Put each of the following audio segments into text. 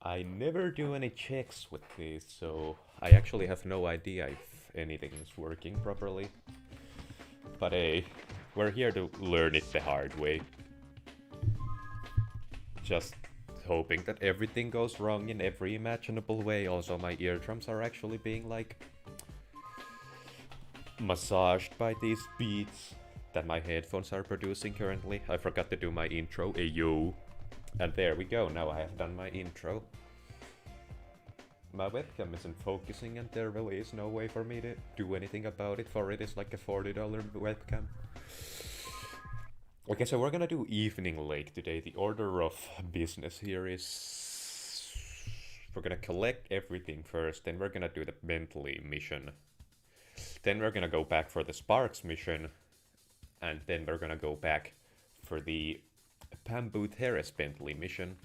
I never do any checks with these, so I actually have no idea if anything is working properly. But hey, we're here to learn it the hard way. Just hoping that everything goes wrong in every imaginable way. Also, my eardrums are actually being like massaged by these beats that my headphones are producing currently. I forgot to do my intro, ayo. And there we go, now I have done my intro. My webcam isn't focusing and there really is no way for me to do anything about it, for it is like a $40 webcam. Okay, so we're gonna do Evening Lake today. The order of business here is... we're gonna collect everything first, then we're gonna do the Bentley mission. Then we're gonna go back for the Sparks mission, and then we're gonna go back for the Bamboo Terrace Bentley mission.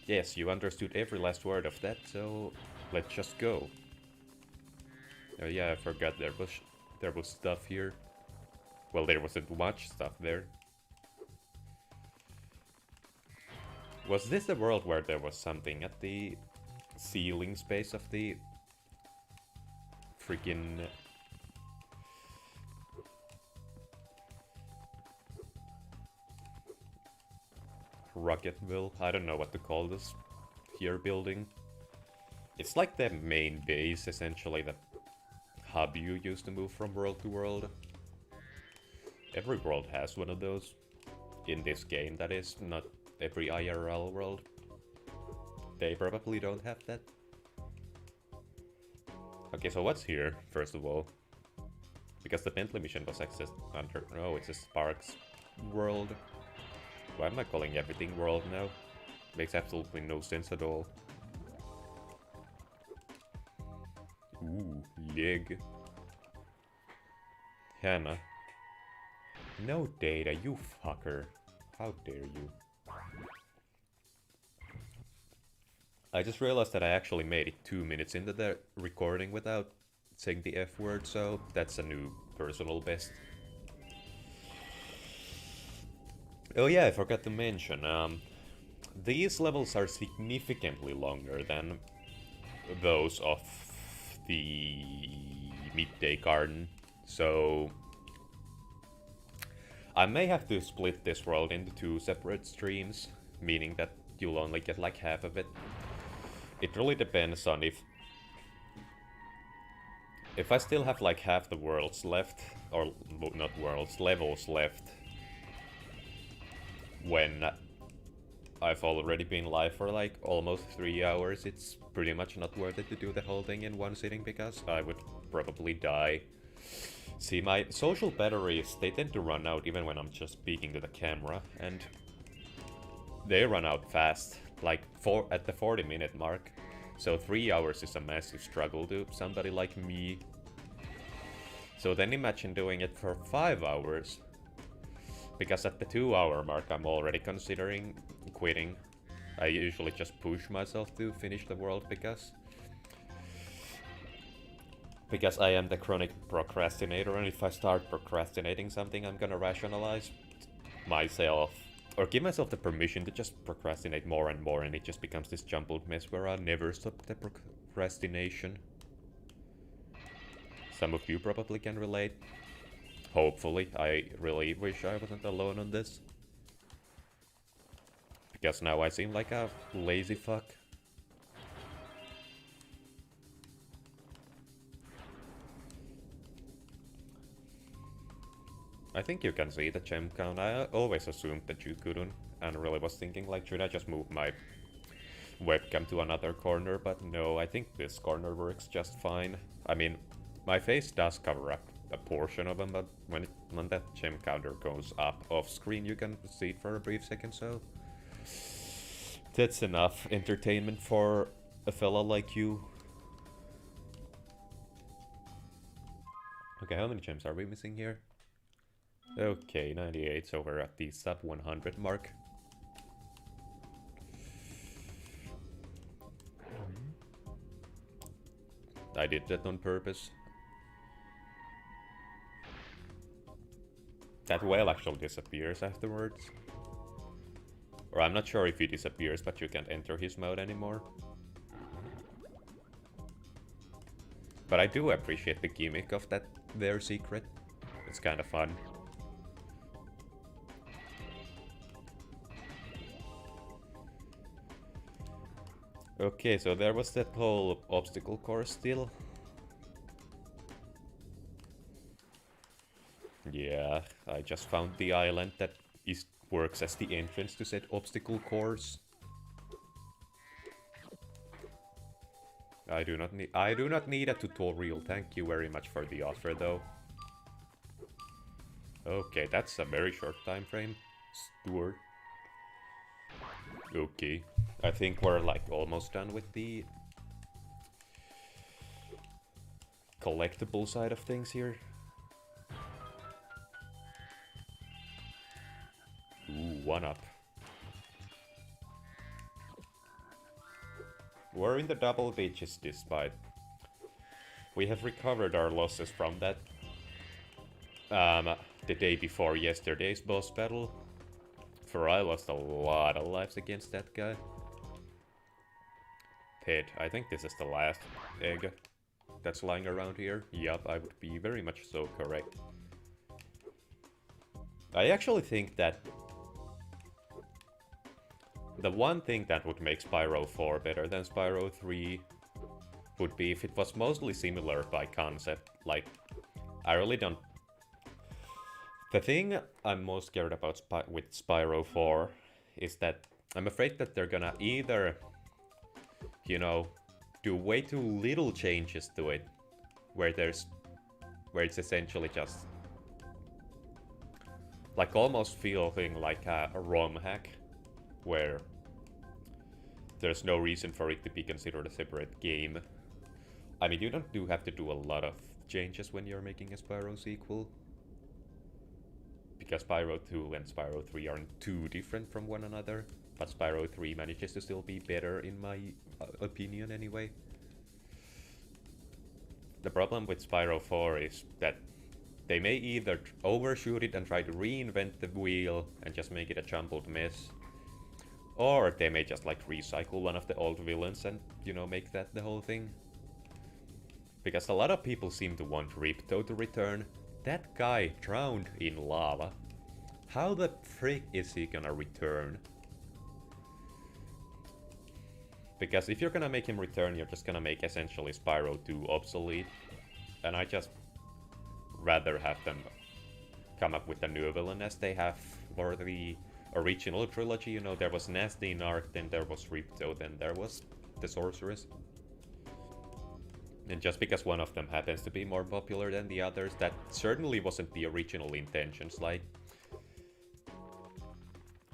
Yes, you understood every last word of that, so let's just go. Oh yeah, I forgot there was stuff here. Well, there wasn't much stuff there. Was this the world where there was something at the ceiling space of the freaking Rocketville? I don't know what to call this here building. It's like the main base, essentially, the hub you use to move from world to world. Every world has one of those. In this game, that is, not every IRL world. They probably don't have that. Okay, so what's here, first of all? Because the Bentley mission was accessed under... no, it's a Sparks world. Why am I calling everything world now? Makes absolutely no sense at all. Ooh, leg. Hannah. No data, you fucker. How dare you. I just realized that I actually made it 2 minutes into the recording without saying the F word, so that's a new personal best. Oh yeah, I forgot to mention, these levels are significantly longer than those of the Midday Garden, so I may have to split this world into 2 separate streams, meaning that you'll only get like half of it. It really depends on if I still have like half the worlds left, or not worlds, levels left, when I've already been live for like almost 3 hours, it's pretty much not worth it to do the whole thing in one sitting because I would probably die. See, my social batteries, they tend to run out even when I'm just speaking to the camera, and they run out fast, like at the 40-minute mark. So 3 hours is a massive struggle to somebody like me. So then imagine doing it for 5 hours. Because at the 2-hour mark I'm already considering quitting. I usually just push myself to finish the world because I am the chronic procrastinator, and if I start procrastinating something, I'm gonna rationalize myself or give myself the permission to just procrastinate more and more, and it just becomes this jumbled mess where I'll never stop the procrastination. Some of you probably can relate. Hopefully. I really wish I wasn't alone on this. Because now I seem like a lazy fuck. I think you can see the gem count. I always assumed that you couldn't, and really was thinking like, should I just move my webcam to another corner? But no, I think this corner works just fine. I mean, my face does cover up a portion of them, but when that gem counter goes up off screen, you can see it for a brief second, so that's enough entertainment for a fella like you. Okay, how many gems are we missing here? Okay, 98, so we're at the sub 100 mark. I did that on purpose. That whale actually disappears afterwards. Or I'm not sure if he disappears, but you can't enter his mode anymore. But I do appreciate the gimmick of that their secret. It's kind of fun. Okay, so there was that whole obstacle course still. Yeah, I just found the island that works as the entrance to said obstacle course. I do not need a tutorial. Thank you very much for the offer though. Okay, that's a very short time frame. Stuart. Okay. I think we're like almost done with the collectible side of things here. Ooh, 1-up. We're in the double beaches despite. We have recovered our losses from that the day before yesterday's boss battle. For I lost a lot of lives against that guy. Pit, I think this is the last egg that's lying around here. Yup, I would be very much so correct. I actually think that the one thing that would make Spyro 4 better than Spyro 3 would be if it was mostly similar by concept. Like, I really don't... The thing I'm most scared about with Spyro 4 is that I'm afraid that they're gonna either, you know, do way too little changes to it, where it's essentially just like almost feeling like a ROM hack, where there's no reason for it to be considered a separate game. I mean, you do have to do a lot of changes when you're making a Spyro sequel, because Spyro 2 and Spyro 3 aren't too different from one another, but Spyro 3 manages to still be better in my opinion anyway. The problem with Spyro 4 is that they may either overshoot it and try to reinvent the wheel and just make it a jumbled mess, or they may just like recycle one of the old villains and, you know, make that the whole thing. Because a lot of people seem to want Ripto to return. That guy drowned in lava. How the frick is he gonna return? Because if you're gonna make him return, you're just gonna make essentially Spyro 2 obsolete. And I just rather have them come up with a new villain as they have for the original trilogy. You know, there was Nasty in Arc, then there was Ripto, then there was the Sorceress. And just because one of them happens to be more popular than the others, that certainly wasn't the original intentions. Like,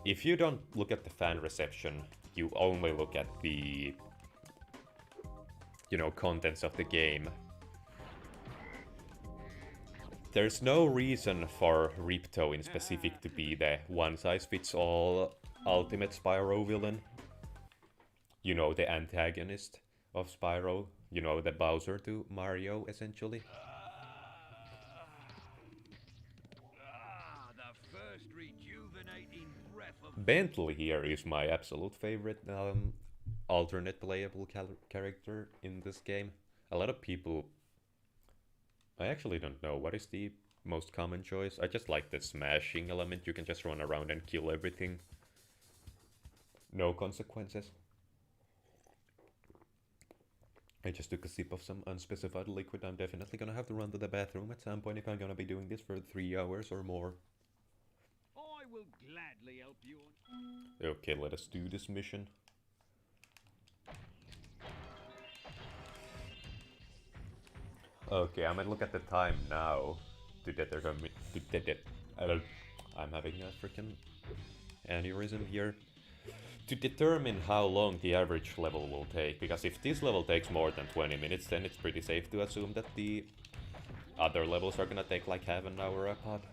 if you don't look at the fan reception, you only look at the, you know, contents of the game. There's no reason for Ripto in specific to be the one-size-fits-all ultimate Spyro villain. You know, the antagonist of Spyro. You know, the Bowser to Mario, essentially. Bentley here is my absolute favorite alternate playable character in this game. A lot of people... I actually don't know what is the most common choice. I just like the smashing element. You can just run around and kill everything. No consequences. I just took a sip of some unspecified liquid. I'm definitely gonna have to run to the bathroom at some point if I'm gonna be doing this for 3 hours or more. I will gladly help you. Okay, let us do this mission. Okay, I'm gonna look at the time now to determine. I'm having a freaking aneurysm here. To determine how long the average level will take, because if this level takes more than 20 minutes, then it's pretty safe to assume that the other levels are gonna take like half an hour a pop.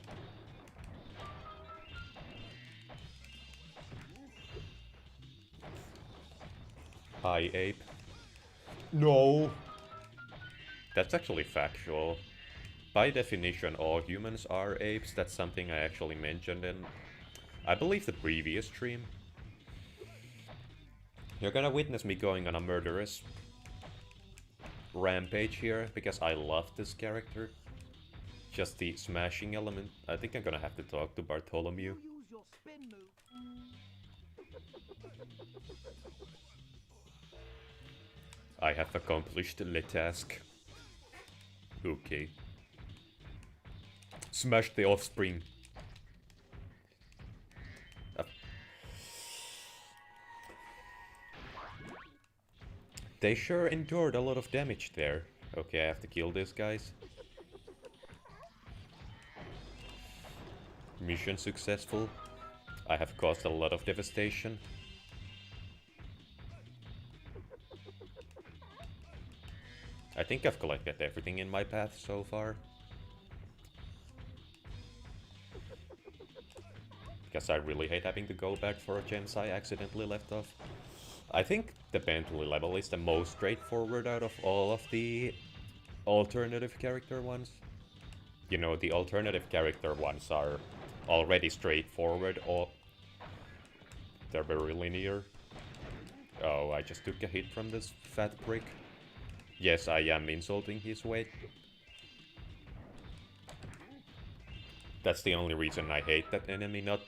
Hi, ape. No! That's actually factual. By definition, all humans are apes. That's something I actually mentioned in, I believe, the previous stream. You're gonna witness me going on a murderous rampage here, because I love this character. Just the smashing element. I think I'm gonna have to talk to Bartholomew. You use your spin move. I have accomplished the task. Okay. Smash the offspring. They sure endured a lot of damage there. Okay, I have to kill these guys. Mission successful. I have caused a lot of devastation. I think I've collected everything in my path so far. Because I really hate having to go back for gems I accidentally left off. I think the Bentley level is the most straightforward out of all of the alternative character ones. You know, the alternative character ones are already straightforward, or they're very linear. Oh, I just took a hit from this fat prick. Yes, I am insulting his weight. That's the only reason I hate that enemy, not...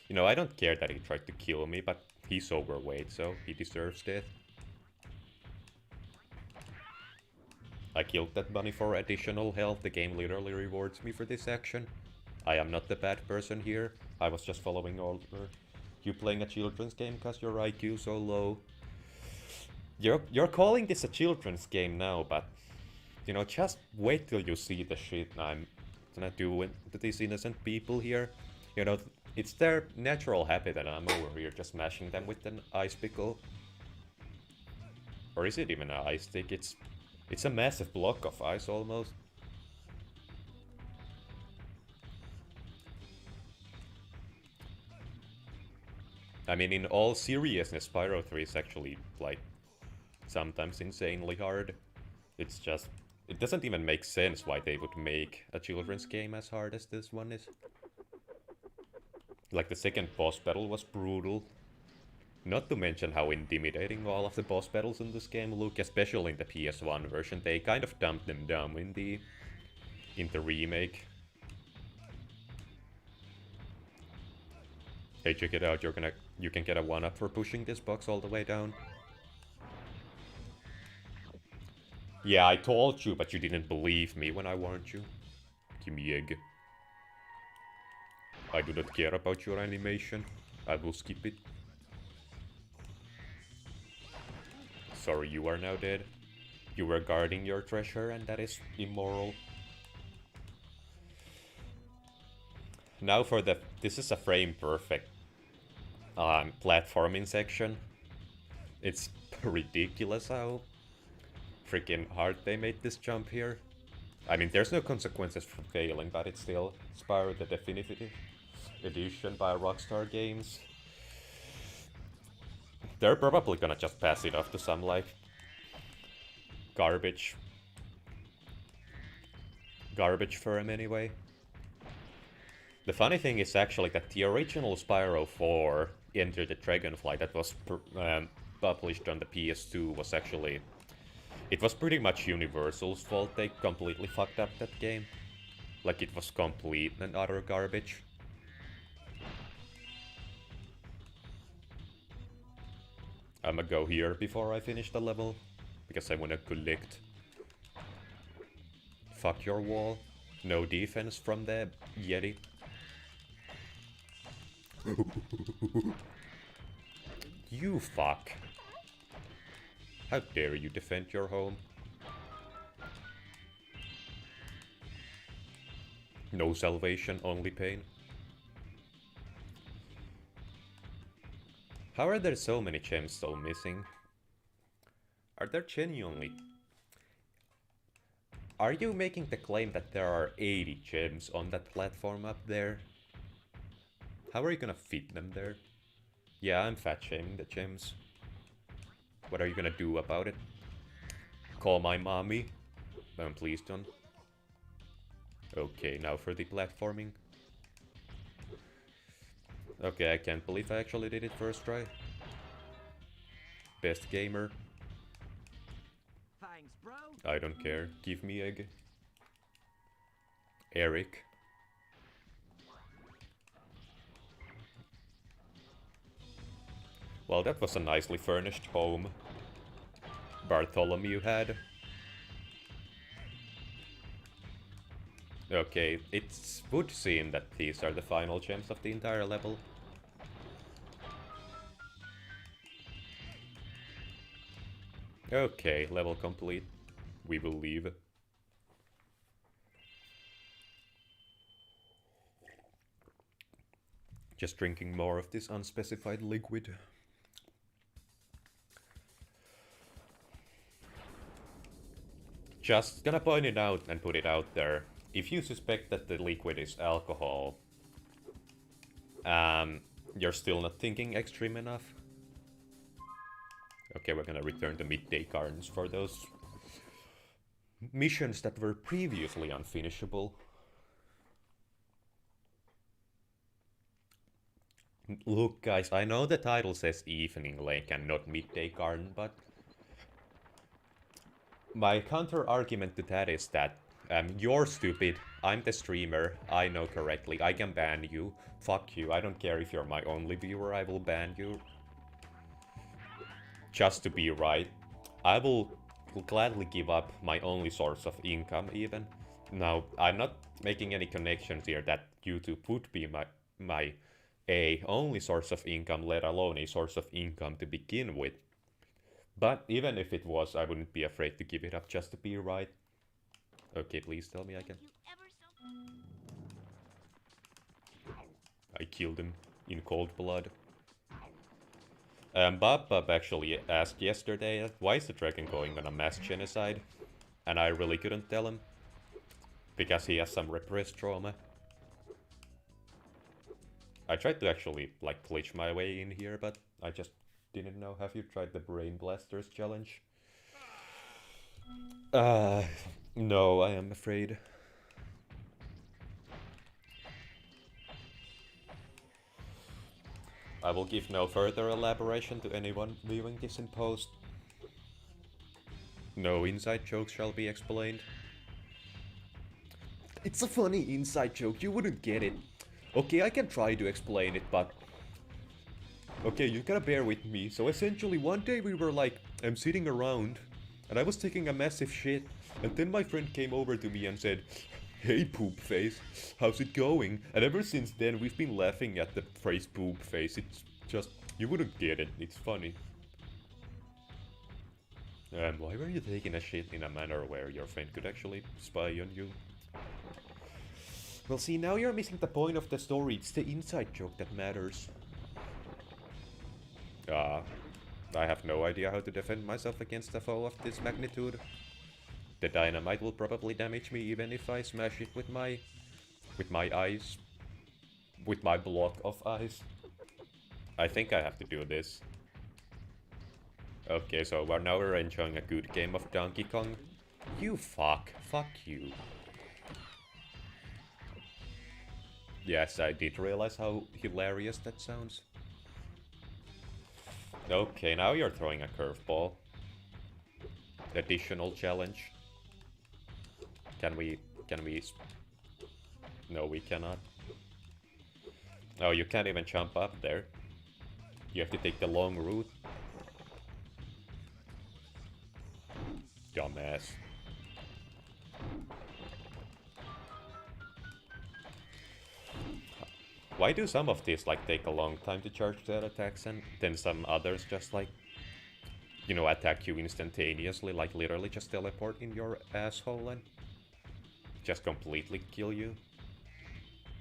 You know, I don't care that he tried to kill me, but he's overweight, so he deserves death. I killed that bunny for additional health. The game literally rewards me for this action. I am not the bad person here. I was just following order. You playing a children's game because your IQ so low. You're calling this a children's game now, but... You know, just wait till you see the shit I'm gonna do to these innocent people here. You know, it's their natural habit that I'm over here just smashing them with an ice pickle. Or is it even an ice stick? It's a massive block of ice almost. I mean, in all seriousness, Spyro 3 is actually, like, sometimes insanely hard. It's just... It doesn't even make sense why they would make a children's game as hard as this one is. Like, the second boss battle was brutal. Not to mention how intimidating all of the boss battles in this game look, especially in the PS1 version. They kind of dumped them down in the remake. Hey, check it out, you can get a 1-up for pushing this box all the way down. Yeah, I told you, but you didn't believe me when I warned you. Give me egg. I do not care about your animation. I will skip it. Sorry, you are now dead. You were guarding your treasure, and that is immoral. Now for the... This is a frame perfect platforming section. It's ridiculous how freaking hard they made this jump here. I mean, there's no consequences for failing, but it's still Spyro the Definitive Edition by Rockstar Games. They're probably gonna just pass it off to some, like, garbage firm anyway. The funny thing is actually that the original Spyro 4, Enter the Dragonfly, that was published on the PS2 was actually... It was pretty much Universal's fault. They completely fucked up that game. Like, it was complete and utter garbage. I'ma go here before I finish the level, because I wanna collect. Fuck your wall. No defense from the Yeti. You fuck. How dare you defend your home? No salvation, only pain. How are there so many gems still missing? Are there genuinely... Are you making the claim that there are 80 gems on that platform up there? How are you gonna fit them there? Yeah, I'm fat shaming the gems. What are you gonna do about it? Call my mommy? Please don't. Okay, now for the platforming. Okay, I can't believe I actually did it first try. best gamer. Thanks, bro. I don't care. Give me egg. Eric. Well, that was a nicely furnished home Bartholomew had. Okay, it would seem that these are the final gems of the entire level. Okay, level complete. We will leave. Just drinking more of this unspecified liquid. Just gonna point it out and put it out there. If you suspect that the liquid is alcohol, you're still not thinking extreme enough. Okay, we're gonna return to midday gardens for those missions that were previously unfinishable. Look, guys, I know the title says Evening Lake and not Midday Garden, but my counter-argument to that is that you're stupid, I'm the streamer, I know correctly, I can ban you, fuck you, I don't care if you're my only viewer, I will ban you. Just to be right. I will gladly give up my only source of income even. Now, I'm not making any connections here that YouTube would be my only source of income, let alone a source of income to begin with. But even if it was, I wouldn't be afraid to give it up just to be right. Okay, please tell me I can. I killed him in cold blood. Bob actually asked yesterday, why is the dragon going on a mass genocide? And I really couldn't tell him. Because he has some repressed trauma. I tried to actually, like, glitch my way in here, but I just didn't know. Have you tried the Brain Blasters challenge? No, I am afraid. I will give no further elaboration to anyone viewing this in post. No inside jokes shall be explained. It's a funny inside joke, you wouldn't get it. Okay, I can try to explain it, but... Okay, you gotta bear with me. So essentially, one day we were like, I'm sitting around, and I was taking a massive shit, and then my friend came over to me and said, hey poop face, how's it going? And ever since then we've been laughing at the phrase poop face. It's just, you wouldn't get it, it's funny. Why were you taking a shit in a manner where your friend could actually spy on you? Well, see, now you're missing the point of the story. It's the inside joke that matters. I have no idea how to defend myself against a foe of this magnitude. The dynamite will probably damage me even if I smash it with my eyes. With my block of eyes. I think I have to do this. Okay, so now we're enjoying a good game of Donkey Kong. You fuck. Fuck you. Yes, I did realize how hilarious that sounds. Okay, now you're throwing a curveball. Additional challenge. Can we... No, we cannot. Oh, you can't even jump up there. You have to take the long route. Dumbass. Why do some of these like take a long time to charge their attacks and then some others just like, you know, attack you instantaneously, like literally just teleport in your asshole and just completely kill you?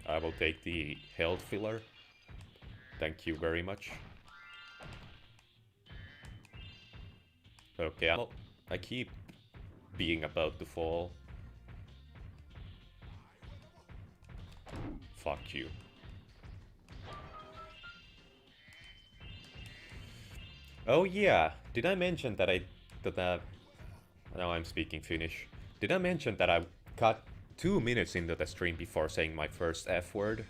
I will take the health filler. Thank you very much. Okay, I keep being about to fall. Fuck you. Oh yeah, did I mention that now I'm speaking Finnish. Did I mention that I cut 2 minutes into the stream before saying my first F word?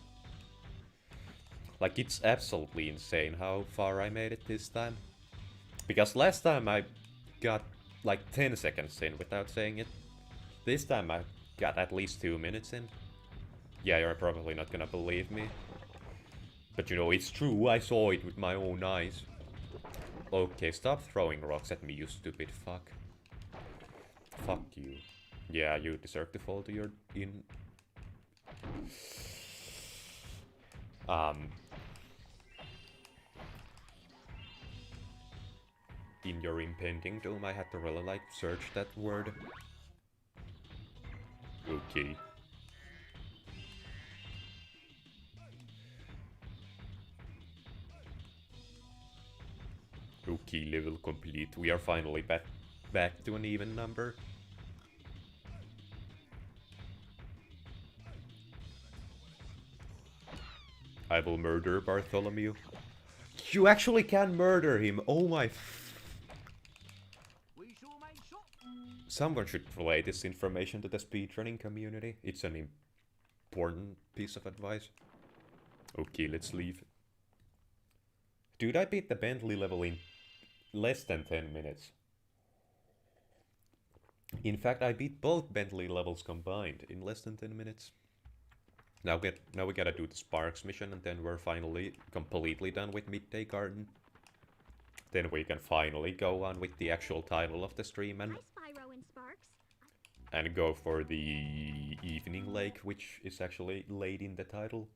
Like, it's absolutely insane how far I made it this time. Because last time I got like 10 seconds in without saying it. This time I got at least 2 minutes in. Yeah, you're probably not gonna believe me. But you know, it's true, I saw it with my own eyes. Okay, stop throwing rocks at me, you stupid fuck. Fuck you. Yeah, you deserve to fall to your in your impending doom. I had to really like search that word. Okay. Okay, level complete. We are finally back to an even number. I will murder Bartholomew. You actually can murder him! Oh my... Someone should relay this information to the speedrunning community. It's an important piece of advice. Okay, let's leave. Dude, I beat the Bentley level in less than 10 minutes. In fact, I beat both Bentley levels combined in less than 10 minutes. Now we gotta do the Sparks mission, and then we're finally completely done with Midday Garden. Then we can finally go on with the actual title of the stream and... Hi, Spyro and Sparks. And go for the Evening Lake, which is actually laid in the title.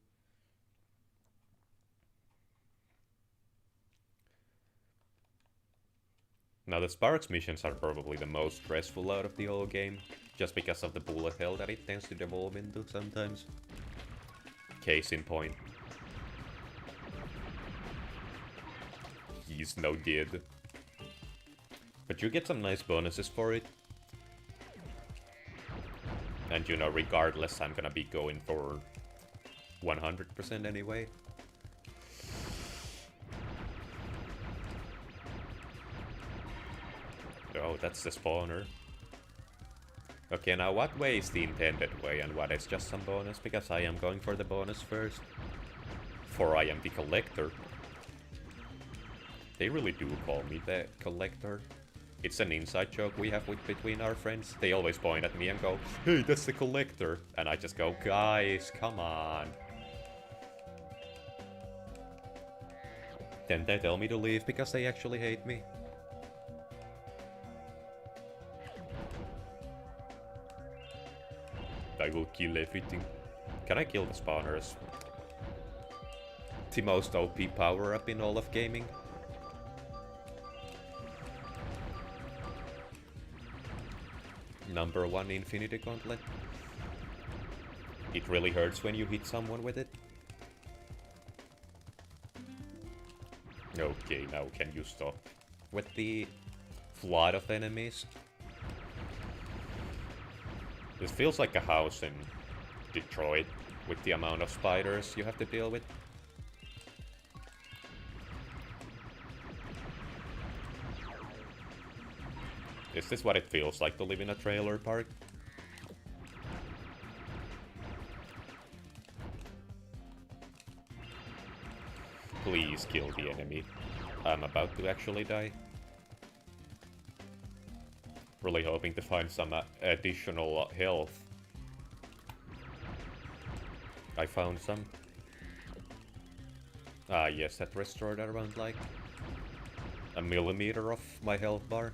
Now the Sparks missions are probably the most stressful out of the whole game, just because of the bullet hell that it tends to devolve into sometimes. Case in point. He's no dead. But you get some nice bonuses for it. And you know, regardless, I'm gonna be going for 100% anyway. Oh, that's the spawner. Okay, now what way is the intended way and what is just some bonus? Because I am going for the bonus first. For I am the collector. They really do call me the collector. It's an inside joke we have between our friends. They always point at me and go, "Hey, that's the collector." And I just go, "Guys, come on." Then they tell me to leave because they actually hate me. I will kill everything. Can I kill the spawners? The most OP power-up in all of gaming. Number 1 Infinity Gauntlet. It really hurts when you hit someone with it. Okay, now can you stop with the flood of enemies? This feels like a house in Detroit with the amount of spiders you have to deal with. Is this what it feels like to live in a trailer park? Please kill the enemy. I'm about to actually die. Really hoping to find some additional health. I found some. Ah yes, that restored around like a millimeter of my health bar.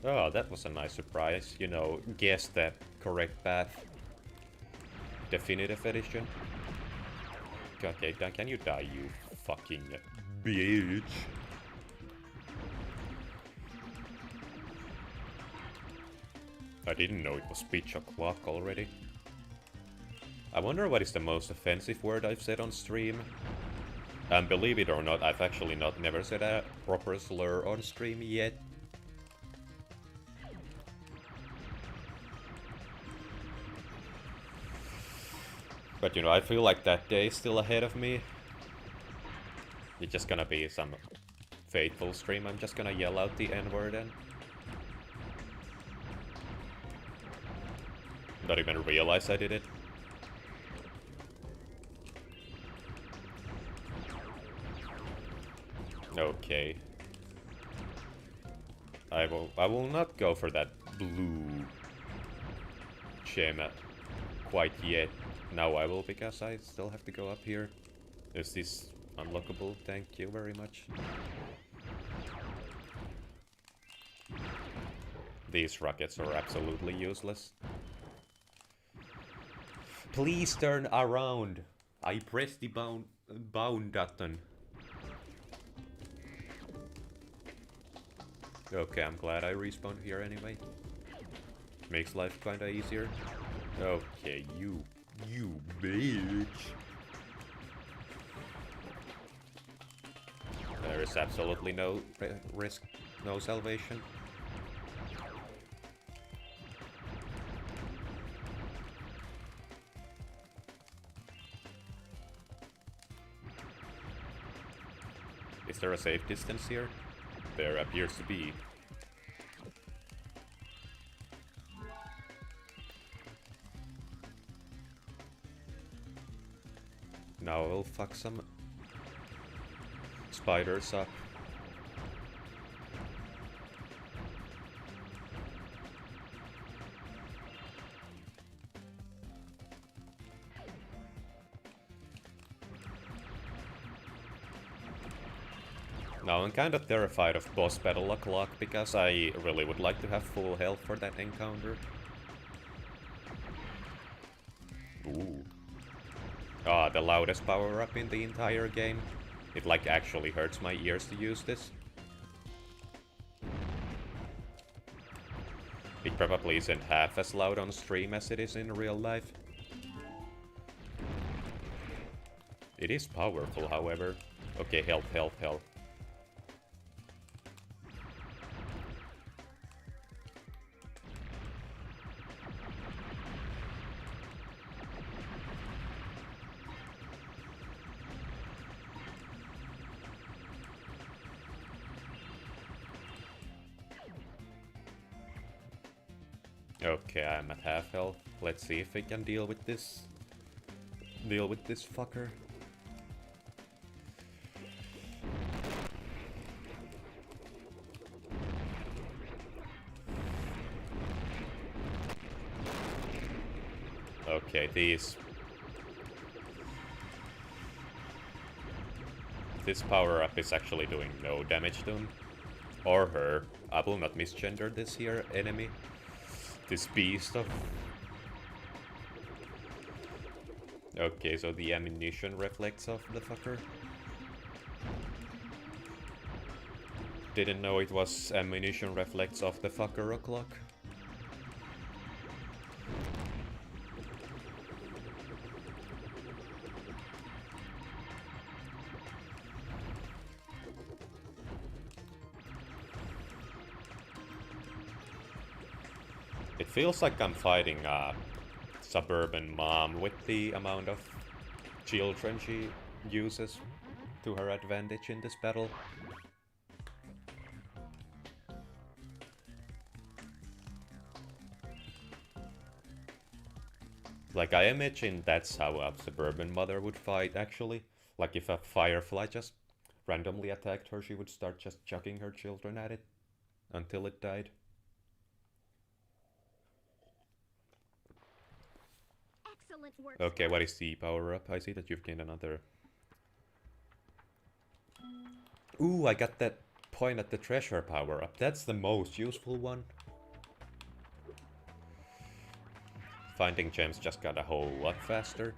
Oh, that was a nice surprise. You know, guess the correct path. Definitive edition. Okay, can you die, you fucking bitch? I didn't know it was pitch o'clock already. I wonder what is the most offensive word I've said on stream. And believe it or not, I've actually never said a proper slur on stream yet. But you know, I feel like that day is still ahead of me. It's just gonna be some fateful stream. I'm just gonna yell out the N-word and not even realize I did it. Okay. I will not go for that blue gem quite yet. Now I will, because I still have to go up here. Is this unlockable? Thank you very much. These rockets are absolutely useless. Please turn around. I pressed the bound button. Okay, I'm glad I respawned here anyway. Makes life kinda easier. Okay, you bitch. There is absolutely no risk, no salvation. Is there a safe distance here? There appears to be. Now I'll fuck some spiders up. Now I'm kinda terrified of boss battle o'clock, because I really would like to have full health for that encounter. Ooh. Ah, the loudest power-up in the entire game. It like actually hurts my ears to use this. It probably isn't half as loud on stream as it is in real life. It is powerful, however. Okay, health. Okay, I'm at half health. Let's see if we can deal with this. Deal with this fucker. Okay, this power-up is actually doing no damage to him. Or her. I will not misgender this here enemy. This beast of... Okay, so the ammunition reflex of the fucker. Didn't know it was ammunition reflex of the fucker o'clock. It feels like I'm fighting a suburban mom with the amount of children she uses to her advantage in this battle. Like, I imagine that's how a suburban mother would fight, actually. Like, if a firefly just randomly attacked her, she would start just chucking her children at it until it died. Work. Okay, what is the power-up? I see that you've gained another. Ooh, I got that point at the treasure power-up. That's the most useful one. Finding gems just got a whole lot faster.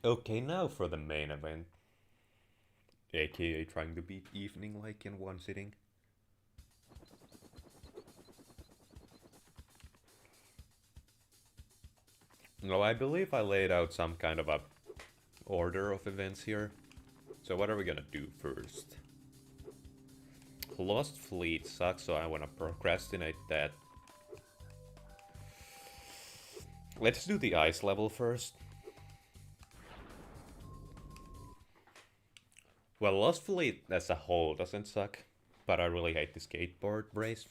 Okay, now for the main event. AKA trying to beat evening like in one sitting. No, I believe I laid out some kind of a order of events here. So what are we gonna do first? Lost Fleet sucks, so I wanna procrastinate that. Let's do the ice level first. Well, Lostfully as a whole doesn't suck, but I really hate the skateboard race.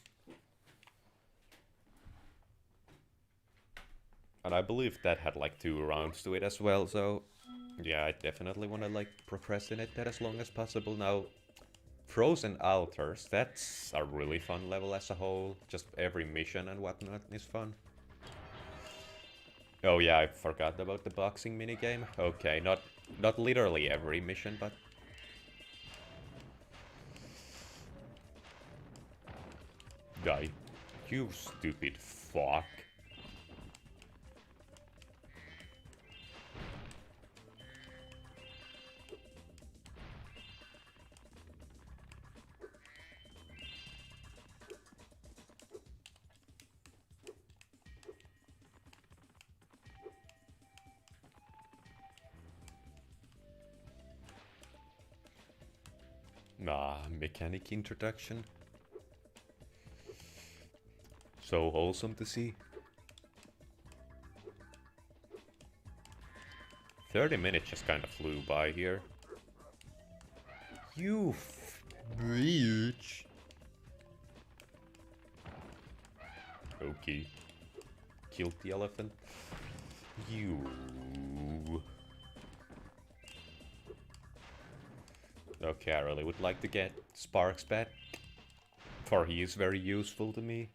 And I believe that had like 2 rounds to it as well, so yeah, I definitely want to like procrastinate that as long as possible. Now, Frozen Altars, that's a really fun level as a whole. Just every mission and whatnot is fun. Oh yeah, I forgot about the boxing minigame. Okay, not literally every mission, but... Die. You stupid fuck. Mechanic introduction. So wholesome to see. 30 minutes just kind of flew by here. You bitch. Okay. Killed the elephant. You. Okay, I really would like to get Sparks back, for he is very useful to me.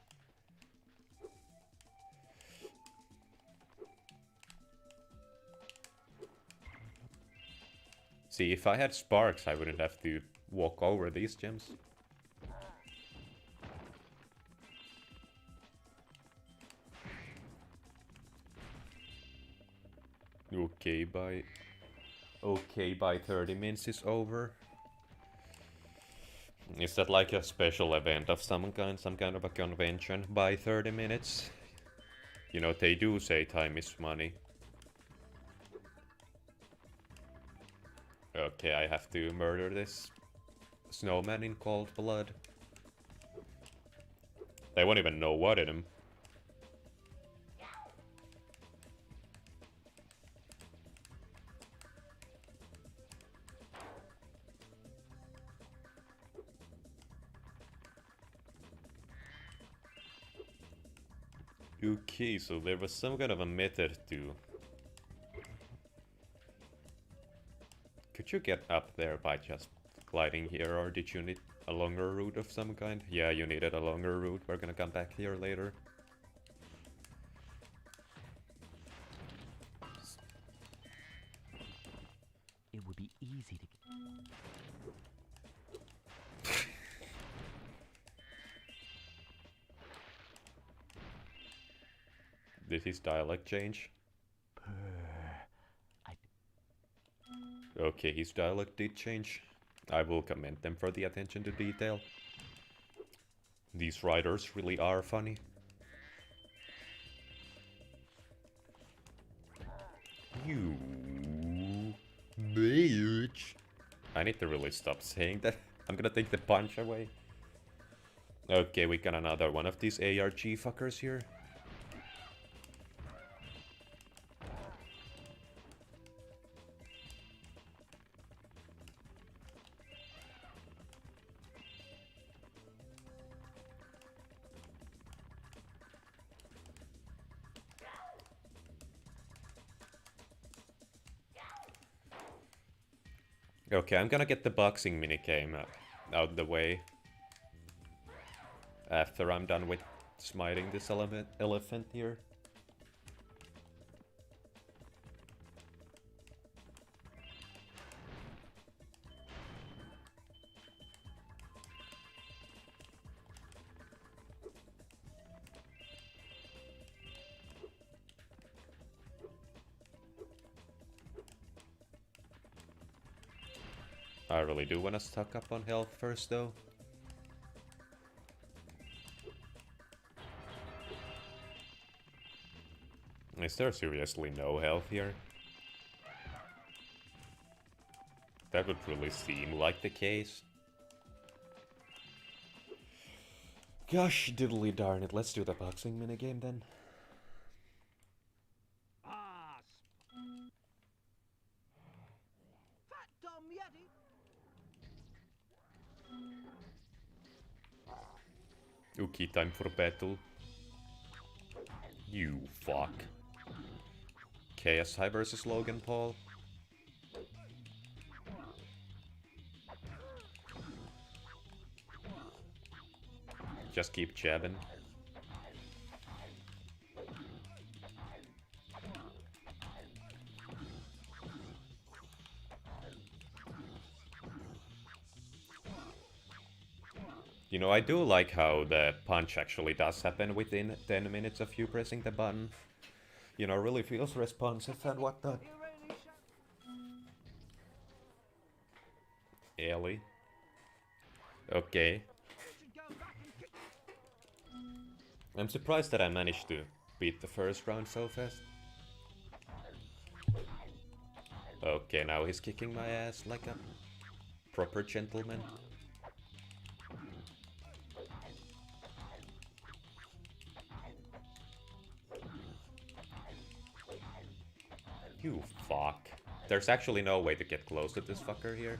See, if I had Sparks, I wouldn't have to walk over these gems. Okay, by 30 minutes is over. Is that like a special event of some kind of a convention by 30 minutes? You know, they do say time is money. Okay, I have to murder this snowman in cold blood. They won't even know what hit him. Okay, so there was some kind of a method to... Could you get up there by just gliding here, or did you need a longer route of some kind? Yeah, you needed a longer route. We're gonna come back here later. It would be easy to... Did his dialect change? Okay, his dialect did change. I will commend them for the attention to detail. These writers really are funny. You bitch. I need to really stop saying that. I'm gonna take the punch away. Okay, we got another one of these ARG fuckers here. Okay, I'm gonna get the boxing minigame out the way. After I'm done with smiting this elephant here. I really do want to stock up on health first, though. Is there seriously no health here? That would really seem like the case. Gosh diddly darn it, let's do the boxing minigame then. Okay, time for battle. You fuck. KSI versus Logan Paul. Just keep jabbing. You know, I do like how the punch actually does happen within 10 minutes of you pressing the button. You know, really feels responsive and whatnot. Ellie. Okay. I'm surprised that I managed to beat the first round so fast. Okay, now he's kicking my ass like a proper gentleman. You fuck. There's actually no way to get close to this fucker here.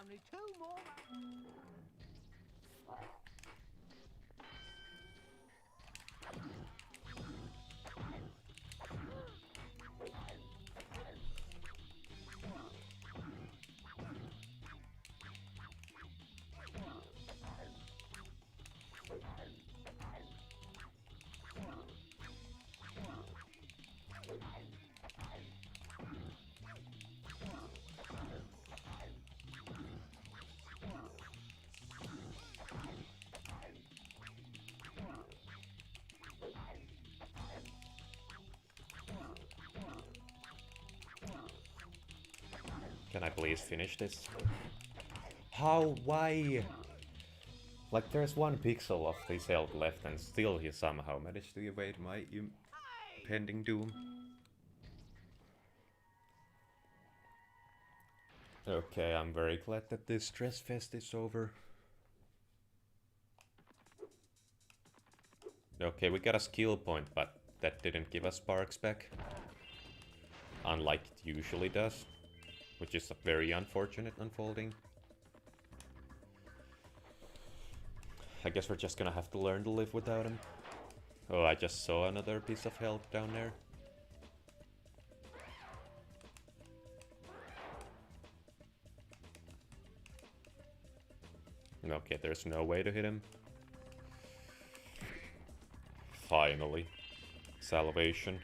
Only 2 more. Can I please finish this? How? Why? Like, there's 1 pixel of his health left and still he somehow managed to evade my impending doom. Okay, I'm very glad that this stress fest is over. Okay, we got a skill point, but that didn't give us sparks back. Unlike it usually does. Which is a very unfortunate unfolding. I guess we're just gonna have to learn to live without him. Oh, I just saw another piece of health down there. Okay, there's no way to hit him. Finally. Salvation.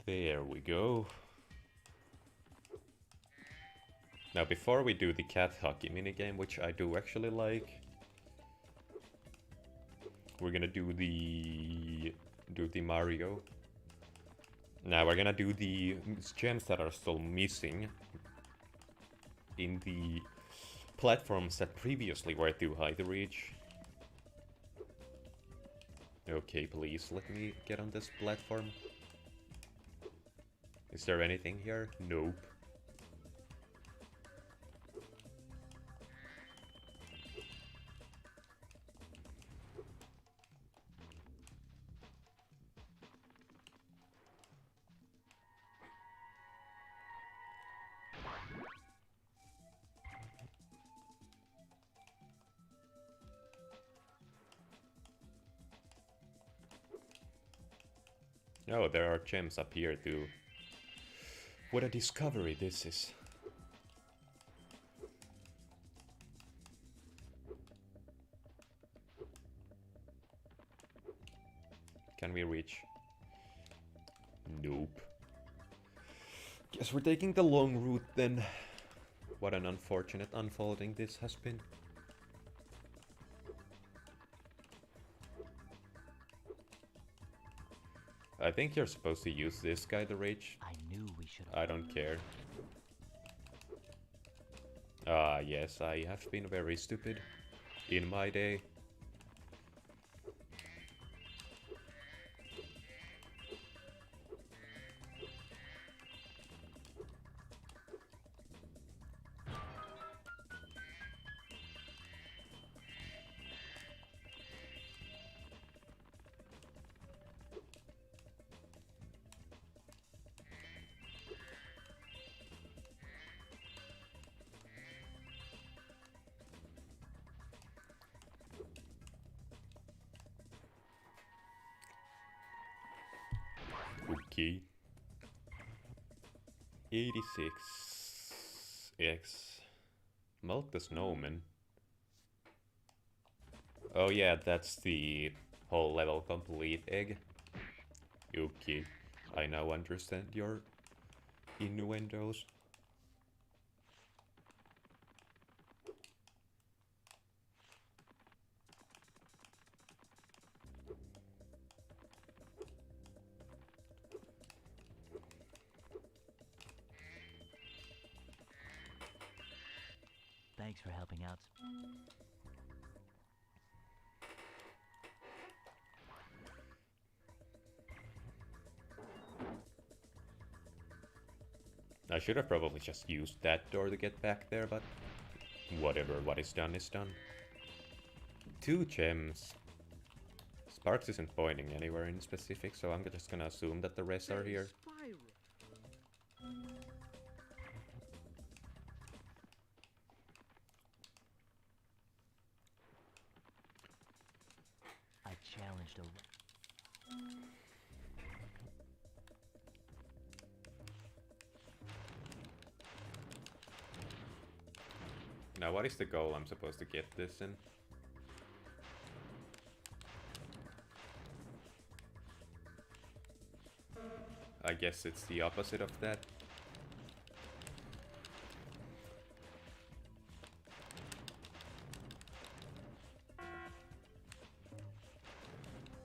There we go. Now before we do the cat hockey minigame, which I do actually like, we're gonna do the Mario. Now we're gonna do the gems that are still missing in the platforms that previously were too high to reach. Okay, please let me get on this platform. Is there anything here? Nope. Oh, there are gems up here too. What a discovery this is. Can we reach? Nope. Guess we're taking the long route then. What an unfortunate unfolding this has been. I think you're supposed to use this guy to reach. I knew we should I don't care. Ah, yes, I have been very stupid in my day. Okay. 86x. Melt the snowman. Oh yeah, that's the whole level complete egg. Okay, I now understand your innuendos. Thanks for helping out. I should have probably just used that door to get back there, but whatever, what is done is done. 2 gems. Sparks isn't pointing anywhere in specific, so I'm just gonna assume that the rest are here. Spyro. I challenged a... Now what is the goal I'm supposed to get this in? I guess it's the opposite of that.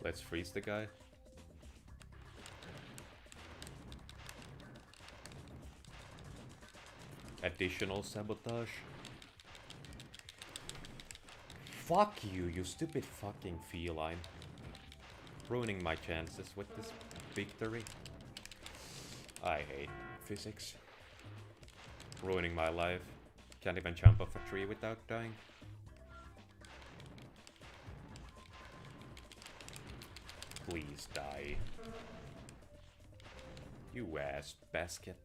Let's freeze the guy. Additional sabotage. Fuck you, you stupid fucking feline. Ruining my chances with this victory. I hate physics. Ruining my life. Can't even jump off a tree without dying. Please die. You ass basket.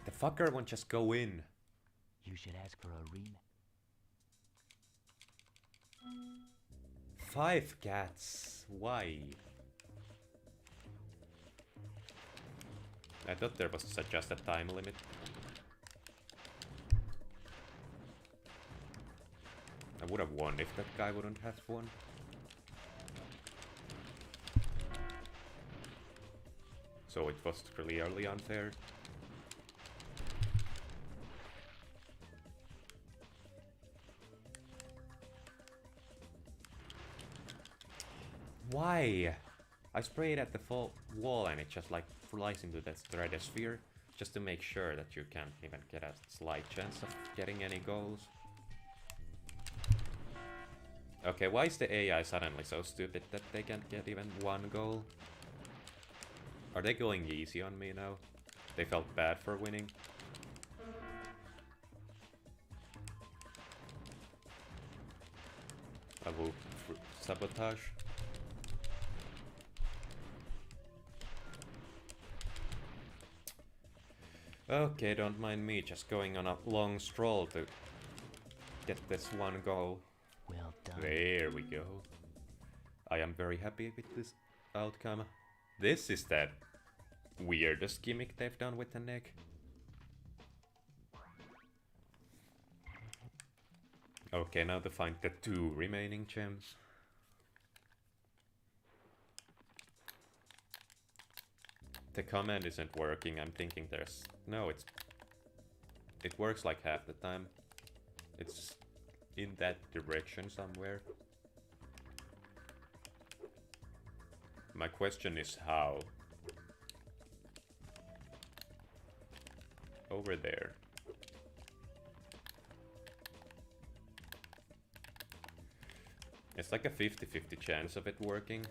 The fucker won't just go in. You should ask for a rematch. 5 cats. Why? I thought there was just a time limit. I would have won if that guy wouldn't have won. So it was clearly unfair. Why? I sprayed at the wall and it just like flies into that stratosphere just to make sure that you can't even get a slight chance of getting any goals. Okay, why is the AI suddenly so stupid that they can't get even one goal? Are they going easy on me now? They felt bad for winning. I will sabotage. Okay, don't mind me just going on a long stroll to get this one goal. Well done. There we go. I am very happy with this outcome. This is that weirdest gimmick they've done with the neck. Okay, now to find the 2 remaining gems. The command isn't working. I'm thinking there's... No, it's... It works like half the time. It's in that direction somewhere. My question is how? Over there. It's like a 50-50 chance of it working.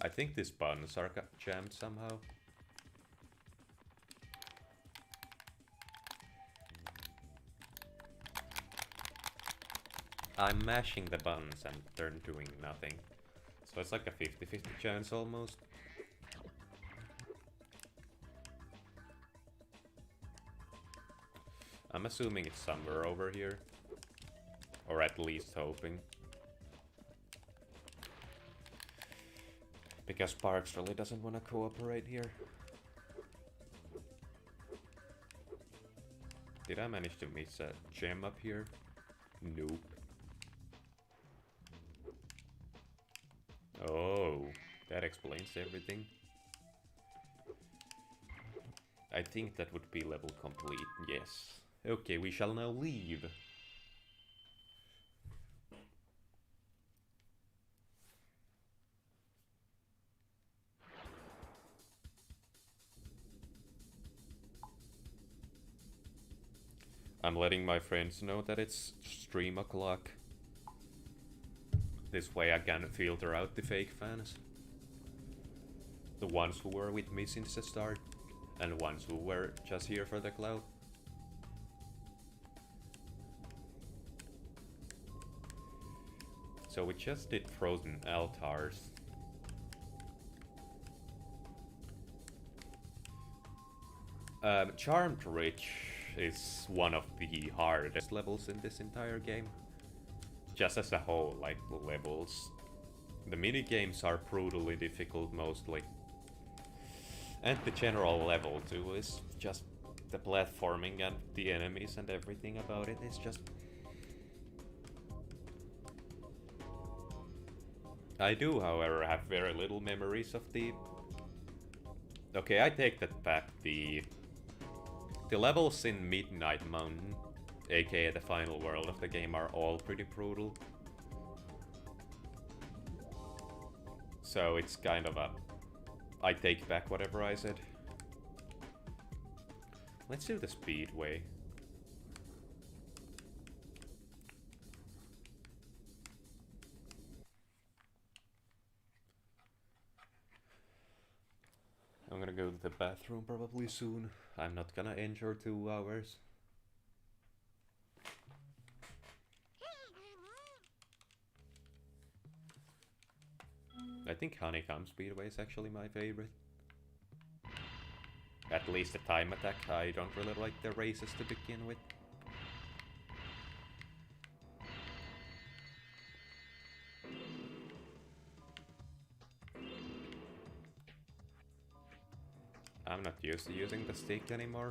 I think these buttons are jammed somehow. I'm mashing the buttons and they're doing nothing. So it's like a 50-50 chance almost. I'm assuming it's somewhere over here. Or at least hoping. Because Sparks really doesn't want to cooperate here. Did I manage to miss a gem up here? Nope. Oh, that explains everything. I think that would be level complete, yes. Okay, we shall now leave. I'm letting my friends know that it's stream o'clock. This way I can filter out the fake fans. The ones who were with me since the start, and ones who were just here for the clout. So we just did frozen altars. Charmed Ridge is one of the hardest levels in this entire game. Just as a whole, like the levels. The minigames are brutally difficult mostly. And the general level too is just the platforming and the enemies and everything about it is just... I do, however, have very little memories of the... Okay, I take that back. The levels in Midnight Mountain, aka the final world of the game, are all pretty brutal. So it's kind of a... I take back whatever I said. Let's do the Speedway. I'm gonna go to the bathroom probably soon. I'm not gonna endure 2 hours. I think Honeycomb Speedway is actually my favorite. At least the time attack. I don't really like the races to begin with. I'm not used to using the stick anymore.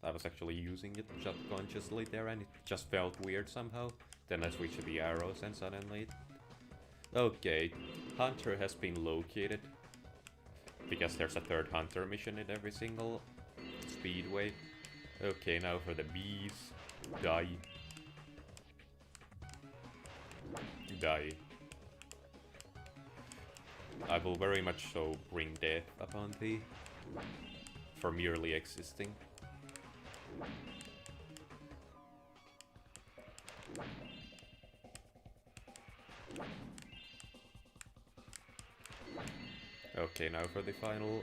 I was actually using it subconsciously there and it just felt weird somehow. Then I switched to the arrows and suddenly... Okay, Hunter has been located. Because there's a third Hunter mission in every single Speedway. Okay, now for the bees. Die. Die. I will very much so bring death upon thee. For merely existing. Okay, now for the final.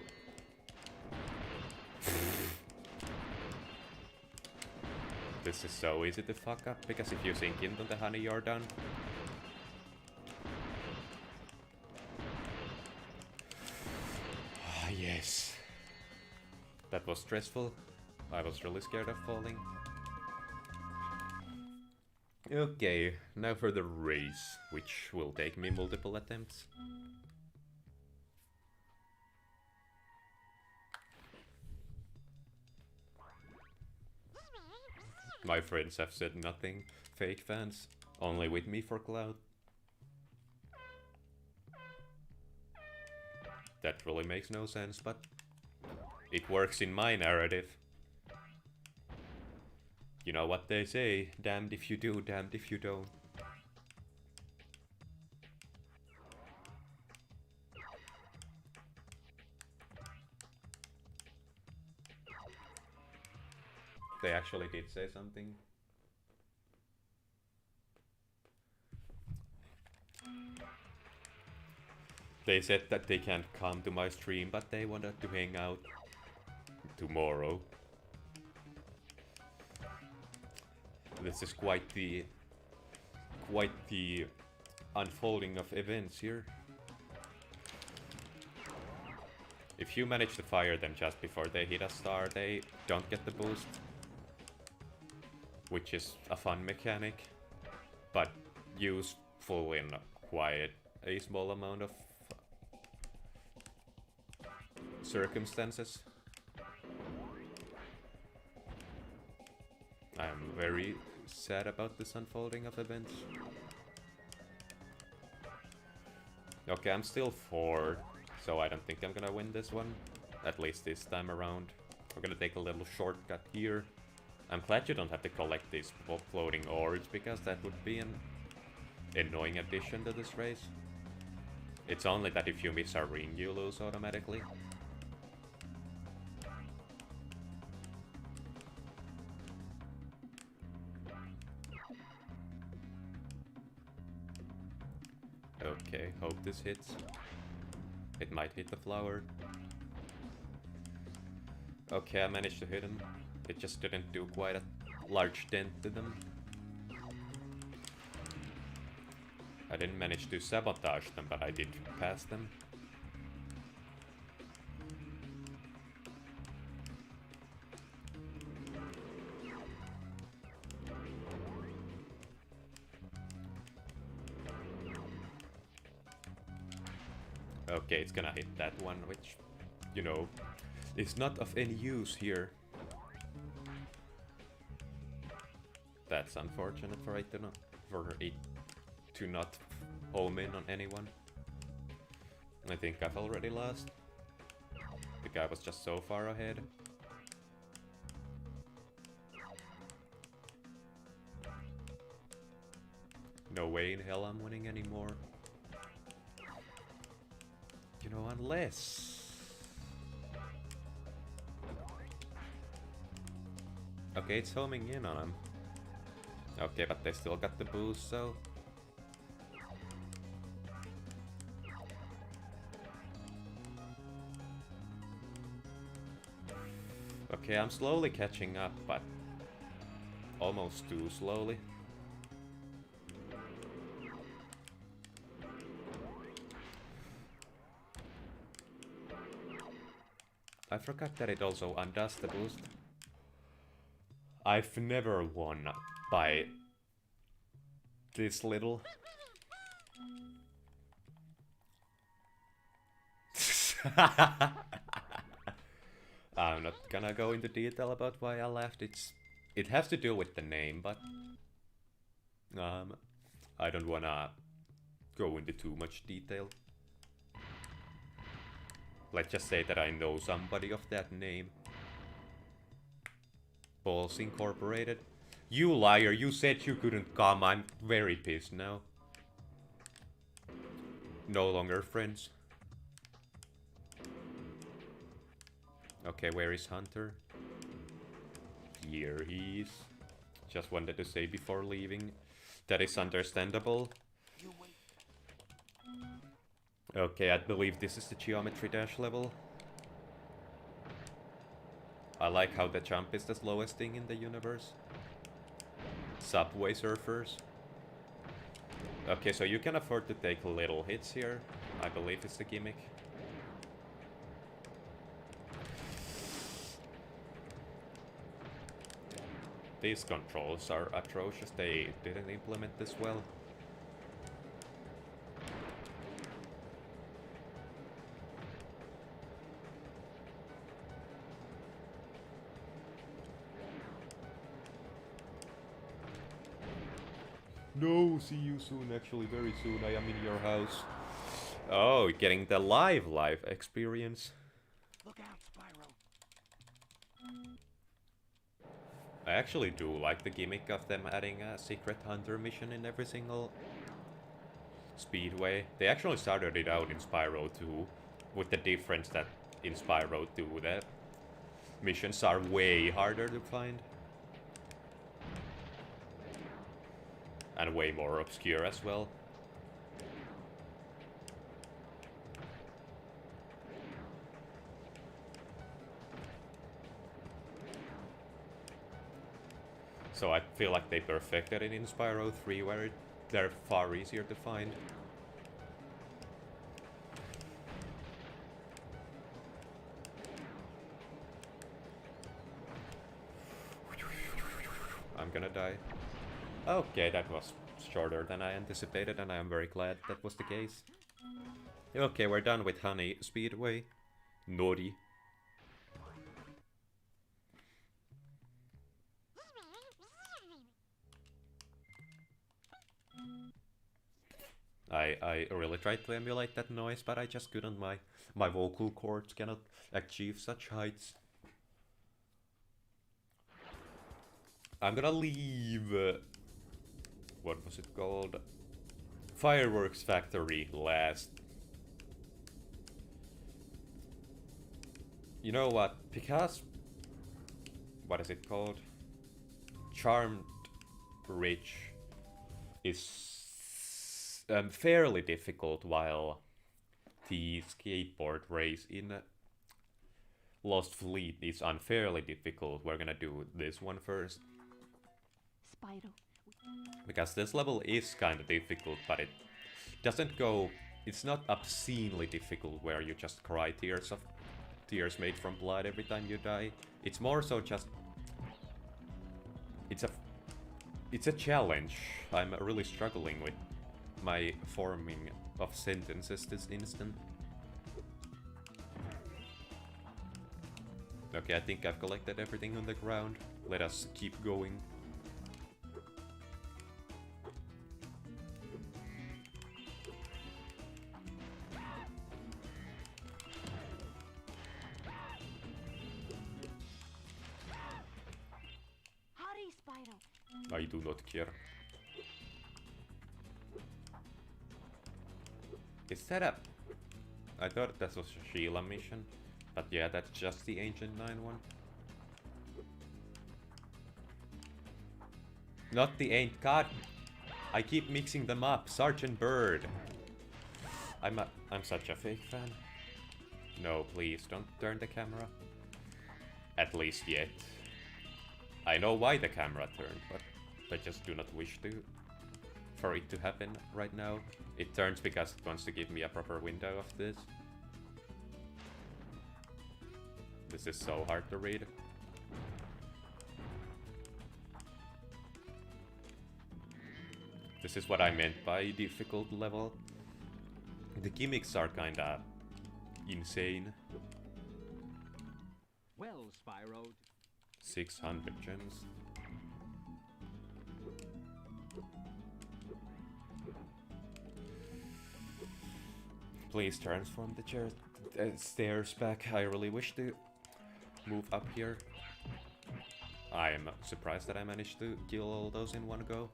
This is so easy to fuck up, because if you sink into the honey, you're done. Ah, yes. That was stressful. I was really scared of falling. Okay, now for the race, which will take me multiple attempts. My friends have said nothing. Fake fans. Only with me for clout. That really makes no sense, but it works in my narrative. You know what they say, damned if you do, damned if you don't. They actually did say something. They said that they can't come to my stream, but they wanted to hang out tomorrow. This is quite the unfolding of events here. If you manage to fire them just before they hit a star, they don't get the boost, which is a fun mechanic, but useful in quite a small amount of circumstances. I am very sad about this unfolding of events. Okay, I'm still 4, so I don't think I'm gonna win this one, at least this time around. We're gonna take a little shortcut here. I'm glad you don't have to collect these floating orbs, because that would be an annoying addition to this race. It's only that if you miss a ring, you lose automatically. Okay, hope this hits. It might hit the flower. Okay, I managed to hit him. It just didn't do quite a large dent to them. I didn't manage to sabotage them, but I did pass them. Okay, it's gonna hit that one, which, you know, is not of any use here. That's unfortunate for it to not home in on anyone. I think I've already lost. The guy was just so far ahead. No way in hell I'm winning anymore. You know, unless... Okay, it's homing in on him. Okay, but they still got the boost, so... Okay, I'm slowly catching up, but almost too slowly. I forgot that it also undoes the boost. I've never won by this little. I'm not gonna go into detail about why I left. It has to do with the name, but I don't wanna go into too much detail. Let's just say that I know somebody of that name. Balls Incorporated. You liar, you said you couldn't come. I'm very pissed now. No longer friends. Okay, where is Hunter? Here he is. Just wanted to say before leaving. That is understandable. Okay, I believe this is the Geometry Dash level. I like how the jump is the slowest thing in the universe. Subway surfers. Okay, so you can afford to take little hits here. I believe it's the gimmick. These controls are atrocious. They didn't implement this well. No, see you soon, actually, very soon. I am in your house. Oh, getting the live experience. Look out, Spyro. I actually do like the gimmick of them adding a secret hunter mission in every single Speedway. They actually started it out in Spyro 2, with the difference that in Spyro 2 the missions are way harder to find. And way more obscure as well. So I feel like they perfected it in Spyro 3, where they're far easier to find. I'm gonna die. Okay, that was shorter than I anticipated, and I am very glad that was the case. Okay, we're done with Honey Speedway. Nori. I really tried to emulate that noise, but I just couldn't. My vocal cords cannot achieve such heights. I'm gonna leave... what was it called? Fireworks Factory last. You know what? Because... what is it called? Charmed Ridge is fairly difficult, while the skateboard race in Lost Fleet is unfairly difficult. We're gonna do this one first. Spyro. Because this level is kind of difficult, but it doesn't go... it's not obscenely difficult where you just cry tears made from blood every time you die. It's more so just... it's a challenge. I'm really struggling with my forming of sentences this instant. Okay, I think I've collected everything on the ground. Let us keep going. Hurry, Spyro. I do not care. Is that a... I thought that was a Sheila mission. But yeah, that's just the Ancient 9 one. Not the Ain't... God! I keep mixing them up. Sergeant Bird! I'm such a fake fan. No, please, don't turn the camera. At least yet. I know why the camera turned, but I just do not wish for it to happen right now. It turns because it wants to give me a proper window of this. This is so hard to read. This is what I meant by difficult level. The gimmicks are kinda insane. Well, Spyro. 600 gems. Please transform the stairs back. I really wish to move up here. I am surprised that I managed to kill all those in one go.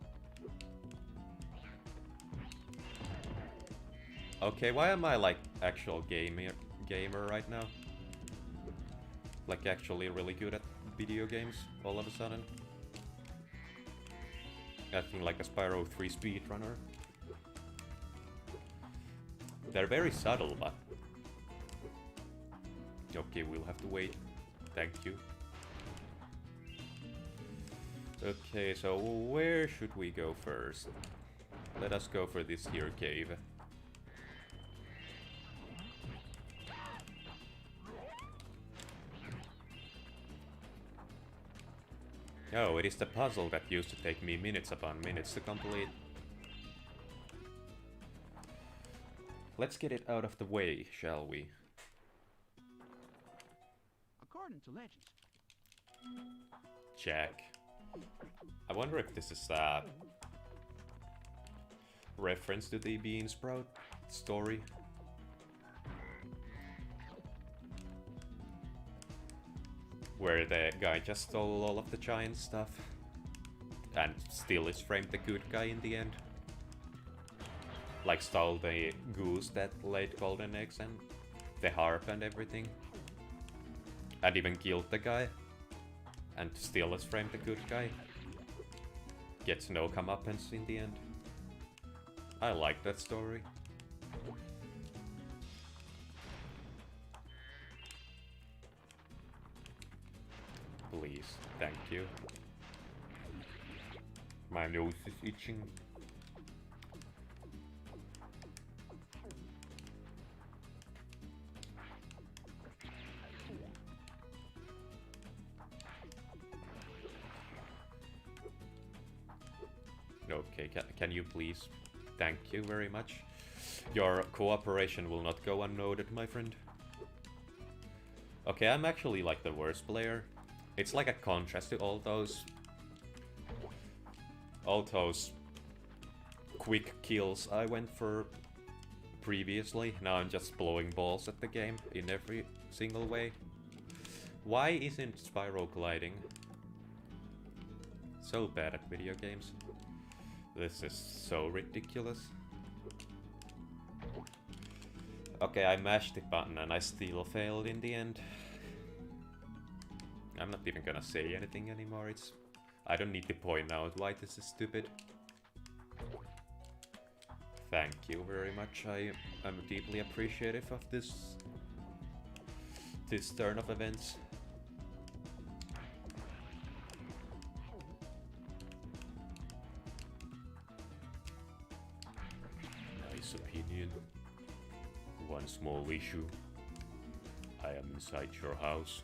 Okay, why am I like actual gamer right now? Like actually really good at video games all of a sudden. Acting like a Spyro 3 speedrunner. They're very subtle, but... okay, we'll have to wait. Thank you. Okay, so where should we go first? Let us go for this here cave. Oh, it is the puzzle that used to take me minutes upon minutes to complete. Let's get it out of the way, shall we? According to legends. Jack. I wonder if this is a reference to the Bean Sprout story. where the guy just stole all of the giant stuff and still is framed the good guy in the end. Like stole the goose that laid golden eggs and the harp and everything. And even killed the guy. And still is framed the good guy. Gets no comeuppance in the end. I like that story. Please, thank you. My nose is itching. Okay, can you please? Thank you very much. Your cooperation will not go unnoted, my friend. Okay, I'm actually like the worst player. It's like a contrast to all those quick kills I went for previously. Now I'm just blowing balls at the game in every single way. Why isn't Spyro gliding? So bad at video games. This is so ridiculous. Okay, I mashed the button and I still failed in the end. I'm not even gonna say anything anymore. I don't need to point out why this is stupid. Thank you very much. I'm deeply appreciative of this turn of events. Nice opinion. One small issue. I am inside your house.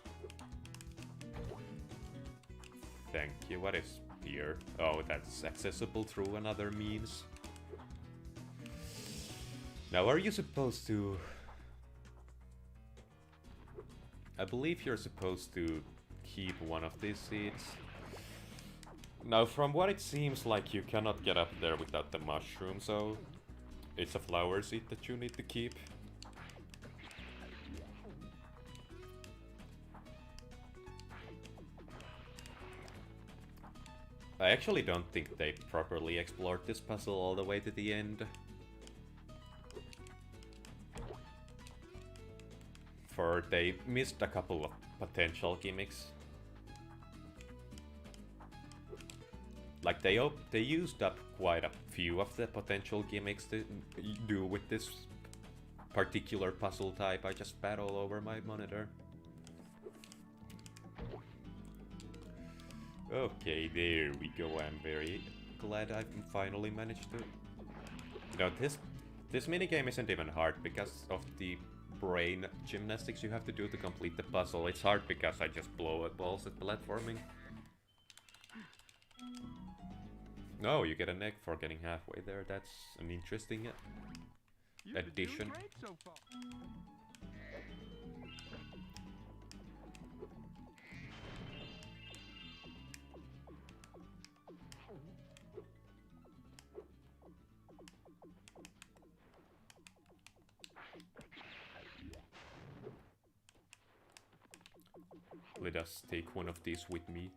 Thank you. What is here? Oh, that's accessible through another means. Now, are you supposed to... I believe you're supposed to keep one of these seeds. Now, from what it seems like, you cannot get up there without the mushroom, so... It's a flower seed that you need to keep. I actually don't think they properly explored this puzzle all the way to the end. For they missed a couple of potential gimmicks. Like they used up quite a few of the potential gimmicks to do with this particular puzzle type. I just spat all over my monitor. Okay, there we go. I'm very glad I've finally managed to... You know, this minigame isn't even hard because of the brain gymnastics you have to do to complete the puzzle. It's hard because I just blow at balls at platforming. No, you get an egg for getting halfway there. That's an interesting addition. So far. Let us take one of these with me.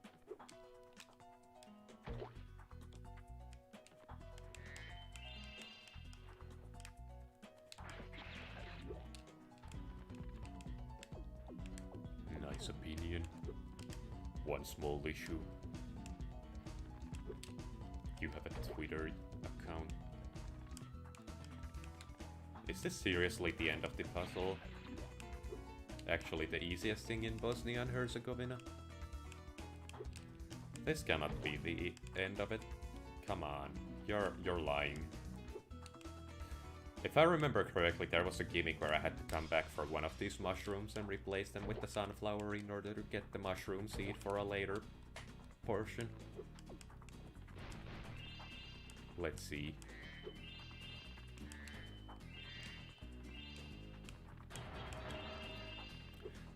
Nice opinion. One small issue. You have a Twitter account. Is this seriously the end of the puzzle? Actually the easiest thing in Bosnia and Herzegovina? This cannot be the end of it. Come on, you're lying. If I remember correctly, there was a gimmick where I had to come back for one of these mushrooms and replace them with the sunflower in order to get the mushroom seed for a later portion. Let's see.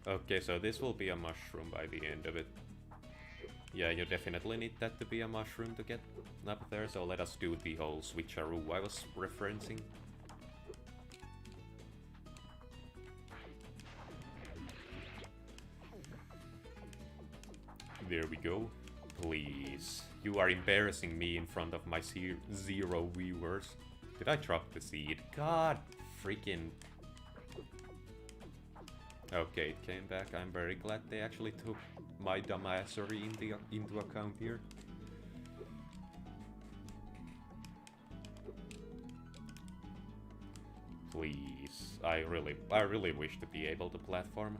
Okay, so this will be a mushroom by the end of it. Yeah, you definitely need that to be a mushroom to get up there, so let us do the whole switcheroo I was referencing. There we go. Please. You are embarrassing me in front of my zero viewers. Did I drop the seed? God freaking... Okay, it came back. I'm very glad they actually took my dumbassery into account here. Please. I really wish to be able to platform.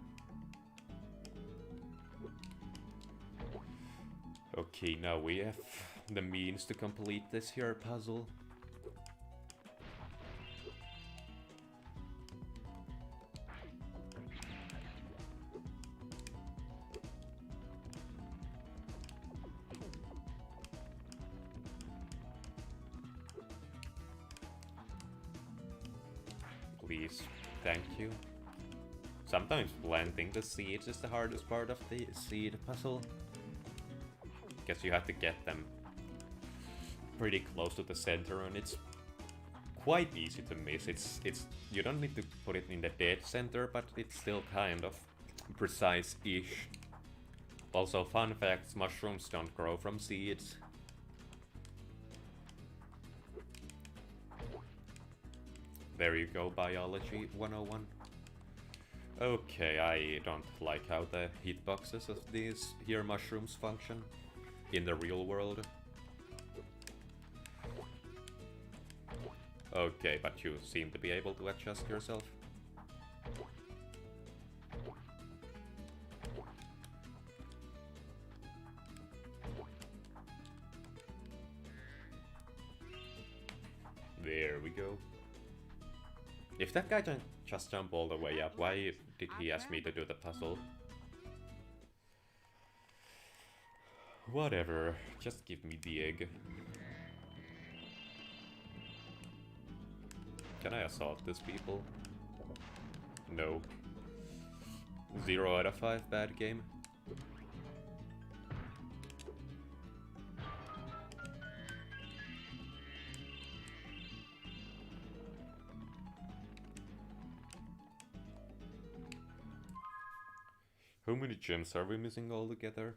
Okay, now we have the means to complete this here puzzle. Please, thank you. Sometimes planting the seeds is the hardest part of the seed puzzle. Because you have to get them pretty close to the center, and it's quite easy to miss. It's you don't need to put it in the dead center, but it's still kind of precise-ish. Also, fun facts, mushrooms don't grow from seeds. There you go, Biology 101. Okay, I don't like how the hitboxes of these here mushrooms function in the real world. Okay, but you seem to be able to adjust yourself. There we go. If that guy can just jump all the way up, why did he ask me to do the puzzle? Whatever, just give me the egg. Can I assault these people? No. 0 out of 5, bad game. How many gems are we missing altogether?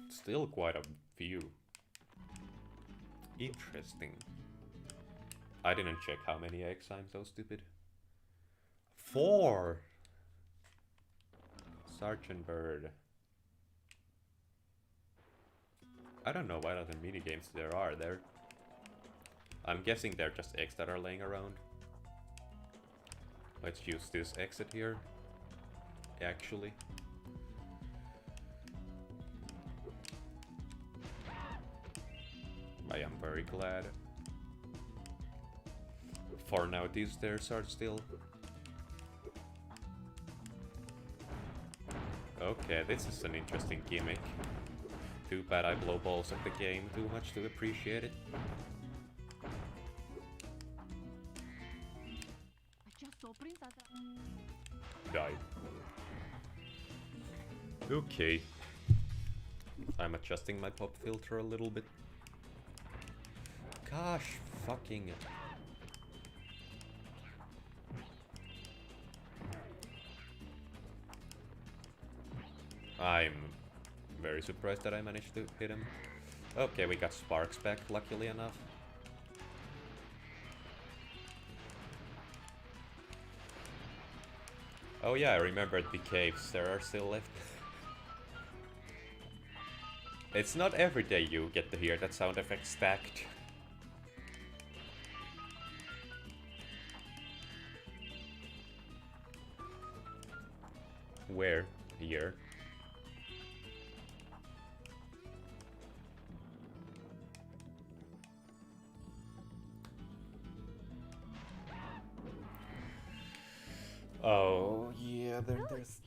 Still quite a few. Interesting. I didn't check how many eggs, I'm so stupid. 4! Sergeant Bird. I don't know what other minigames there are there. I'm guessing they're just eggs that are laying around. Let's use this exit here. Actually. I am very glad. For now, these stairs are still... Okay, this is an interesting gimmick. Too bad I blow balls at the game too much to appreciate it. Die. Okay. I'm adjusting my pop filter a little bit. Gosh, fucking... I'm very surprised that I managed to hit him. Okay, we got sparks back, luckily enough. Oh yeah, I remembered the caves. There are still left. It's not every day you get to hear that sound effect stacked. Where? Here. Oh, yeah, there's...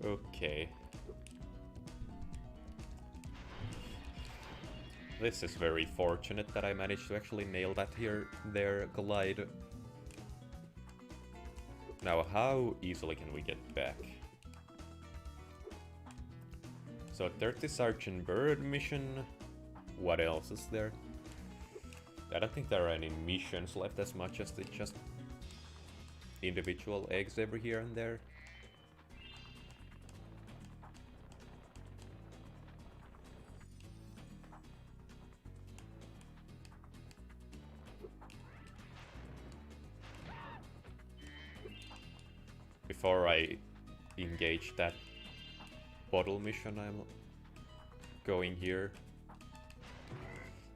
Okay. This is very fortunate that I managed to actually nail that there glide. Now, how easily can we get back? So 30 Sergeant Bird mission. What else is there? I don't think there are any missions left as much as they just individual eggs every here and there. Before I engage that bottle mission, I'm going here.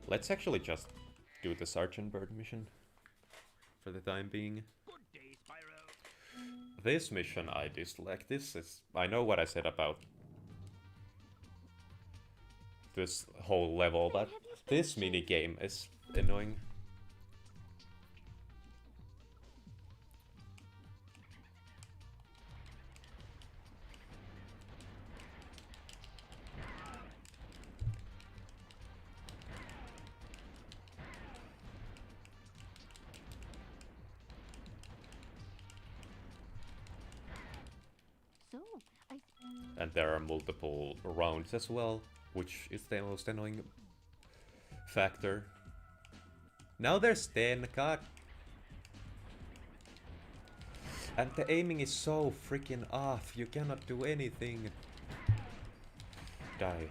Let's actually just do the Sergeant Bird mission for the time being. Good day, Spyro. This mission I dislike. I know what I said about this whole level, but this minigame is annoying. So, I... And there are multiple rounds as well, which is the most annoying factor. Now there's 10, god. And the aiming is so freaking off, you cannot do anything. Die.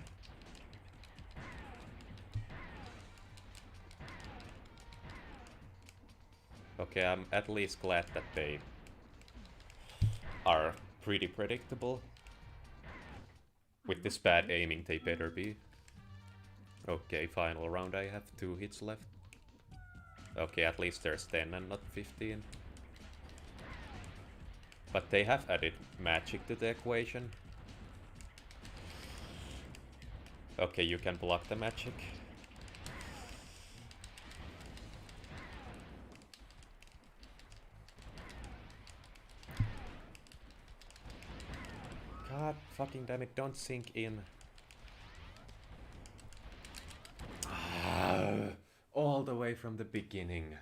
Okay, I'm at least glad that they are pretty predictable. With this bad aiming, they better be. Okay, final round, I have 2 hits left. Okay, at least there's 10 and not 15. But they have added magic to the equation. Okay, you can block the magic. God fucking damn it, don't sink in. All the way from the beginning.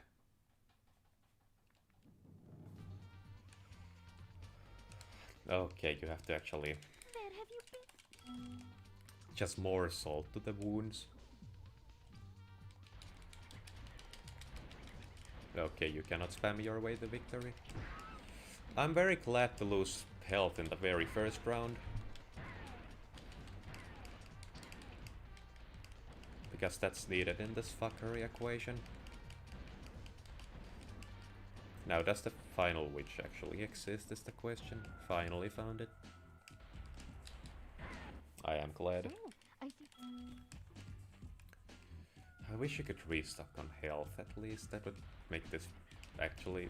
Okay, you have to actually Where have you been? just more salt to the wounds. Okay, you cannot spam your way to victory. I'm very glad to lose health in the very first round. Because that's needed in this fuckery equation. Now, does the final witch actually exist is the question. Finally found it. I am glad. Oh, I see. I wish you could restock on health at least. That would make this actually...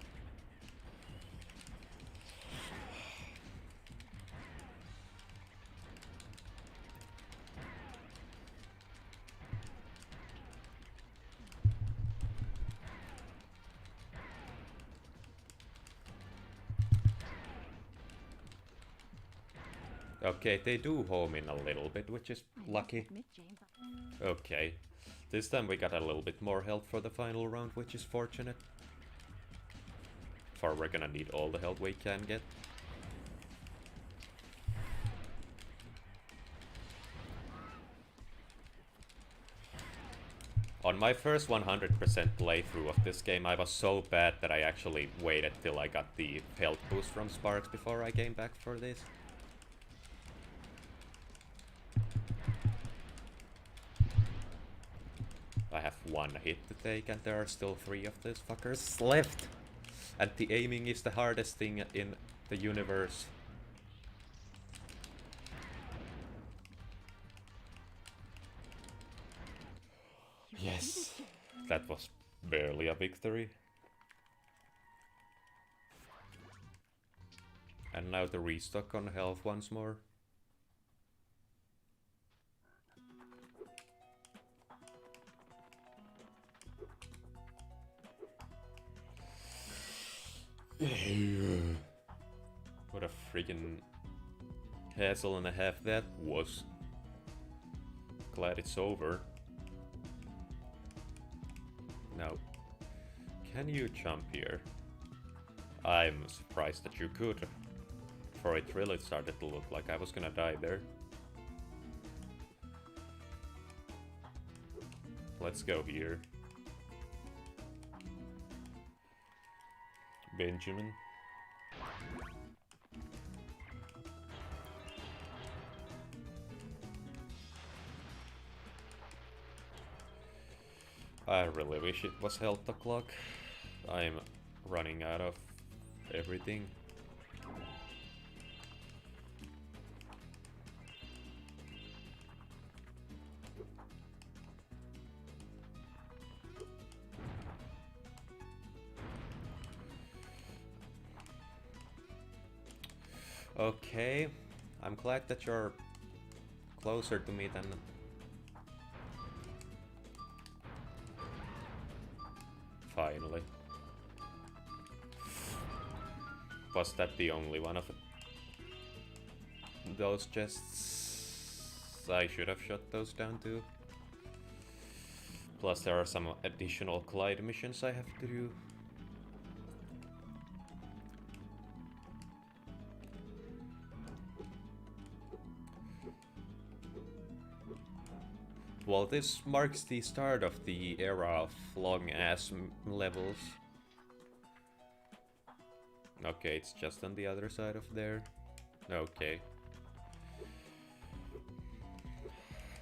Okay, they do home in a little bit, which is lucky. Admit, James. Okay. This time we got a little bit more health for the final round, which is fortunate. For we're gonna need all the health we can get. On my first 100% playthrough of this game, I was so bad that I actually waited till I got the health boost from Sparks before I came back for this. I have 1 hit to take and there are still 3 of these fuckers left. And the aiming is the hardest thing in the universe. Yes, that was barely a victory. And now the restock on health once more. What a freaking hassle and a half that was. Glad it's over. No. Can you jump here? I'm surprised that you could. For it really started to look like I was gonna die there. Let's go here. Benjamin. I really wish it was health o'clock. I'm running out of everything. Okay, I'm glad that you're closer to me than... Finally. Was that the only one of those chests? I should have shot those down too. Plus there are some additional glide missions I have to do. Well, this marks the start of the era of long-ass levels. Okay, it's just on the other side of there. Okay.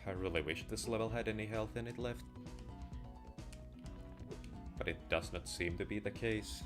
I really wish this level had any health in it left. But it does not seem to be the case.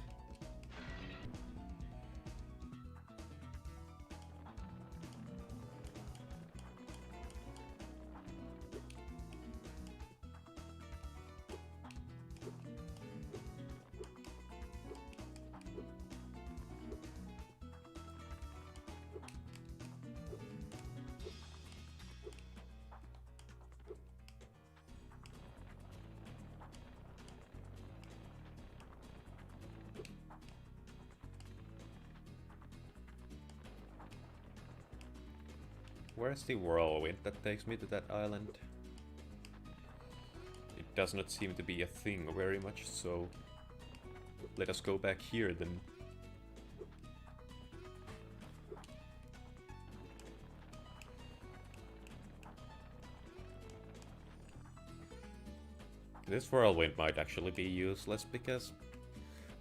Where's the whirlwind that takes me to that island? It does not seem to be a thing, very much so. Let us go back here then. This whirlwind might actually be useless because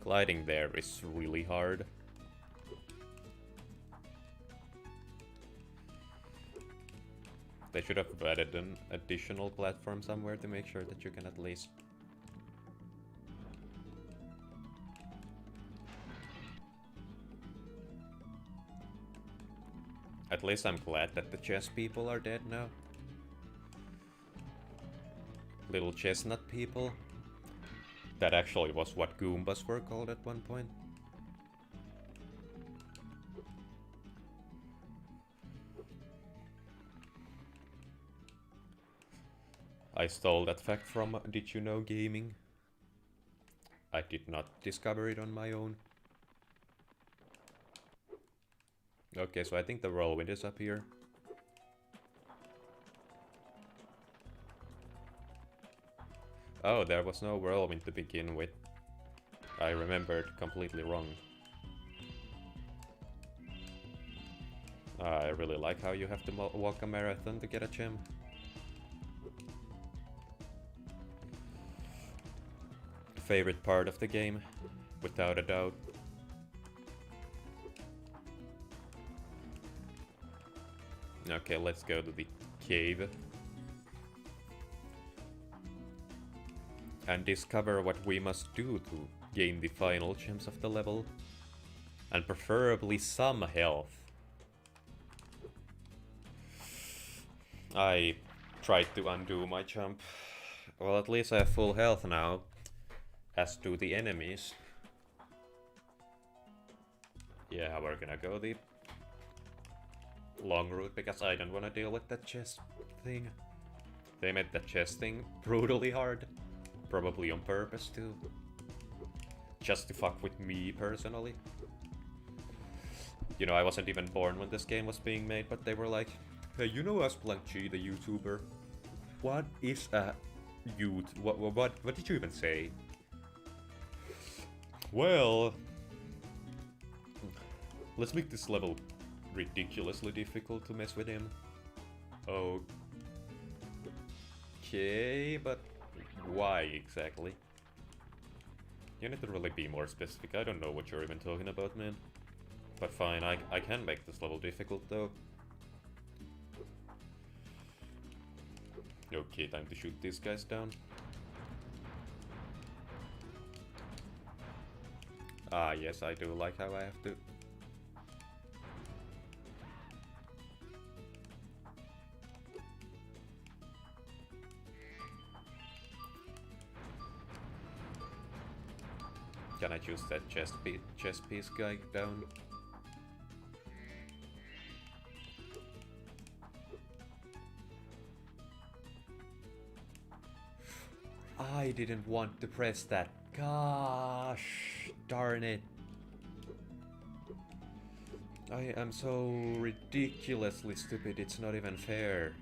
gliding there is really hard. They should have added an additional platform somewhere to make sure that you can at least... At least I'm glad that the chess people are dead now. Little chestnut people. That actually was what Goombas were called at one point. I stole that fact from Did You Know Gaming. I did not discover it on my own. Okay, so I think the whirlwind is up here. Oh, there was no whirlwind to begin with. I remembered completely wrong. I really like how you have to walk a marathon to get a gem. Favorite part of the game, without a doubt. Okay, let's go to the cave. And discover what we must do to gain the final gems of the level. And preferably some health. I tried to undo my jump. Well, at least I have full health now. As do the enemies. Yeah, we're gonna go the long route because I don't want to deal with that chest thing. They made that chest thing brutally hard. Probably on purpose too. Just to fuck with me personally. You know, I wasn't even born when this game was being made, but they were like, hey, you know us G, the YouTuber? What is a youth? What did you even say? Well, let's make this level ridiculously difficult to mess with him. Okay, but why exactly? You need to really be more specific. I don't know what you're even talking about, man. But fine, I can make this level difficult though. Okay, time to shoot these guys down. Ah, yes, I do like how I have to. Can I choose that chest piece guy down? I didn't want to press that. Gosh, darn it. I am so ridiculously stupid, it's not even fair.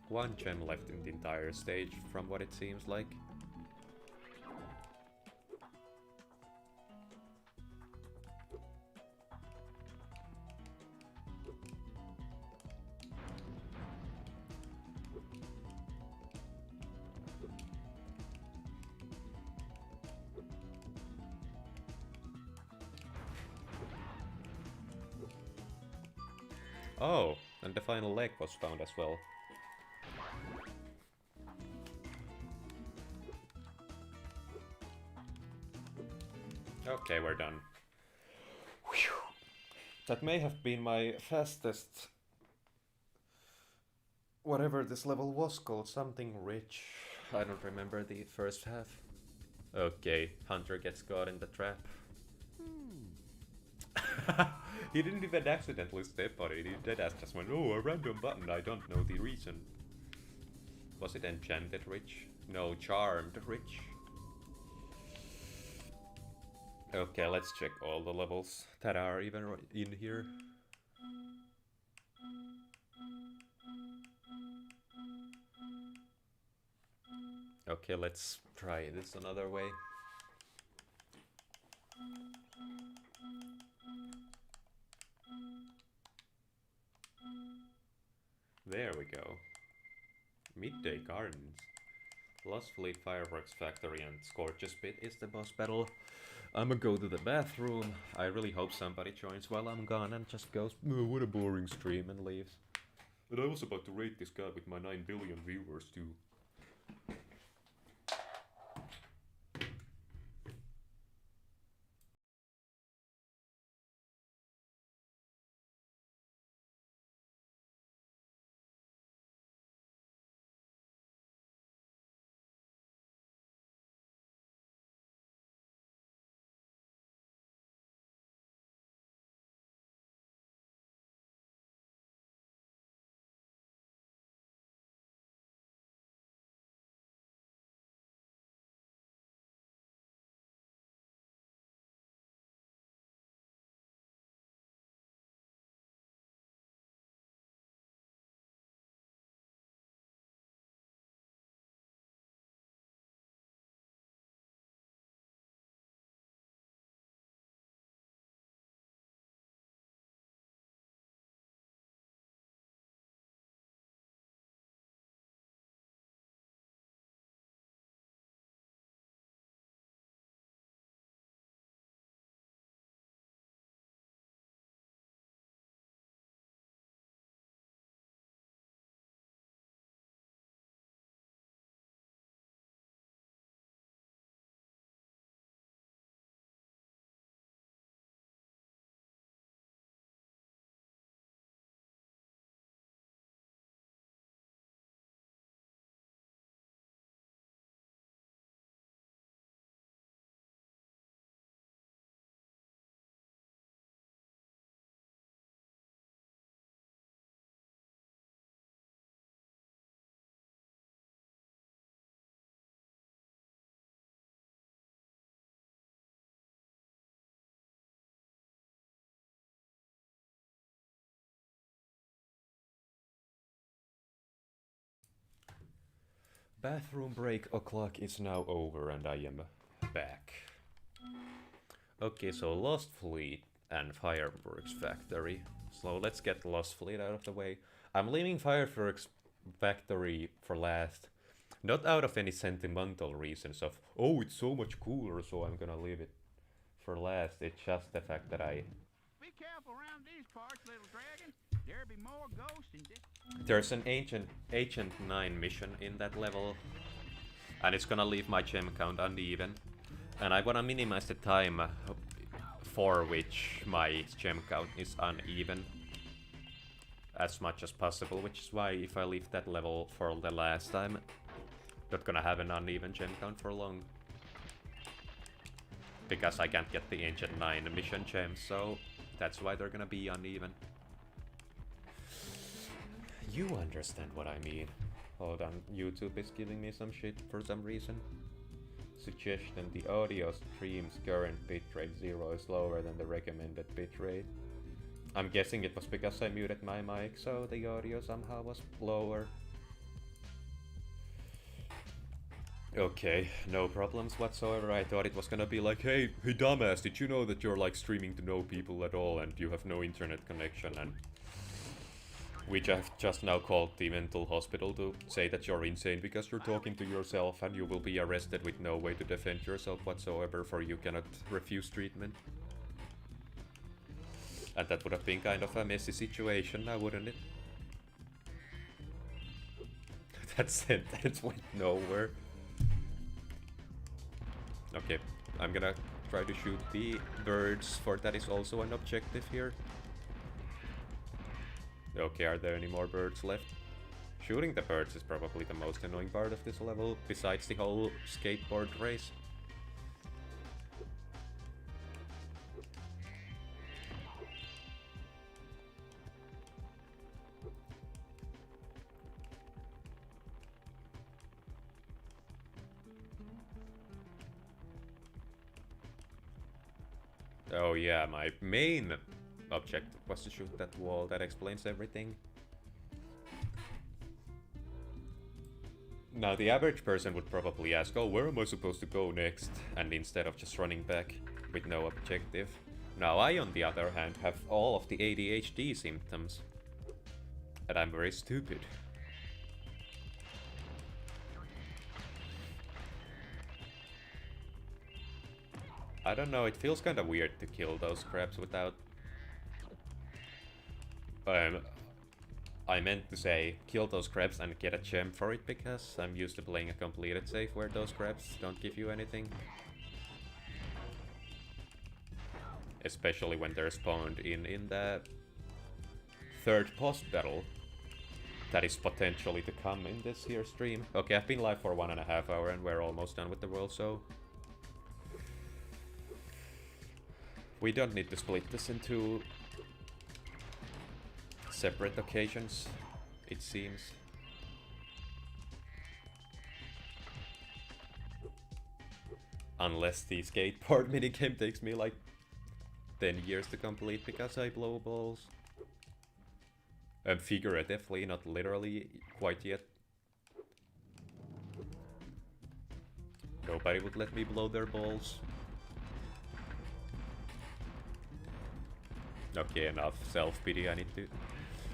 One gem left in the entire stage, from what it seems like. Oh, and the final leg was found as well. Okay, we're done. Whew. That may have been my fastest... Whatever this level was called, something rich. I don't remember the first half. Okay, Hunter gets caught in the trap. He didn't even accidentally step on it, he deadass just went, oh, a random button, I don't know the reason. Was it enchanted rich? No, charmed rich. Okay, let's check all the levels that are even in here. Okay, let's try this another way. There we go. Midday Gardens. Lost Fleet Fireworks Factory and Scorch's Pit is the boss battle. I'ma go to the bathroom. I really hope somebody joins while I'm gone and just goes, oh, what a boring stream, and leaves. But I was about to rate this guy with my 9 billion viewers too. Bathroom break o'clock is now over and I am back. Okay, so Lost Fleet and Fireworks Factory. So let's get Lost Fleet out of the way. I'm leaving Fireworks Factory for last. Not out of any sentimental reasons of, oh, it's so much cooler, so I'm gonna leave it for last. It's just the fact that Be careful around these parts, little dragon. There be more ghosts in this. there's an Agent 9 mission in that level, and it's gonna leave my gem count uneven. And I wanna minimize the time for which my gem count is uneven as much as possible, which is why if I leave that level for the last time, not gonna have an uneven gem count for long. Because I can't get the Ancient 9 mission gems, so that's why they're gonna be uneven. You understand what I mean. Hold on, YouTube is giving me some shit for some reason. Suggestion: the audio stream's current bitrate 0 is lower than the recommended bitrate. I'm guessing it was because I muted my mic, so the audio somehow was lower. Okay, no problems whatsoever. I thought it was gonna be like, hey dumbass, did you know that you're like streaming to no people at all and you have no internet connection, and which I've just now called the mental hospital to say that you're insane because you're talking to yourself and you will be arrested with no way to defend yourself whatsoever, for you cannot refuse treatment. And that would have been kind of a messy situation now, wouldn't it? That sentence went nowhere. Okay, I'm gonna try to shoot the birds, for that is also an objective here. Okay, are there any more birds left? Shooting the birds is probably the most annoying part of this level, besides the whole skateboard race. Oh yeah, my main objective was to shoot that wall. That explains everything. Now the average person would probably ask, oh, where am I supposed to go next? And instead of just running back with no objective. Now I, on the other hand, have all of the ADHD symptoms. And I'm very stupid. I don't know, it feels kind of weird to kill those crabs without... I meant to say kill those crabs and get a gem for it, because I'm used to playing a completed save where those crabs don't give you anything. Especially when they're spawned in the third boss battle that is potentially to come in this here stream. Okay, I've been live for 1.5 hours and we're almost done with the world, so... we don't need to split this into separate occasions, it seems. Unless the skateboard minigame takes me like 10 years to complete because I blow balls. Figuratively, not literally quite yet. Nobody would let me blow their balls. Okay, enough self-pity, I need to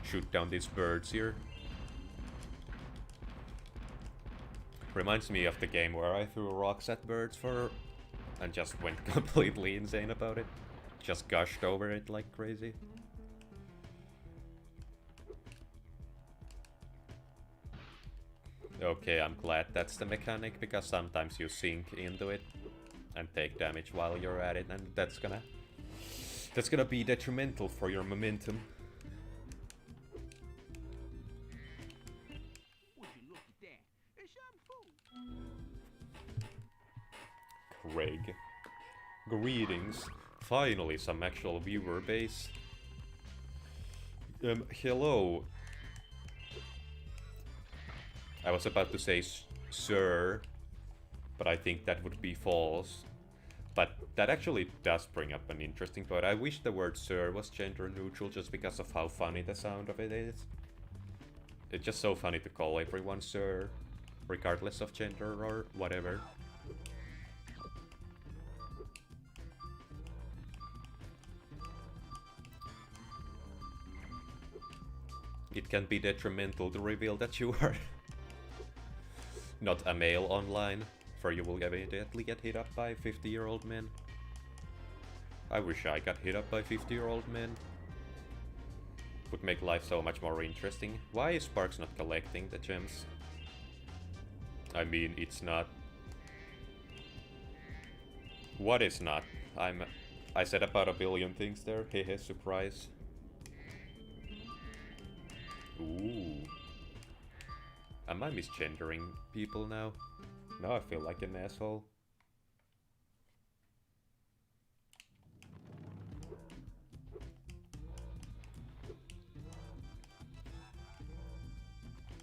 shoot down these birds here. Reminds me of the game where I threw rocks at birds and just went completely insane about it. Just gushed over it like crazy. Okay, I'm glad that's the mechanic, because sometimes you sink into it and take damage while you're at it, and that's gonna be detrimental for your momentum. Would you look at that? It's some food. Craig. Greetings. Finally, some actual viewer base. Hello. I was about to say sir, but I think that would be false. But that actually does bring up an interesting point. I wish the word sir was gender neutral just because of how funny the sound of it is. It's just so funny to call everyone sir. regardless of gender or whatever. It can be detrimental to reveal that you are not a male online, for you will immediately get hit up by 50-year-old men. I wish I got hit up by 50-year-old men. Would make life so much more interesting. Why is Sparks not collecting the gems? I mean, it's not. What is not? I said about a billion things there. Hehe, surprise. Ooh. Am I misgendering people now? Now I feel like an asshole.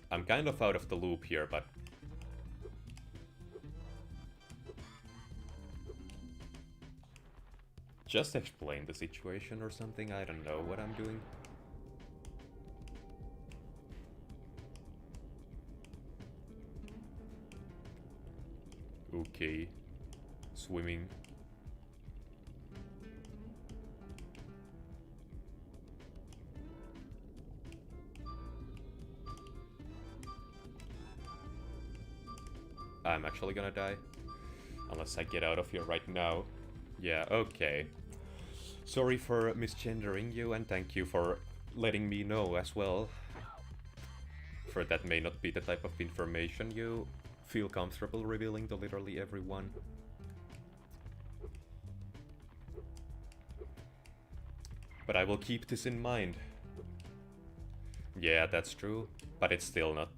I'm kind of out of the loop here, but... just explain the situation or something, I don't know what I'm doing. Okay. Swimming. I'm actually gonna die. Unless I get out of here right now. Yeah, okay. Sorry for misgendering you, and thank you for letting me know as well. For that may not be the type of information you feel comfortable revealing to literally everyone. But I will keep this in mind. Yeah, that's true. But it's still not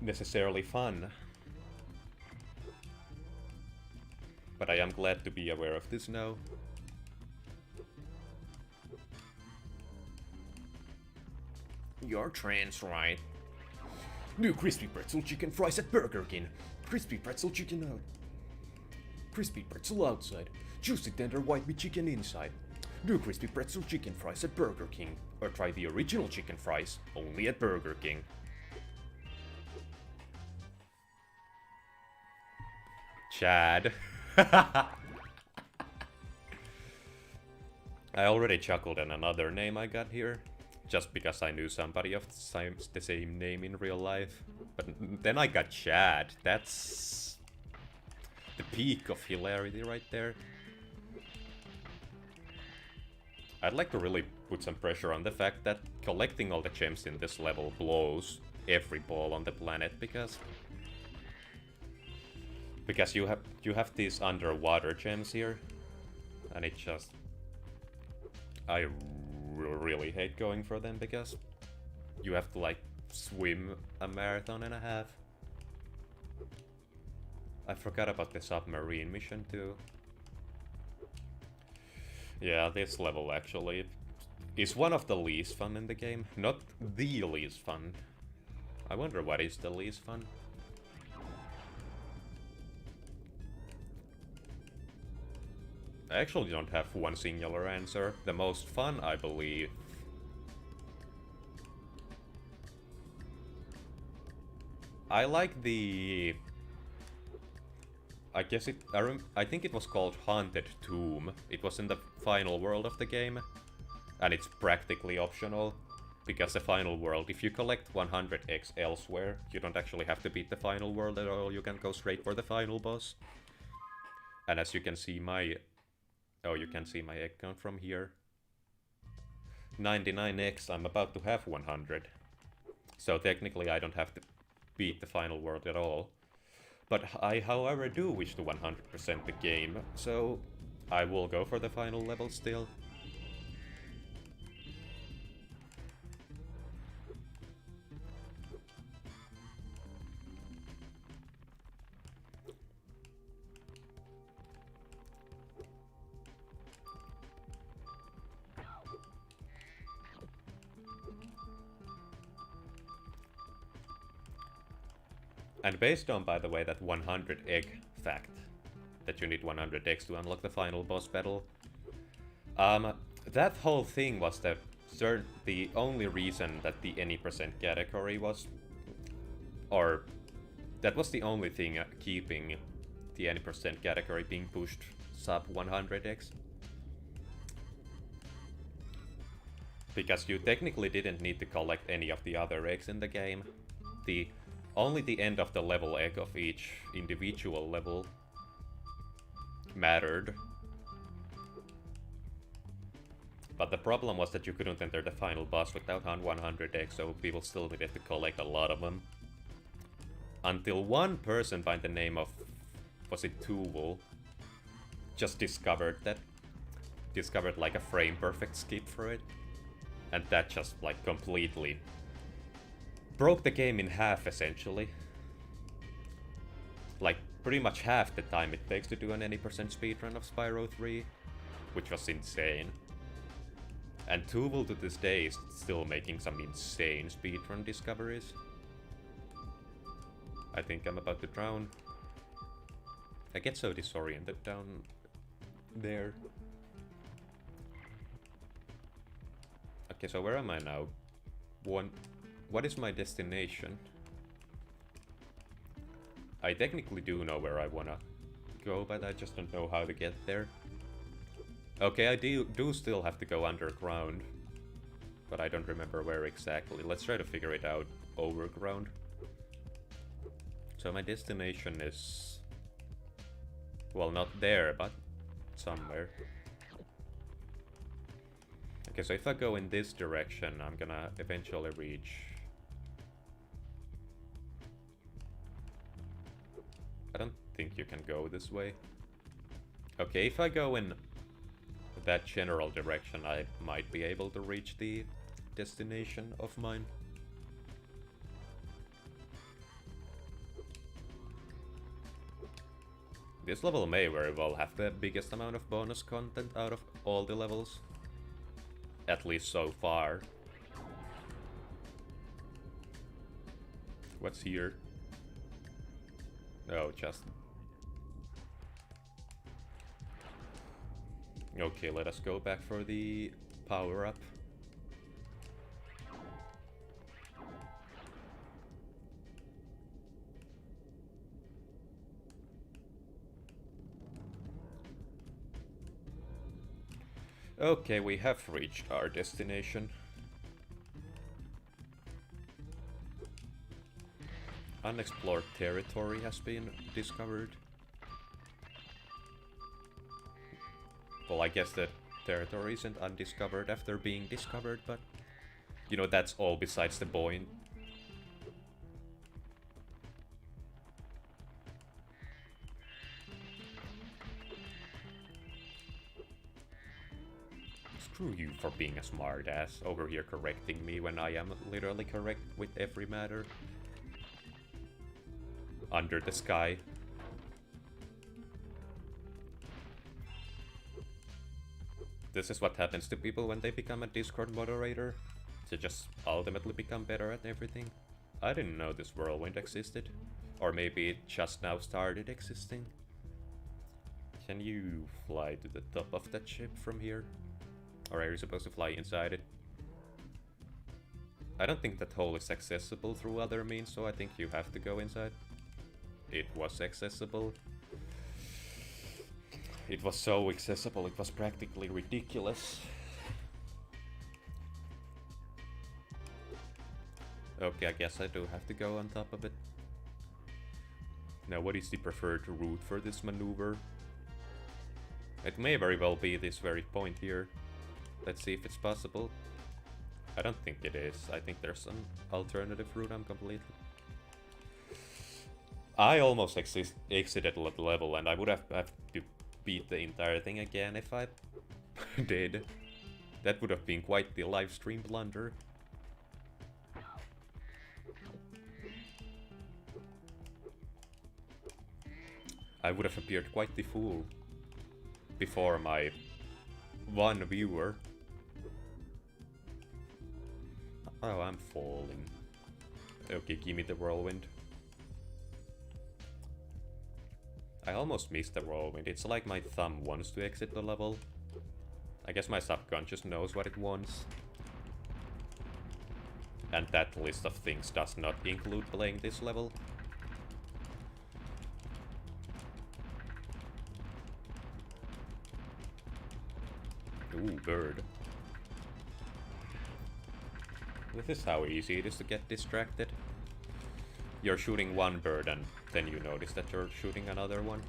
necessarily fun. But I am glad to be aware of this now. You're trans, right? New crispy pretzel chicken fries at Burger King. Crispy pretzel chicken out. Crispy pretzel outside. Juicy tender white meat chicken inside. New crispy pretzel chicken fries at Burger King. Or try the original chicken fries, only at Burger King. Chad. I already chuckled at another name I got here. Just because I knew somebody of the same name in real life. But then I got Chad. That's the peak of hilarity right there. I'd like to really put some pressure on the fact that collecting all the gems in this level blows every ball on the planet, because you have these underwater gems here, and it just... I really hate going for them because you have to like swim a marathon and a half. I forgot about the submarine mission too. Yeah, this level actually is one of the least fun in the game. Not the least fun. I wonder what is the least fun. I actually don't have one singular answer. The most fun, I believe. I like the... I guess I think it was called Haunted Tomb. It was in the final world of the game. And it's practically optional. Because the final world, if you collect 100x elsewhere, you don't actually have to beat the final world at all. You can go straight for the final boss. And as you can see, my... Oh, you can see my egg count from here. 99x, I'm about to have 100. So technically I don't have to beat the final world at all. But I, however, do wish to 100% the game, so I will go for the final level still. And based on, by the way, that 100 egg fact, that you need 100 eggs to unlock the final boss battle, that whole thing was the only reason that the any percent category was, or That was the only thing keeping the any percent category being pushed sub 100x. Because you technically didn't need to collect any of the other eggs in the game. Only the end of the level egg of each individual level mattered. But the problem was that you couldn't enter the final boss without 100 eggs, so people still needed to collect a lot of them. Until one person by the name of, was it Tuval, just discovered like a frame perfect skip for it. And that just like completely broke the game in half essentially. Like pretty much half the time it takes to do an any percent speedrun of Spyro 3, which was insane. And Tuval to this day is still making some insane speedrun discoveries. I think I'm about to drown. I get so disoriented down there. Okay, so where am I now? What is my destination? I technically do know where I wanna go, but I just don't know how to get there. Okay, I do still have to go underground, but I don't remember where exactly. Let's try to figure it out overground. So my destination is, well, not there, but somewhere. Okay, so if I go in this direction, I'm gonna eventually reach... I don't think you can go this way. Okay, if I go in that general direction, I might be able to reach the destination of mine. This level may very well have the biggest amount of bonus content out of all the levels. At least so far. What's here? Oh, just... Okay, let us go back for the power-up. Okay, we have reached our destination. Unexplored territory has been discovered. Well, I guess the territory isn't undiscovered after being discovered, but... You know, that's all besides the point. Screw you for being a smartass over here correcting me when I am literally correct with every matter. Under the sky. This is what happens to people when they become a Discord moderator. They just ultimately become better at everything. I didn't know this whirlwind existed. Or maybe it just now started existing. Can you fly to the top of that ship from here? Or are you supposed to fly inside it? I don't think that hole is accessible through other means, so I think you have to go inside. It was accessible. It was so accessible, it was practically ridiculous. Okay, I guess I do have to go on top of it. Now, what is the preferred route for this maneuver? It may very well be this very point here. Let's see if it's possible. I don't think it is. I think there's some alternative route. I'm completely... I almost exited the level, and I would have to beat the entire thing again if I did. That would have been quite the live stream blunder. I would have appeared quite the fool before my one viewer. Oh, I'm falling. Okay, give me the whirlwind. I almost missed the whirlwind. It's like my thumb wants to exit the level. I guess my subconscious knows what it wants. And that list of things does not include playing this level. Ooh, bird. This is how easy it is to get distracted. You're shooting one bird and then you notice that you're shooting another one.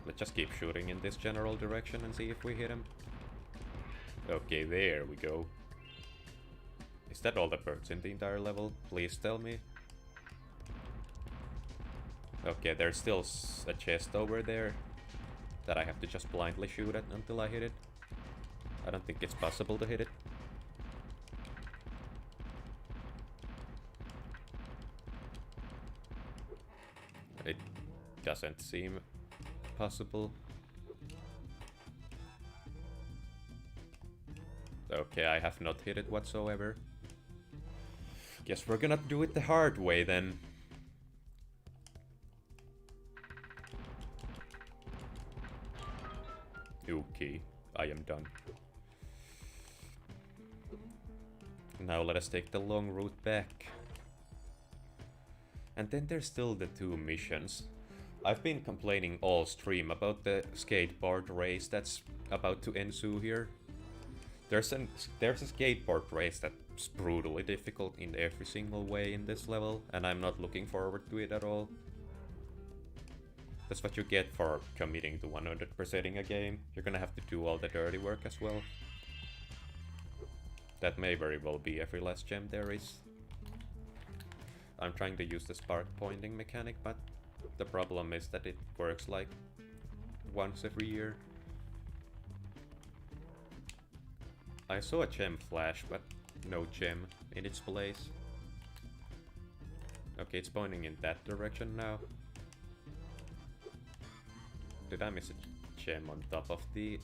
Let's just keep shooting in this general direction and see if we hit him. Okay, there we go. Is that all the birds in the entire level? Please tell me. Okay, there's still a chest over there that I have to just blindly shoot at until I hit it. I don't think it's possible to hit it. It doesn't seem possible. Okay, I have not hit it whatsoever. Guess we're gonna do it the hard way then. Okay, I am done. Now let us take the long route back. And then there's still the 2 missions. I've been complaining all stream about the skateboard race that's about to ensue here. There's a skateboard race that's brutally difficult in every single way in this level, and I'm not looking forward to it at all. That's what you get for committing to 100%ing a game. You're gonna have to do all the dirty work as well. That may very well be every last gem there is. I'm trying to use the spark pointing mechanic, but the problem is that it works like once every year. I saw a gem flash, but no gem in its place. Okay, it's pointing in that direction now. Did I miss a gem on top of the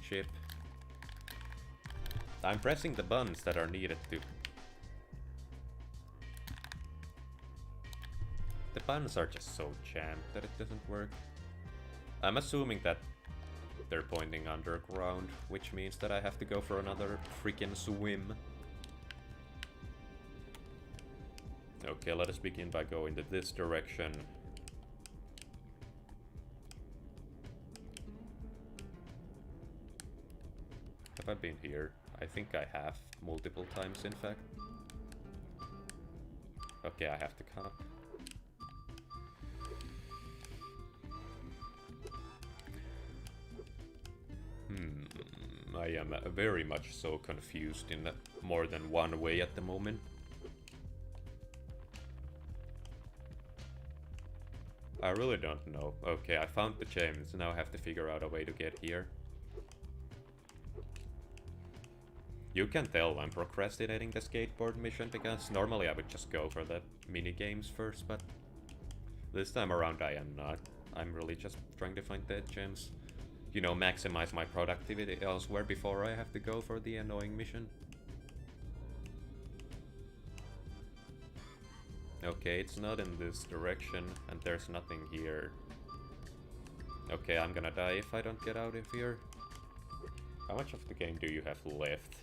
ship? I'm pressing the buttons that are needed to... The buttons are just so jammed that it doesn't work. I'm assuming that they're pointing underground, which means that I have to go for another freaking swim. Okay, let us begin by going to this direction. Have I been here? I think I have, multiple times in fact. Okay, I have to come. I am very much so confused in more than one way at the moment. I really don't know. Okay, I found the gems, now I have to figure out a way to get here. You can tell I'm procrastinating the skateboard mission because normally I would just go for the minigames first, but this time around I am not. I'm really just trying to find the gems. You know, maximize my productivity elsewhere before I have to go for the annoying mission. Okay, it's not in this direction, and there's nothing here. Okay, I'm gonna die if I don't get out of here. How much of the game do you have left?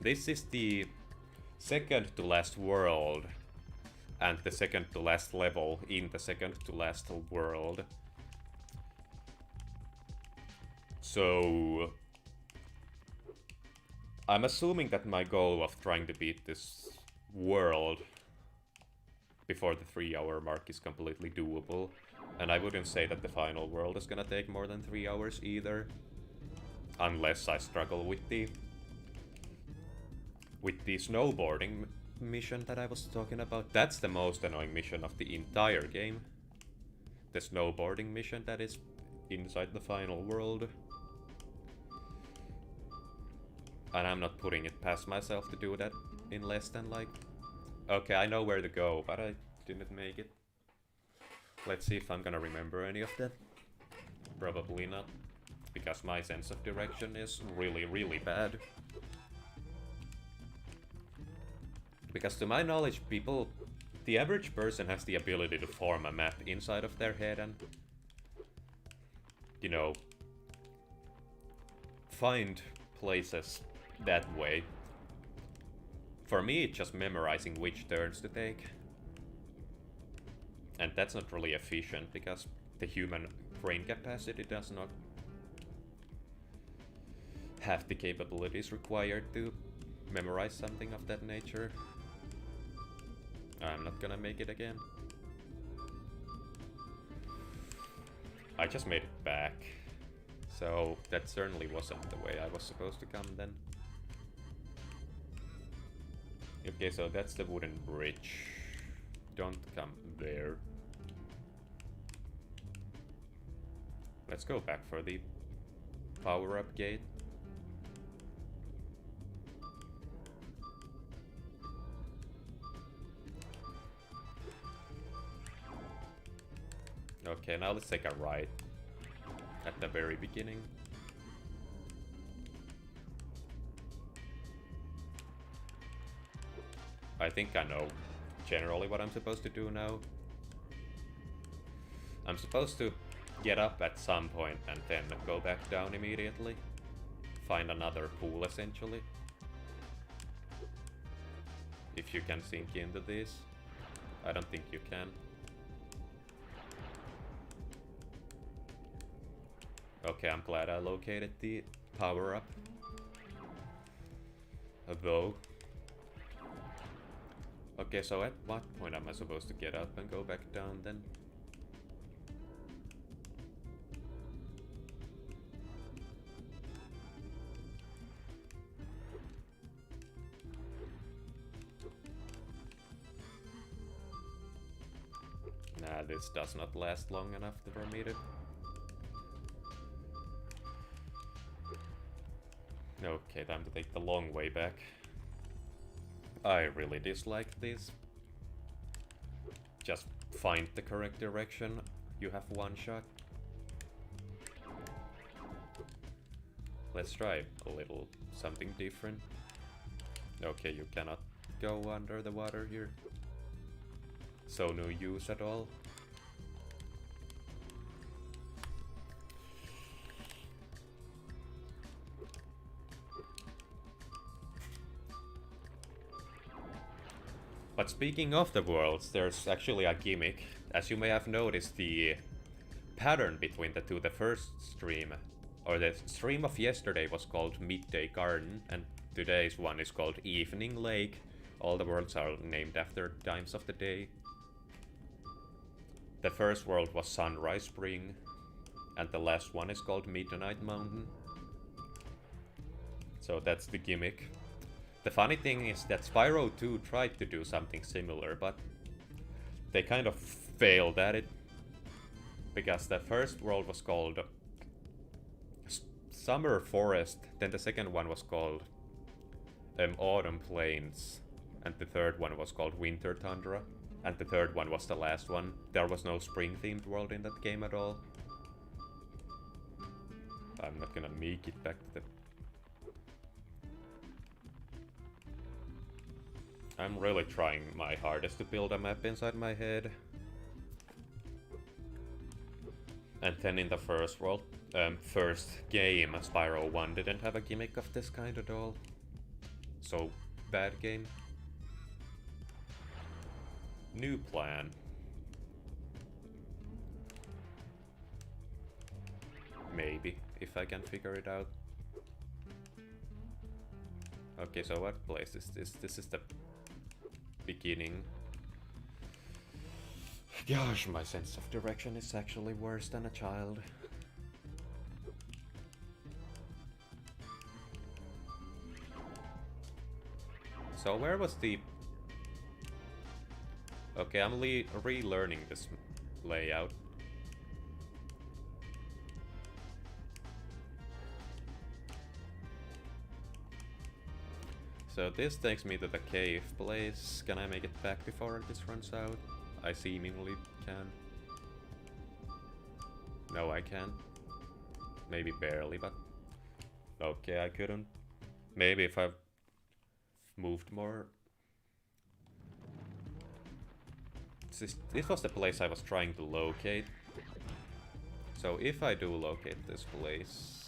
This is the second to last world, and the second to last level in the second to last world. So, I'm assuming that my goal of trying to beat this world before the 3-hour mark is completely doable. And I wouldn't say that the final world is gonna take more than 3 hours either. Unless I struggle with the snowboarding mission that I was talking about. That's the most annoying mission of the entire game. The snowboarding mission that is inside the final world. And I'm not putting it past myself to do that in less than like... Okay, I know where to go, but I didn't make it. Let's see if I'm gonna remember any of that. Probably not. Because my sense of direction is really, really bad. Because to my knowledge, the average person has the ability to form a map inside of their head and, you know, find places that way. For me, it's just memorizing which turns to take. And that's not really efficient, because the brain capacity does not have the capabilities required to memorize something of that nature. I'm not gonna make it again. I just made it back. So that certainly wasn't the way I was supposed to come then. Okay, so that's the wooden bridge. Don't come there. Let's go back for the power-up gate. Okay, now let's take a right at the very beginning. I think I know generally what I'm supposed to do now. I'm supposed to get up at some point and then go back down immediately. Find another pool, essentially. If you can sink into this. I don't think you can. Okay, I'm glad I located the power-up. Though. Okay, so at what point am I supposed to get up and go back down then? Nah, this does not last long enough for me to... Okay, time to take the long way back. I really dislike this. Just find the correct direction. You have one shot. Let's try a little something different. Okay, you cannot go under the water here. So no use at all. But speaking of the worlds, there's actually a gimmick. As you may have noticed, the pattern between the two, the first stream, or the stream of yesterday was called Midday Garden, and today's one is called Evening Lake. All the worlds are named after times of the day. The first world was Sunrise Spring, and the last one is called Midnight Mountain. So that's the gimmick. The funny thing is that Spyro 2 tried to do something similar, but they kind of failed at it. Because the first world was called Summer Forest, then the second one was called Autumn Plains, and the third one was called Winter Tundra, and the third one was the last one. There was no spring-themed world in that game at all. I'm not gonna make it back to the... I'm really trying my hardest to build a map inside my head. And then in the first world, first game, Spyro 1 didn't have a gimmick of this kind at all. So, bad game. New plan. Maybe, if I can figure it out. Okay, so what place is this? This is the beginning. Gosh, my sense of direction is actually worse than a child. So where was the... Okay, I'm relearning this layout. So this takes me to the cave place. Can I make it back before this runs out? I seemingly can. No, I can't. Maybe barely, but... Okay, I couldn't. Maybe if I moved more. This was the place I was trying to locate. So if I do locate this place...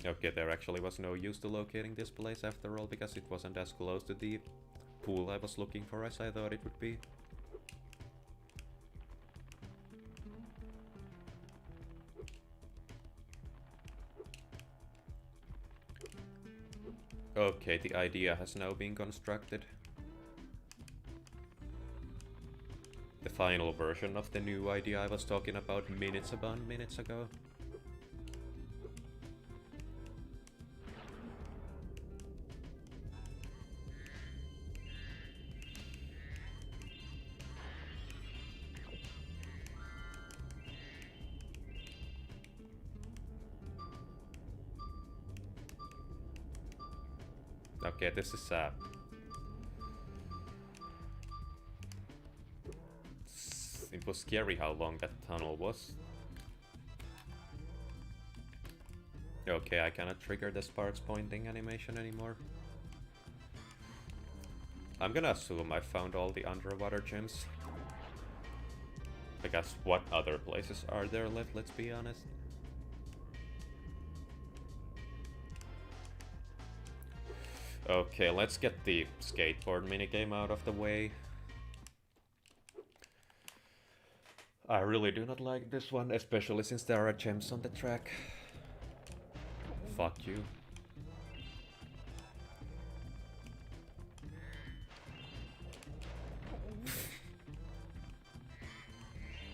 Okay, there actually was no use to locating this place after all, because it wasn't as close to the pool I was looking for as I thought it would be. Okay, the idea has now been constructed. The final version of the new idea I was talking about minutes ago. Okay, this is it was scary how long that tunnel was. Okay, I cannot trigger the sparks pointing animation anymore. I'm gonna assume I found all the underwater gems. Because what other places are there left, let's be honest. Okay, let's get the skateboard minigame out of the way. I really do not like this one, especially since there are gems on the track. Fuck you.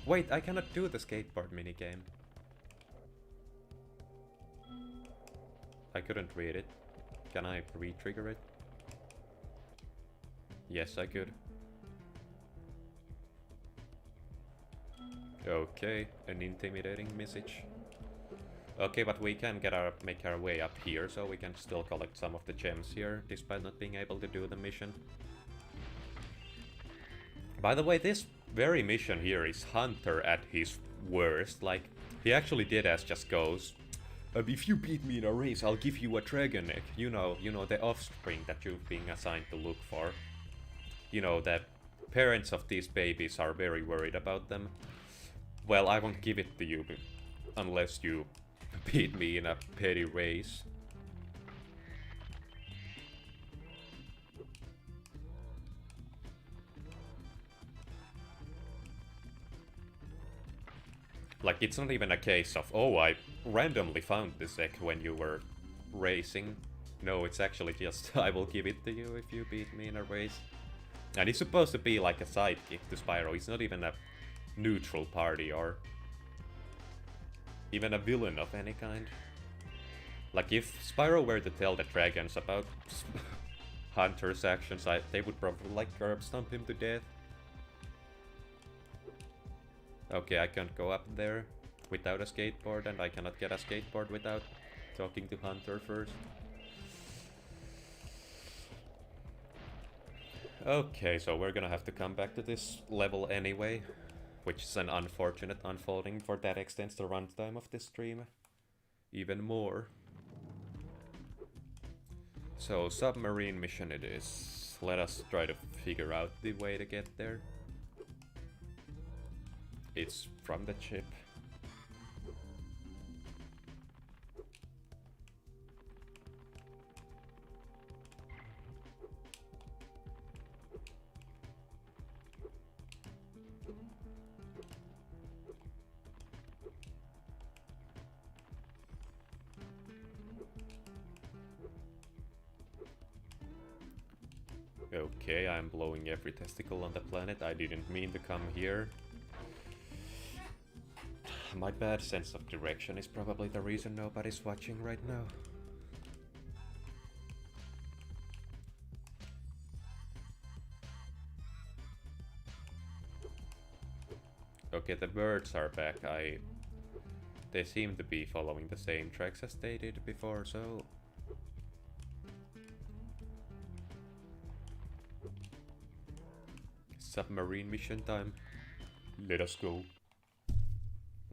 Wait, I cannot do the skateboard minigame. I couldn't read it. Can I re-trigger it? Yes, I could. Okay, an intimidating message. Okay, but we can make our way up here, so we can still collect some of the gems here, despite not being able to do the mission. By the way, this very mission here is Hunter at his worst. Like, he actually did as just goes. If you beat me in a race, I'll give you a dragon egg. You know, the offspring that you've been assigned to look for. You know, the parents of these babies are very worried about them. Well, I won't give it to you unless you beat me in a petty race. Like, it's not even a case of, oh, I randomly found this egg when you were racing. No, it's actually just, I will give it to you if you beat me in a race. And he's supposed to be like a sidekick to Spyro. He's not even a neutral party or even a villain of any kind. Like, if Spyro were to tell the dragons about Hunter's actions, they would probably like curb stomp him to death. Okay, I can't go up there without a skateboard, and I cannot get a skateboard without talking to Hunter first. Okay, so we're gonna have to come back to this level anyway, which is an unfortunate unfolding, for that extends the runtime of this stream even more. So, submarine mission it is. Let us try to figure out the way to get there. It's from the chip. Okay, I'm blowing every testicle on the planet. I didn't mean to come here. My bad sense of direction is probably the reason nobody's watching right now. Okay, the birds are back. They seem to be following the same tracks as they did before, so... Submarine mission time. Let us go.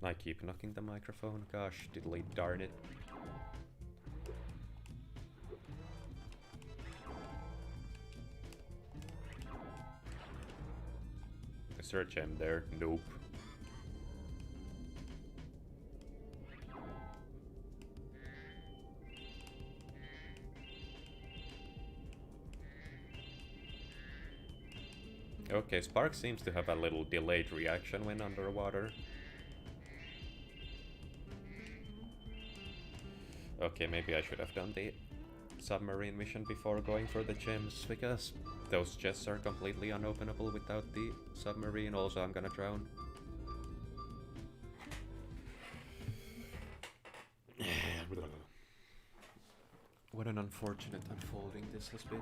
I keep knocking the microphone. Gosh, diddly darn it. Is there a gem there? Nope. Okay, Spark seems to have a little delayed reaction when underwater. Okay, maybe I should have done the submarine mission before going for the gems, because those chests are completely unopenable without the submarine. Also, I'm gonna drown. What an unfortunate unfolding this has been.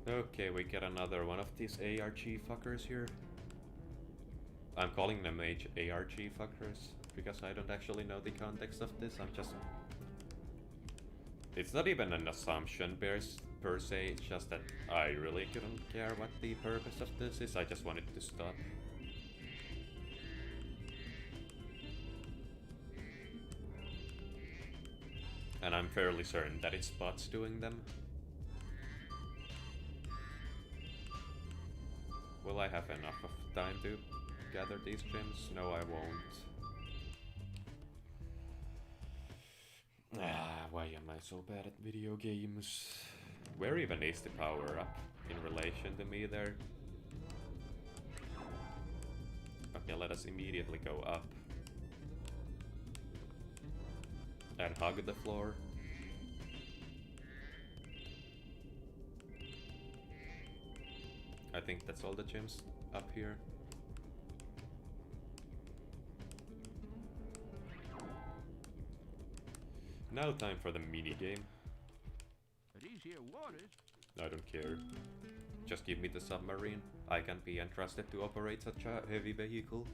Okay, we get another one of these ARG fuckers here. I'm calling them ARG fuckers because I don't actually know the context of this. I'm just... It's not even an assumption per se, it's just that I really couldn't care what the purpose of this is. I just wanted to stop. And I'm fairly certain that it's bots doing them. Will I have enough of time to gather these gems? No, I won't. Why am I so bad at video games? Where even is the power up in relation to me there? Okay, let us immediately go up. And hug the floor. I think that's all the gems up here. Now time for the minigame. These here waters. I don't care. Just give me the submarine. I can be entrusted to operate such a heavy vehicle.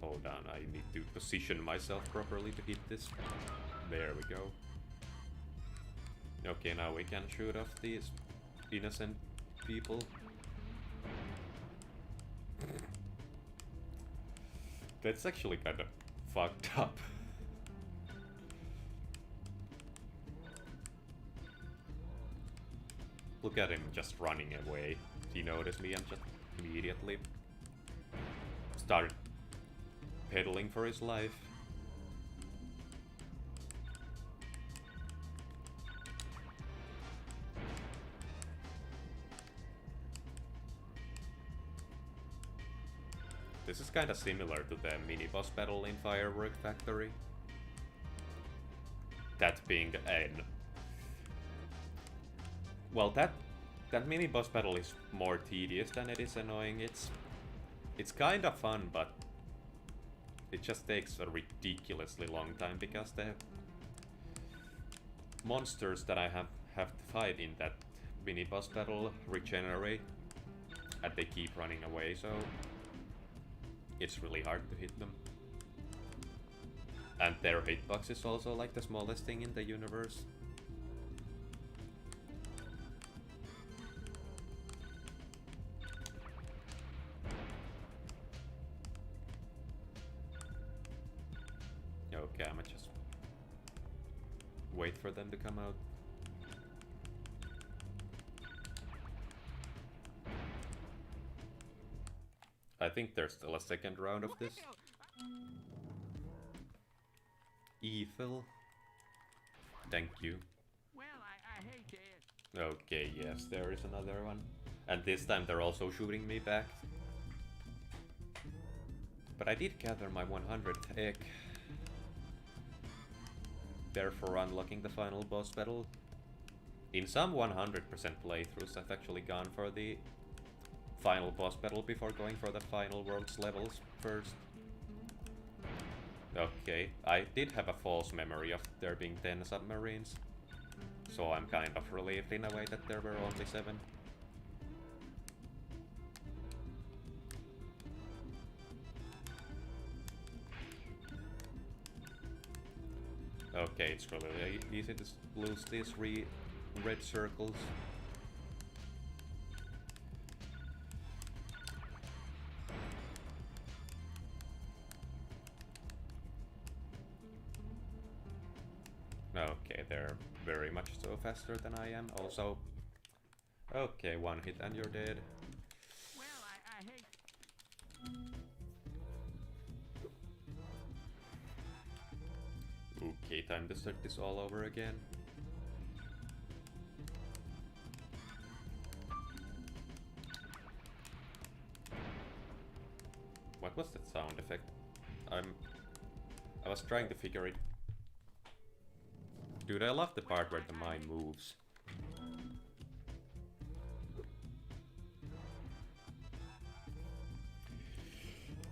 Hold on, I need to position myself properly to hit this. There we go. Okay, now we can shoot off these innocent people. That's actually kind of fucked up. Look at him just running away. He noticed me and just immediately started pedaling for his life. This is kind of similar to the mini-boss battle in Firework Factory. That being an... Well, that mini-boss battle is more tedious than it is annoying. It's kind of fun, but it just takes a ridiculously long time because the monsters that I have to fight in that mini-boss battle regenerate and they keep running away, so it's really hard to hit them. And their hitbox is also like the smallest thing in the universe. Okay, I'ma just wait for them to come out. I think there's still a second round of this. Evil. Thank you. Well, I hate to ask. Okay, yes, there is another one. And this time they're also shooting me back. But I did gather my 100th egg. Therefore unlocking the final boss battle. In some 100% playthroughs I've actually gone for the final boss battle before going for the final world's levels first. Okay, I did have a false memory of there being 10 submarines. So I'm kind of relieved in a way that there were only 7. Okay, it's really easy to lose these red circles. Okay, they're very much so faster than I am. Also, okay, one hit and you're dead. Well, I hate... Okay, time to start this all over again. What was that sound effect? I was trying to figure it. Dude, I love the part where the mine moves.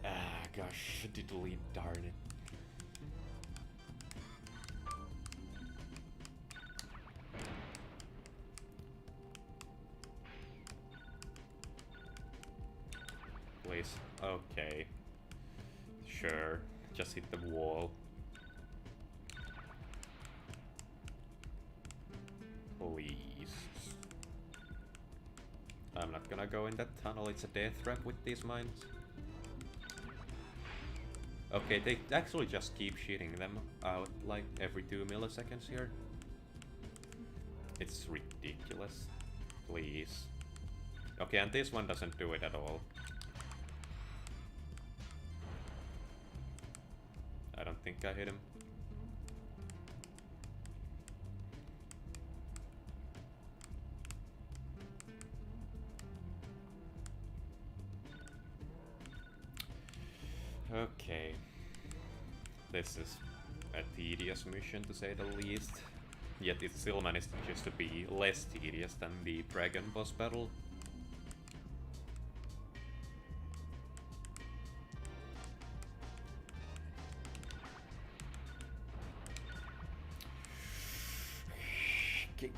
Ah, gosh, diddly darn it. Please. Okay. Sure. Just hit the wall. Please. I'm not gonna go in that tunnel, it's a death trap with these mines. Okay, they actually just keep shitting them out like every 2 milliseconds here. It's ridiculous. Please. Okay, and this one doesn't do it at all. I don't think I hit him. Okay. This is a tedious mission to say the least. Yet it still managed just to be less tedious than the dragon boss battle.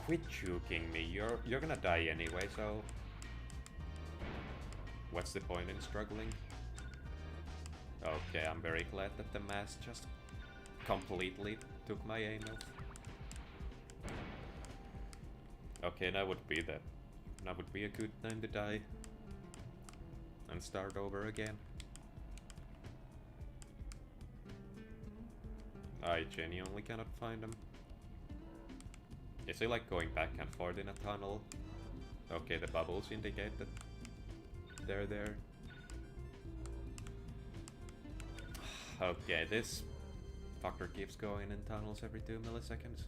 Quit juking me, you're gonna die anyway, so... What's the point in struggling? Okay, I'm very glad that the mask just completely took my aim off. Okay, that would be a good time to die. And start over again. I genuinely cannot find him. Is he like going back and forth in a tunnel? Okay, the bubbles indicate that they're there. Okay, this fucker keeps going in tunnels every 2 milliseconds.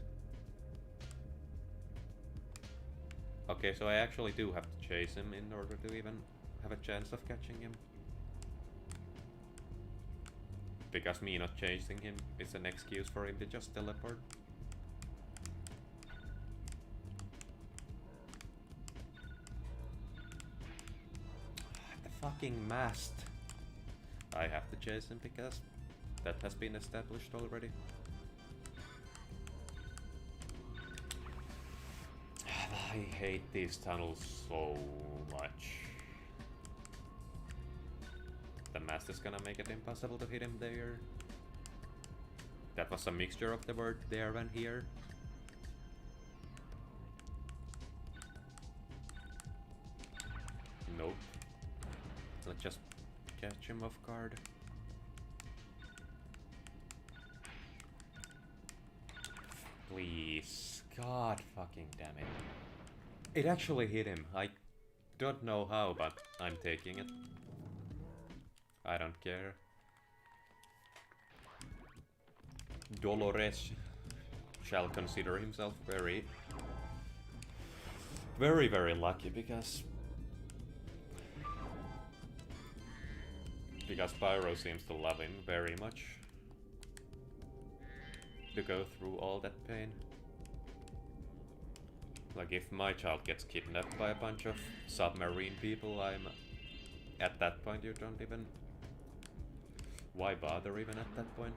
Okay, so I actually do have to chase him in order to even have a chance of catching him. Because me not chasing him is an excuse for him to just teleport. The fucking mast. I have to chase him because that has been established already. I hate these tunnels so much. The mast is gonna make it impossible to hit him there. That was a mixture of the word there and here. Nope. Let's just catch him off guard. Please. God fucking damn it. It actually hit him. I don't know how, but I'm taking it. I don't care. Dolores shall consider himself very lucky because Spyro seems to love him very much. To go through all that pain. Like if my child gets kidnapped by a bunch of submarine people, I'm at that point you don't even... Why bother even at that point?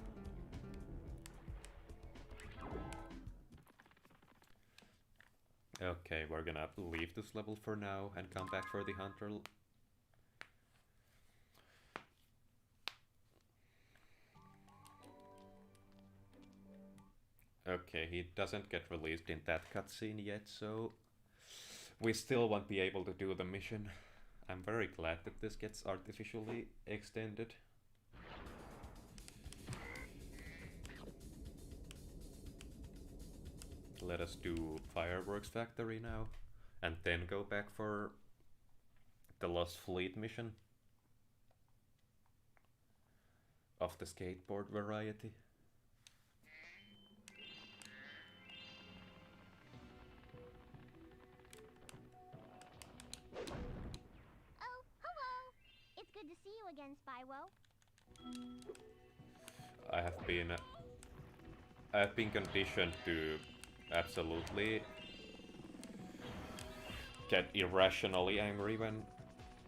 Okay, we're gonna leave this level for now and come back for the hunter. Okay, he doesn't get released in that cutscene yet, so we still won't be able to do the mission. I'm very glad that this gets artificially extended. let us do Fireworks Factory now, and then go back for the Lost Fleet mission of the skateboard variety. Oh, hello. It's good to see you again, Spyro. I have been conditioned to absolutely get irrationally angry when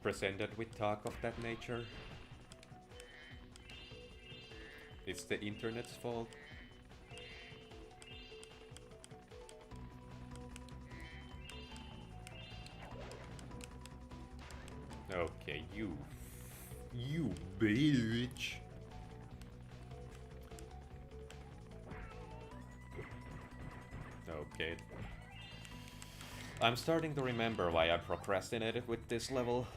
presented with talk of that nature. It's the internet's fault. Okay, you bitch. Okay. I'm starting to remember why I procrastinated with this level.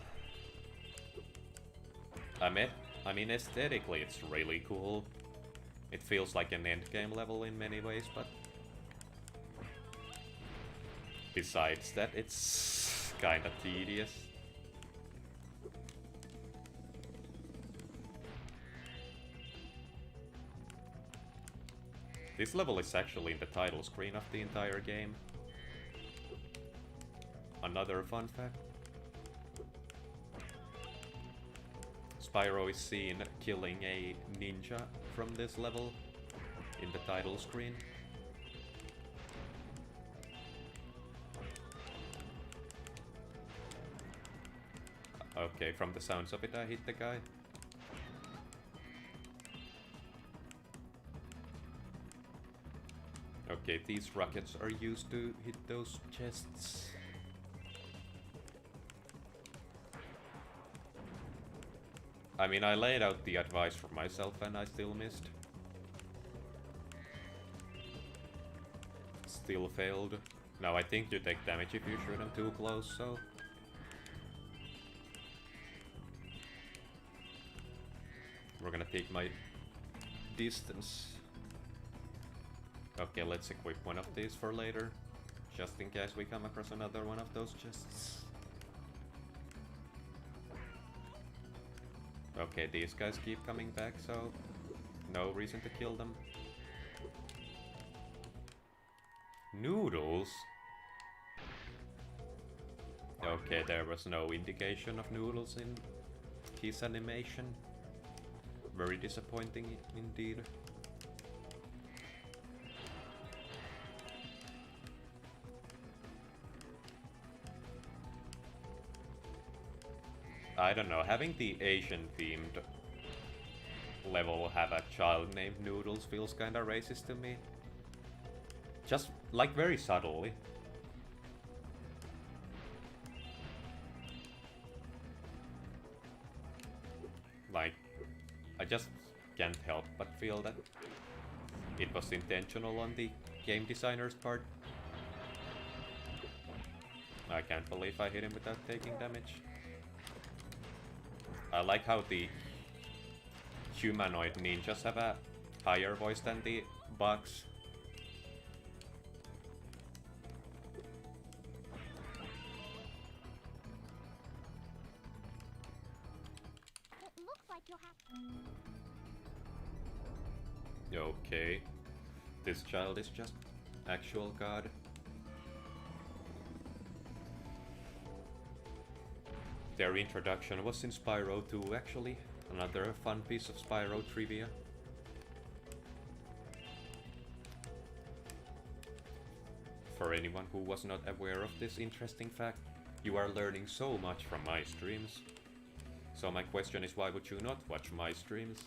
I mean, aesthetically it's really cool. It feels like an endgame level in many ways, but besides that, it's kinda tedious. This level is actually in the title screen of the entire game. Another fun fact. Spyro is seen killing a ninja from this level in the title screen. Okay, from the sounds of it, I hit the guy. Okay, these rockets are used to hit those chests. I mean, I laid out the advice for myself and I still missed. Still failed. Now I think you take damage if you shoot them too close, so... We're gonna take my distance. Okay, let's equip one of these for later, just in case we come across another one of those chests. Okay, these guys keep coming back, so no reason to kill them. Noodles? Okay, there was no indication of noodles in his animation. Very disappointing indeed. I don't know, having the Asian-themed level have a child named Noodles feels kinda racist to me. Just, like, very subtly. Like, I just can't help but feel that it was intentional on the game designer's part. I can't believe I hit him without taking damage. I like how the humanoid ninjas have a higher voice than the bugs. It looks like you'll have... Okay. This child is just actual god. Their introduction was in Spyro 2, actually. Another fun piece of Spyro trivia. For anyone who was not aware of this interesting fact, you are learning so much from my streams. So my question is, why would you not watch my streams?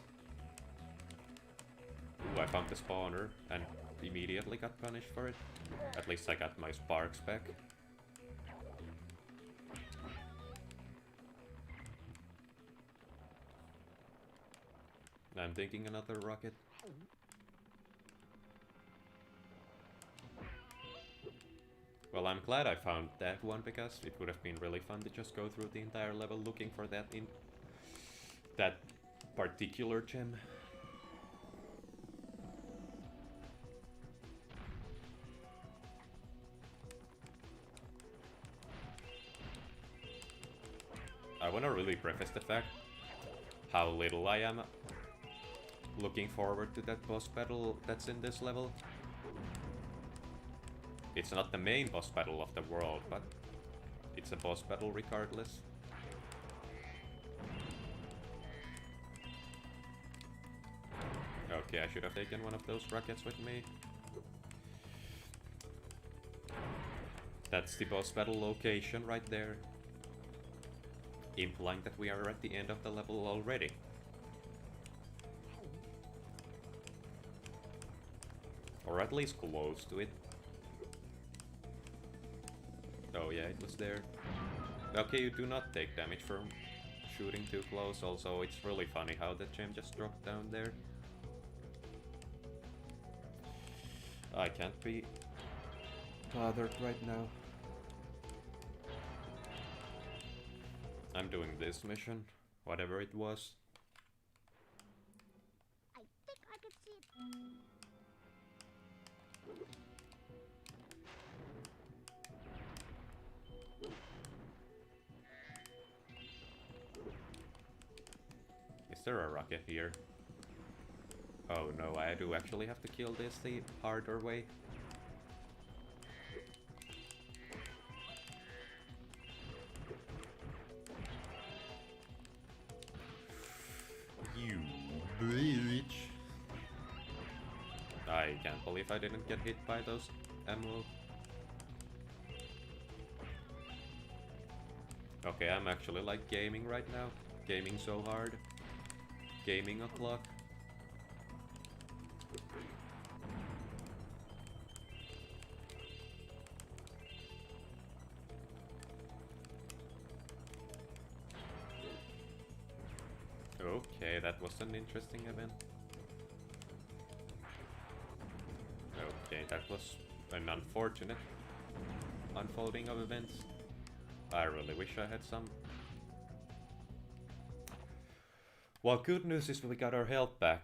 Ooh, I found the spawner and immediately got punished for it. At least I got my sparks back. I'm thinking another rocket. Well, I'm glad I found that one, because it would have been really fun to just go through the entire level looking for that in that particular gem. I wanna really preface the fact how little I am looking forward to that boss battle that's in this level. It's not the main boss battle of the world, but it's a boss battle regardless. Okay, I should have taken one of those rockets with me. That's the boss battle location right there, implying that we are at the end of the level already. Or at least close to it. Oh yeah, it was there. Okay, you do not take damage from shooting too close. Also, it's really funny how the gem just dropped down there. I can't be bothered right now. I'm doing this mission, whatever it was. I think I could see it. Is there a rocket here? Oh no, I do actually have to kill this the harder way. You bitch. I can't believe I didn't get hit by those ammo. Okay, I'm actually like gaming right now. Gaming so hard. Gaming o'clock. Okay, that was an interesting event. Okay, that was an unfortunate unfolding of events. I really wish I had some. Well, good news is we got our health back.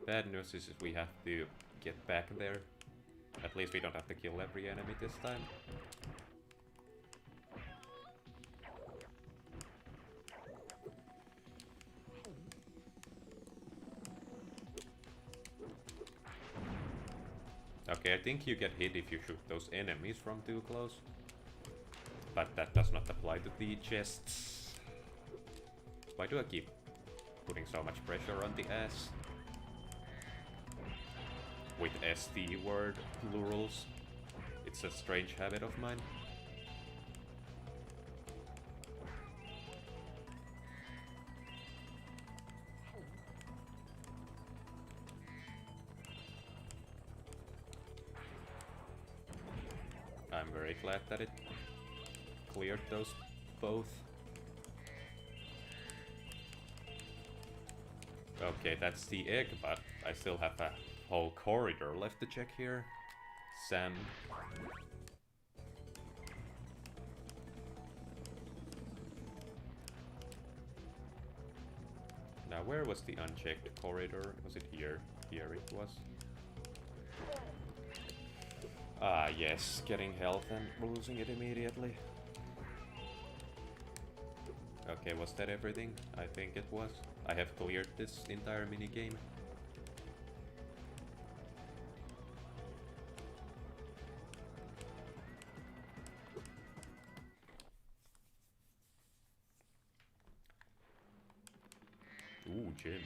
Bad news is we have to get back there. At least we don't have to kill every enemy this time. Okay, I think you get hit if you shoot those enemies from too close. But that does not apply to the chests. Why do I keep putting so much pressure on the ass? With ST word plurals. It's a strange habit of mine. I'm very glad that it cleared those both. Okay, that's the egg, but I still have a whole corridor left to check here. Sam. Now, where was the unchecked corridor? Was it here? Here it was. Ah, yes, getting health and losing it immediately. Okay, was that everything? I think it was. I have cleared this entire minigame. Ooh, gems.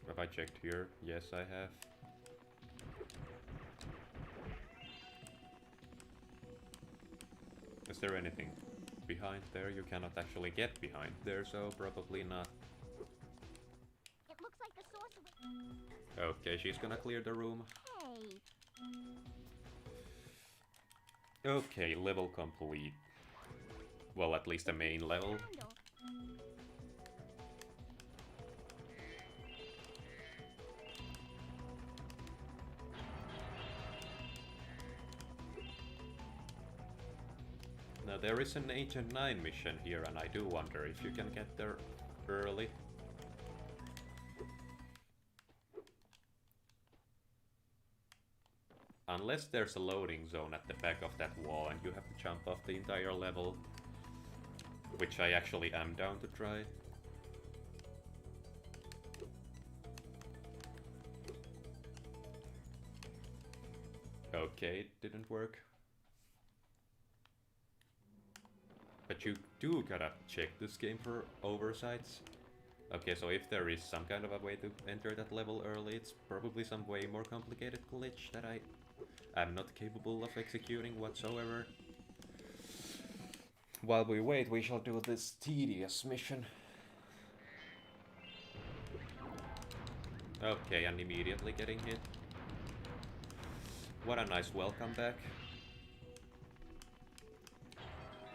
Have I checked here? Yes, I have. Is there anything behind there? You cannot actually get behind there, so probably not. It looks like the sorcerer. Okay, she's gonna clear the room. Hey. Okay, level complete. Well, at least the main level. Candle. Now there is an Agent 9 mission here, and I do wonder if you can get there early. Unless there's a loading zone at the back of that wall and you have to jump off the entire level. Which I actually am down to try. Okay, it didn't work. But you do gotta check this game for oversights. Okay, so if there is some kind of a way to enter that level early, it's probably some way more complicated glitch that I am not capable of executing whatsoever. While we wait, we shall do this tedious mission. Okay, and immediately getting hit. What a nice welcome back.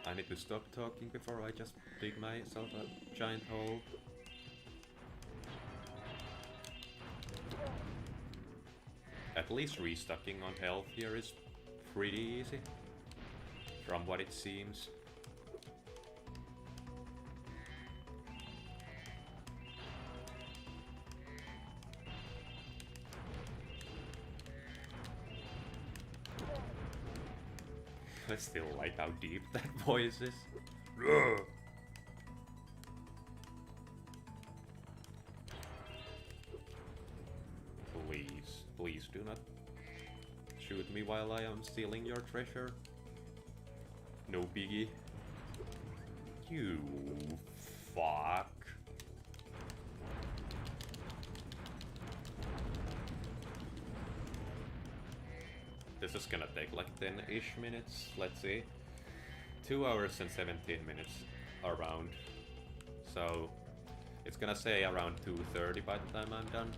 I need to stop talking before I just dig myself a giant hole. At least restocking on health here is pretty easy, from what it seems. I still like how deep that voice is. Please, please do not shoot me while I am stealing your treasure. No biggie. You fuck. This is gonna take like 10-ish minutes, let's see. 2 hours and 17 minutes around. So it's gonna say around 2:30 by the time I'm done.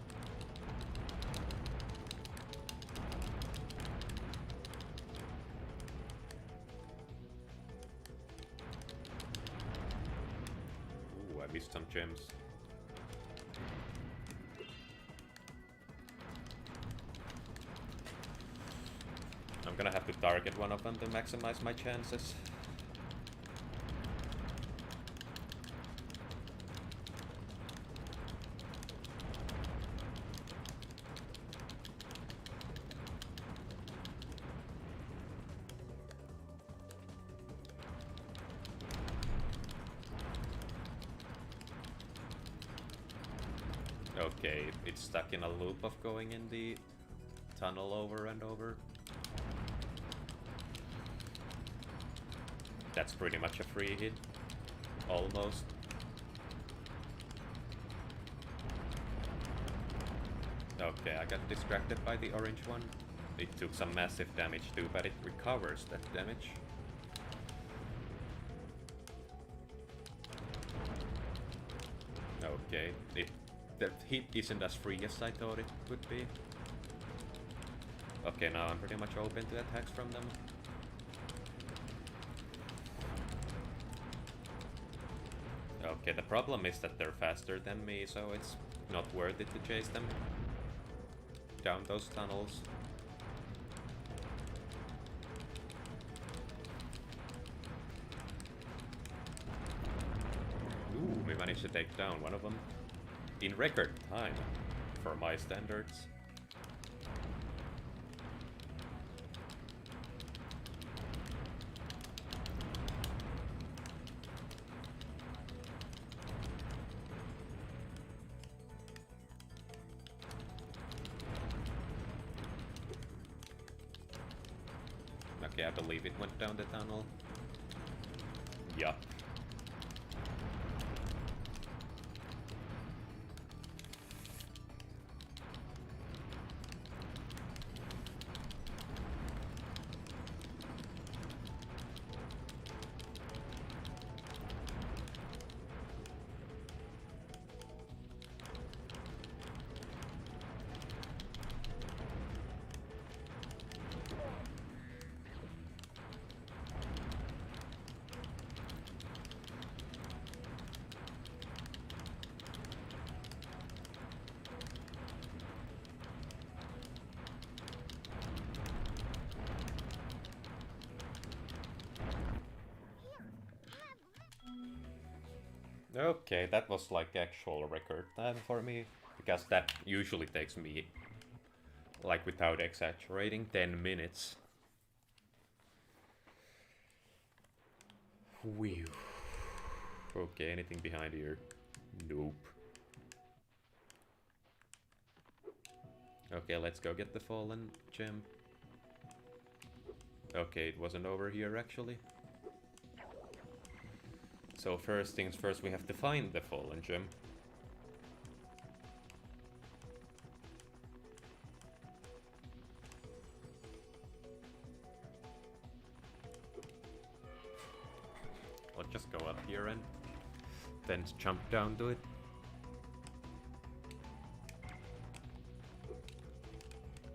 Ooh, I missed some gems. I'm gonna have to target one of them to maximize my chances. Okay, it's stuck in a loop of going in the tunnel over and over. That's pretty much a free hit. Almost. Okay, I got distracted by the orange one. It took some massive damage too, but it recovers that damage. Okay, the hit isn't as free as I thought it would be. Okay, now I'm pretty much open to attacks from them. Okay, the problem is that they're faster than me, so it's not worth it to chase them down those tunnels. Ooh, we managed to take down one of them in record time for my standards. Okay, I believe it went down the tunnel. Yup. Okay, that was like actual record time for me, because that usually takes me like without exaggerating, 10 minutes. Whew. Okay, anything behind here? Nope. Okay, let's go get the fallen gem. Okay, it wasn't over here actually. So first things first, we have to find the fallen gem. I'll just go up here and then jump down to it.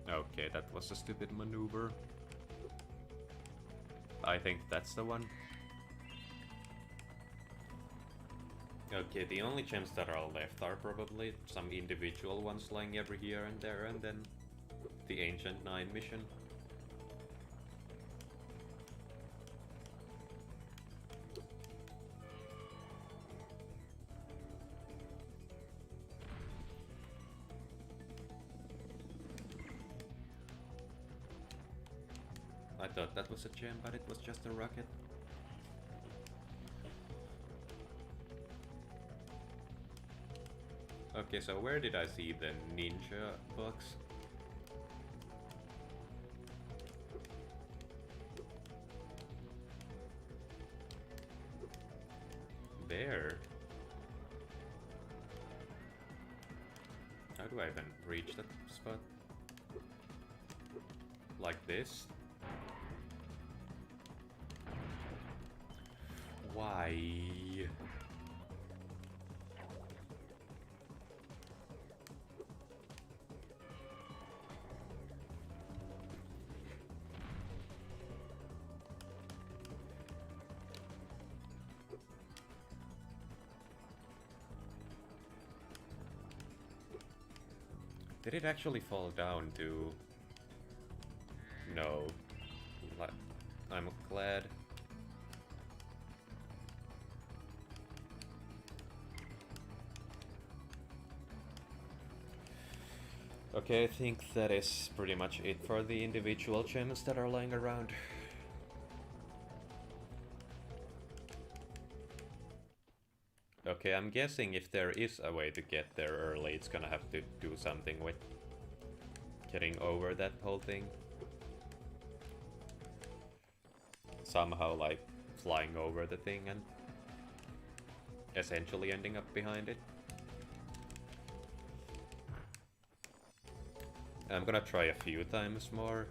Okay, that was a stupid maneuver. I think that's the one. Okay, the only gems that are left are probably some individual ones lying every here and there, and then the Ancient 9 mission. I thought that was a gem, but it was just a rocket. Okay, so where did I see the ninja box? There. How do I even reach that spot? Like this? Why? Did it actually fall down to... No. I'm glad. Okay, I think that is pretty much it for the individual gems that are lying around. Okay, I'm guessing if there is a way to get there early, it's gonna have to do something with getting over that whole thing. Somehow, like, flying over the thing and essentially ending up behind it. I'm gonna try a few times more.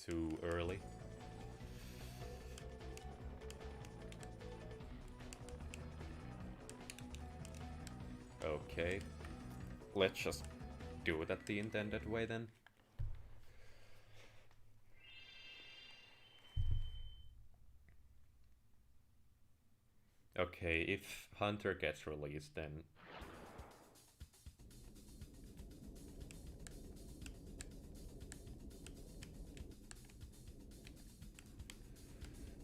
Too early. Okay. Let's just do it at the intended way then. Okay, if Hunter gets released, then...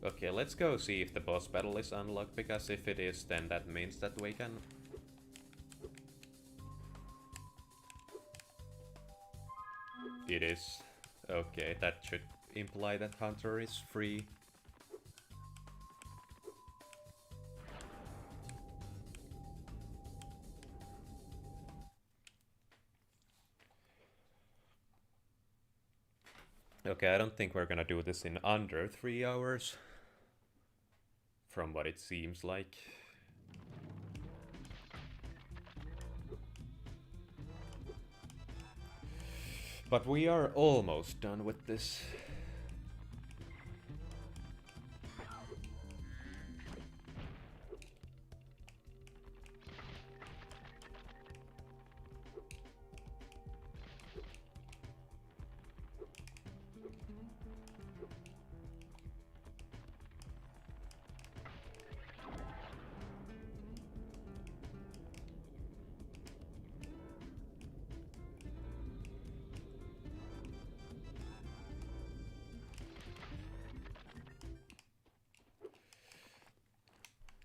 Okay, let's go see if the boss battle is unlocked, because if it is, then that means that we can... It is. Okay, that should imply that Hunter is free. Okay, I don't think we're gonna do this in under 3 hours. From what it seems like. But we are almost done with this.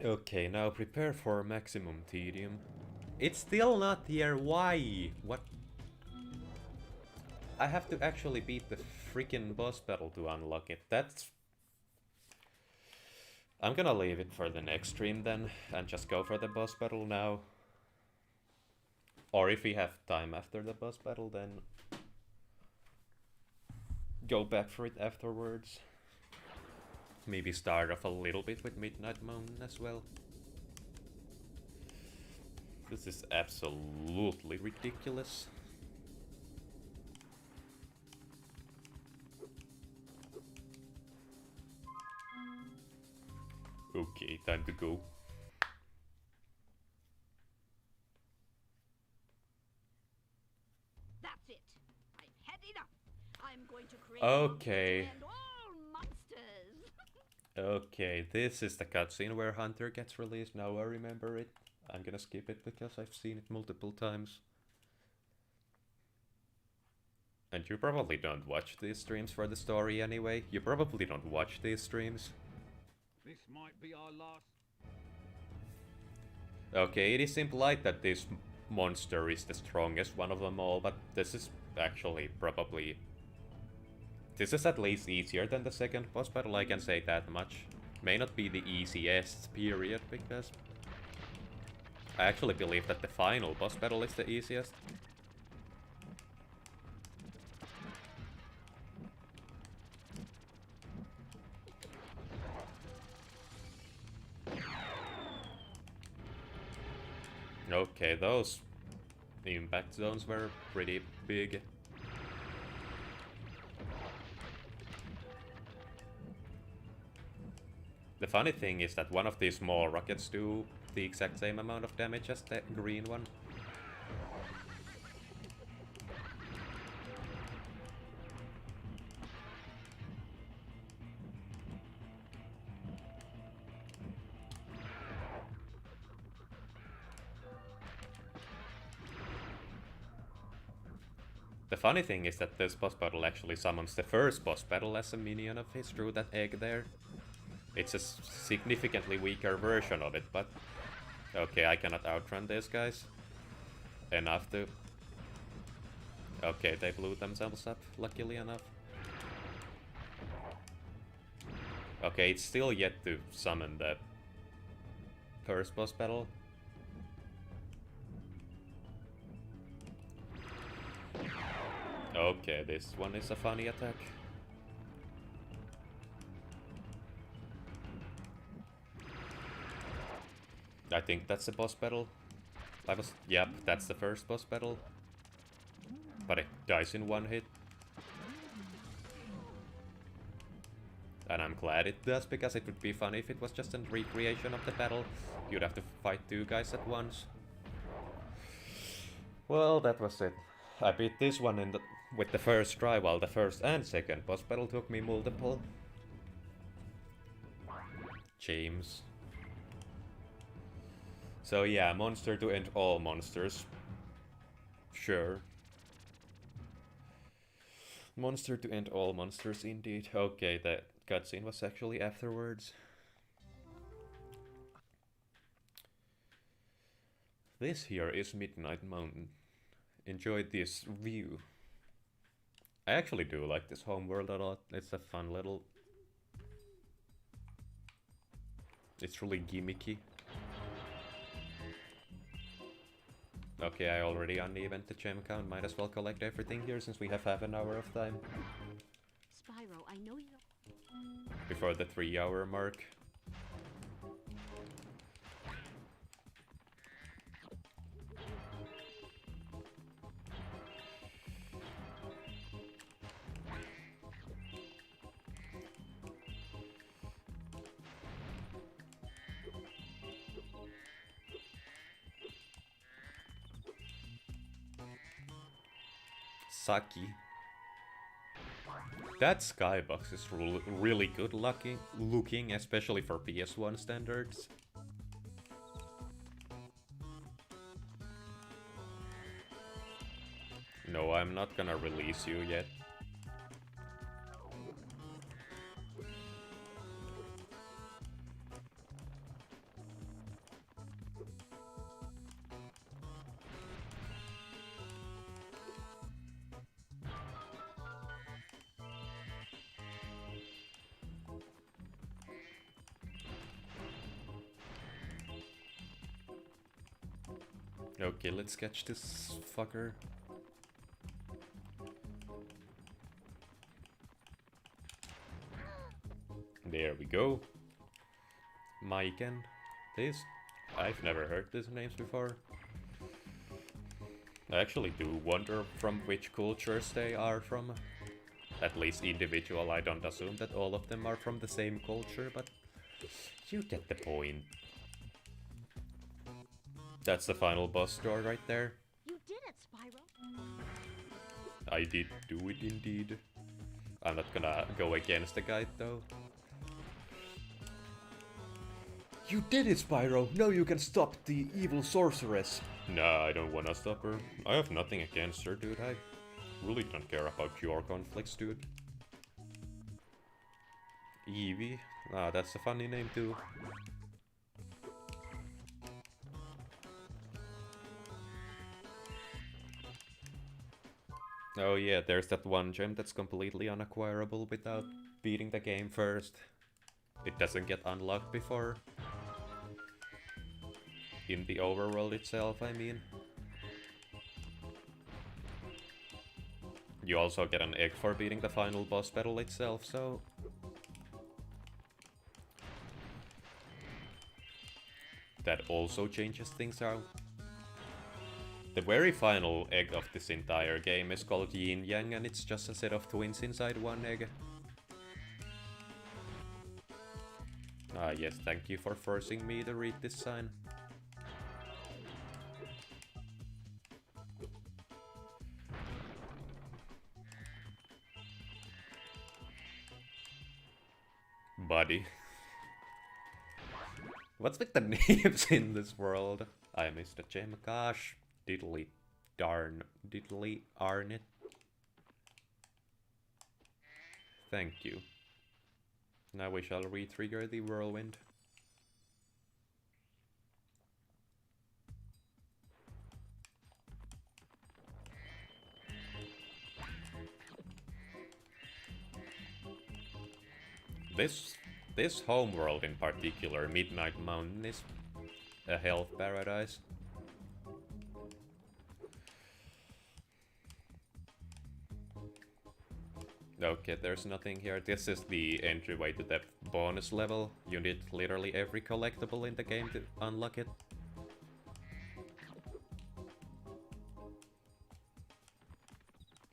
Okay, now prepare for maximum tedium. It's still not here. Why? What? I have to actually beat the freaking boss battle to unlock it. That's... I'm gonna leave it for the next stream then, and just go for the boss battle now. Or if we have time after the boss battle, then go back for it afterwards. Maybe start off a little bit with Midnight Mountain as well. This is absolutely ridiculous. Okay, time to go. That's it. I've had enough. I'm going to create Okay. monsters and all monsters. Okay, this is the cutscene where Hunter gets released. Now I remember it. I'm gonna skip it because I've seen it multiple times. And you probably don't watch these streams for the story anyway. You probably don't watch these streams. This might be our last. Okay, it is implied that this monster is the strongest one of them all, but this is actually probably... This is at least easier than the second boss battle, I can say that much. May not be the easiest, period, because... I actually believe that the final boss battle is the easiest. Okay, those impact zones were pretty big. The funny thing is that one of these small rockets do the exact same amount of damage as the green one. The funny thing is that this boss battle actually summons the first boss battle as a minion of his through that egg there. It's a significantly weaker version of it, but... Okay, I cannot outrun these guys. Enough to... Okay, they blew themselves up, luckily enough. Okay, it's still yet to summon the first boss battle. Okay, this one is a funny attack. I think that's the boss battle. Yep, that's the first boss battle. But it dies in one hit. And I'm glad it does, because it would be funny if it was just a recreation of the battle. You'd have to fight two guys at once. Well, that was it. I beat this one with the first try, while the first and second boss battle took me multiple. James. So yeah, monster to end all monsters. Sure. Monster to end all monsters indeed. Okay, the cutscene was actually afterwards. This here is Midnight Mountain. Enjoy this view. I actually do like this homeworld a lot. It's a fun little... It's really gimmicky. Okay, I already unevened the gem count. Might as well collect everything here since we have half an hour of time. Spyro, I know you. Before the 3-hour mark. Saki. That skybox is really good looking, especially for PS1 standards. No, I'm not gonna release you yet. Okay, let's catch this fucker. There we go. Maiken. This? I've never heard these names before. I actually do wonder from which cultures they are from. At least individual, I don't assume that all of them are from the same culture, but you get the point. That's the final boss door right there. You did it, Spyro. I did do it indeed. I'm not gonna go against the guide though. You did it, Spyro! Now you can stop the evil sorceress! Nah, I don't wanna stop her. I have nothing against her, dude. I really don't care about your conflicts, dude. Evie? Ah, that's a funny name too. Oh yeah, there's that one gem that's completely unacquirable without beating the game first. It doesn't get unlocked before. In the overworld itself, I mean. You also get an egg for beating the final boss battle itself, so... that also changes things out. The very final egg of this entire game is called Yin Yang, and it's just a set of twins inside one egg. Ah yes, thank you for forcing me to read this sign. Buddy. What's with the names in this world? I missed a gem, gosh. Diddly darn, diddly arn it. Thank you. Now we shall re-trigger the whirlwind. This homeworld in particular, Midnight Mountain, is a health paradise. Okay, there's nothing here. This is the entryway to the bonus level. You need literally every collectible in the game to unlock it.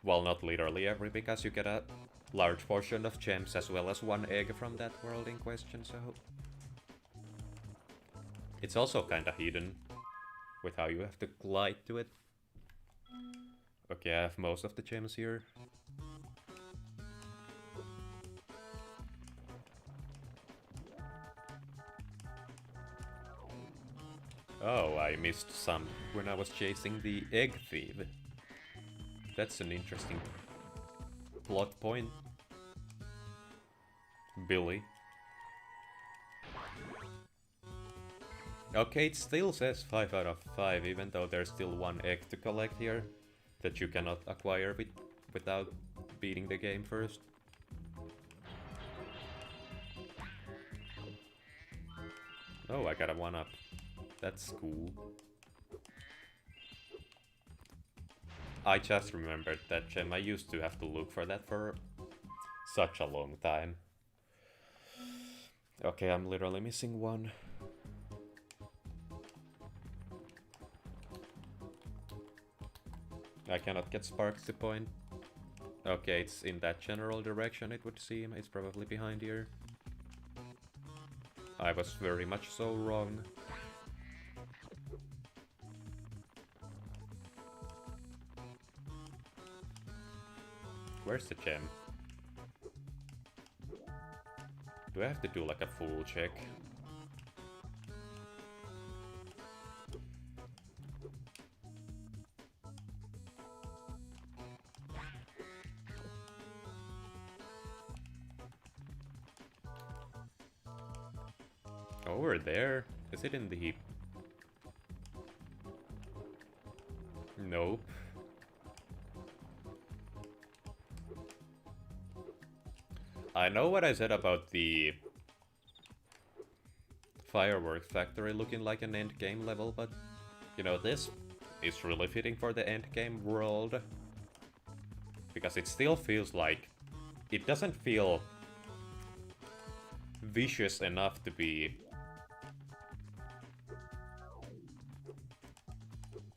Well, not literally every, because you get a large portion of gems as well as one egg from that world in question, so... It's also kinda hidden with how you have to glide to it. Okay, I have most of the gems here. Oh, I missed some when I was chasing the egg thief. That's an interesting plot point. Billy. Okay, it still says 5 out of 5, even though there's still one egg to collect here that you cannot acquire without beating the game first. Oh, I got a 1-up. That's cool. I just remembered that gem. I used to have to look for that for such a long time. Okay, I'm literally missing one. I cannot get sparks to point. Okay, it's in that general direction, it would seem. It's probably behind here. I was very much so wrong. Where's the gem? Do I have to do like a full check? Over there? Is it in the heap? Nope. I know what I said about the fireworks factory looking like an end game level, but you know, this is really fitting for the endgame world. Because it still feels like... It doesn't feel vicious enough to be...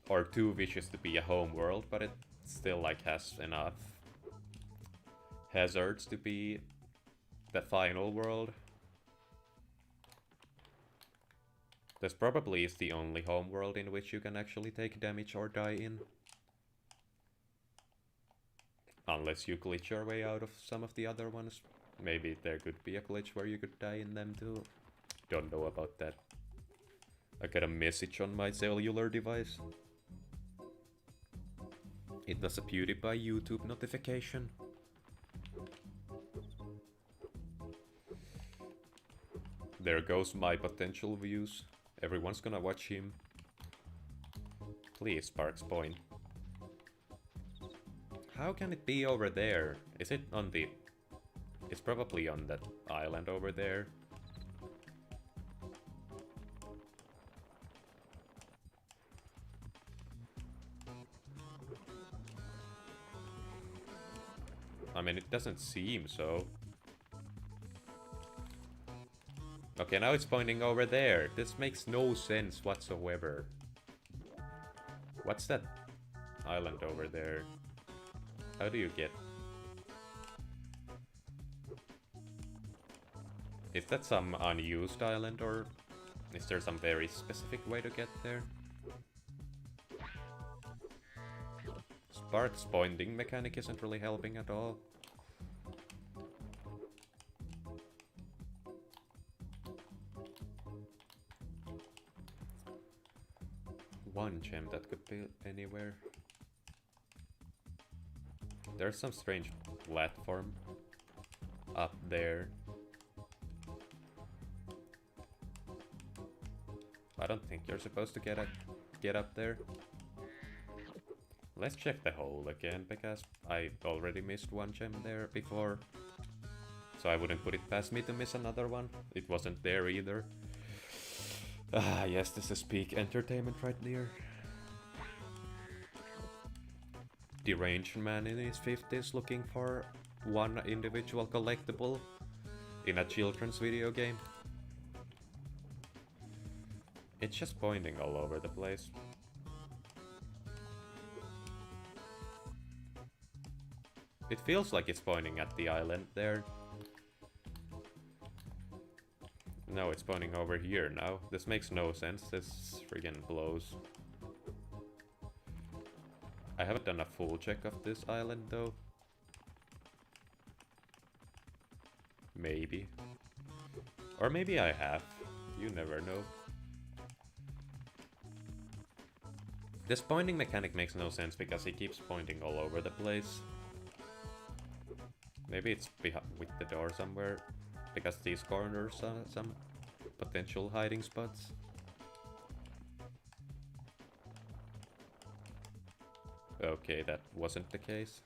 Or too vicious to be a home world, but it still like has enough hazards to be the final world. This probably is the only home world in which you can actually take damage or die in. Unless you glitch your way out of some of the other ones. Maybe there could be a glitch where you could die in them too. Don't know about that. I got a message on my cellular device. It was a PewDiePie YouTube notification. There goes my potential views. Everyone's gonna watch him. Please, Sparks Point. How can it be over there? Is it on the... It's probably on that island over there. I mean, it doesn't seem so. Okay, now it's pointing over there. This makes no sense whatsoever. What's that island over there? How do you get... Is that some unused island, or is there some very specific way to get there? Spark's pointing mechanic isn't really helping at all. One gem that could be anywhere. There's some strange platform up there. I don't think you're supposed to get up there. Let's check the hole again, because I already missed one gem there before. So I wouldn't put it past me to miss another one. It wasn't there either. Ah, yes, this is peak entertainment right there. Deranged man in his 50s looking for one individual collectible in a children's video game. It's just pointing all over the place. It feels like it's pointing at the island there. No, it's pointing over here now. This makes no sense. This friggin' blows. I haven't done a full check of this island though. Maybe. Or maybe I have. You never know. This pointing mechanic makes no sense because he keeps pointing all over the place. Maybe it's with the door somewhere, because these corners are some potential hiding spots. Okay, that wasn't the case.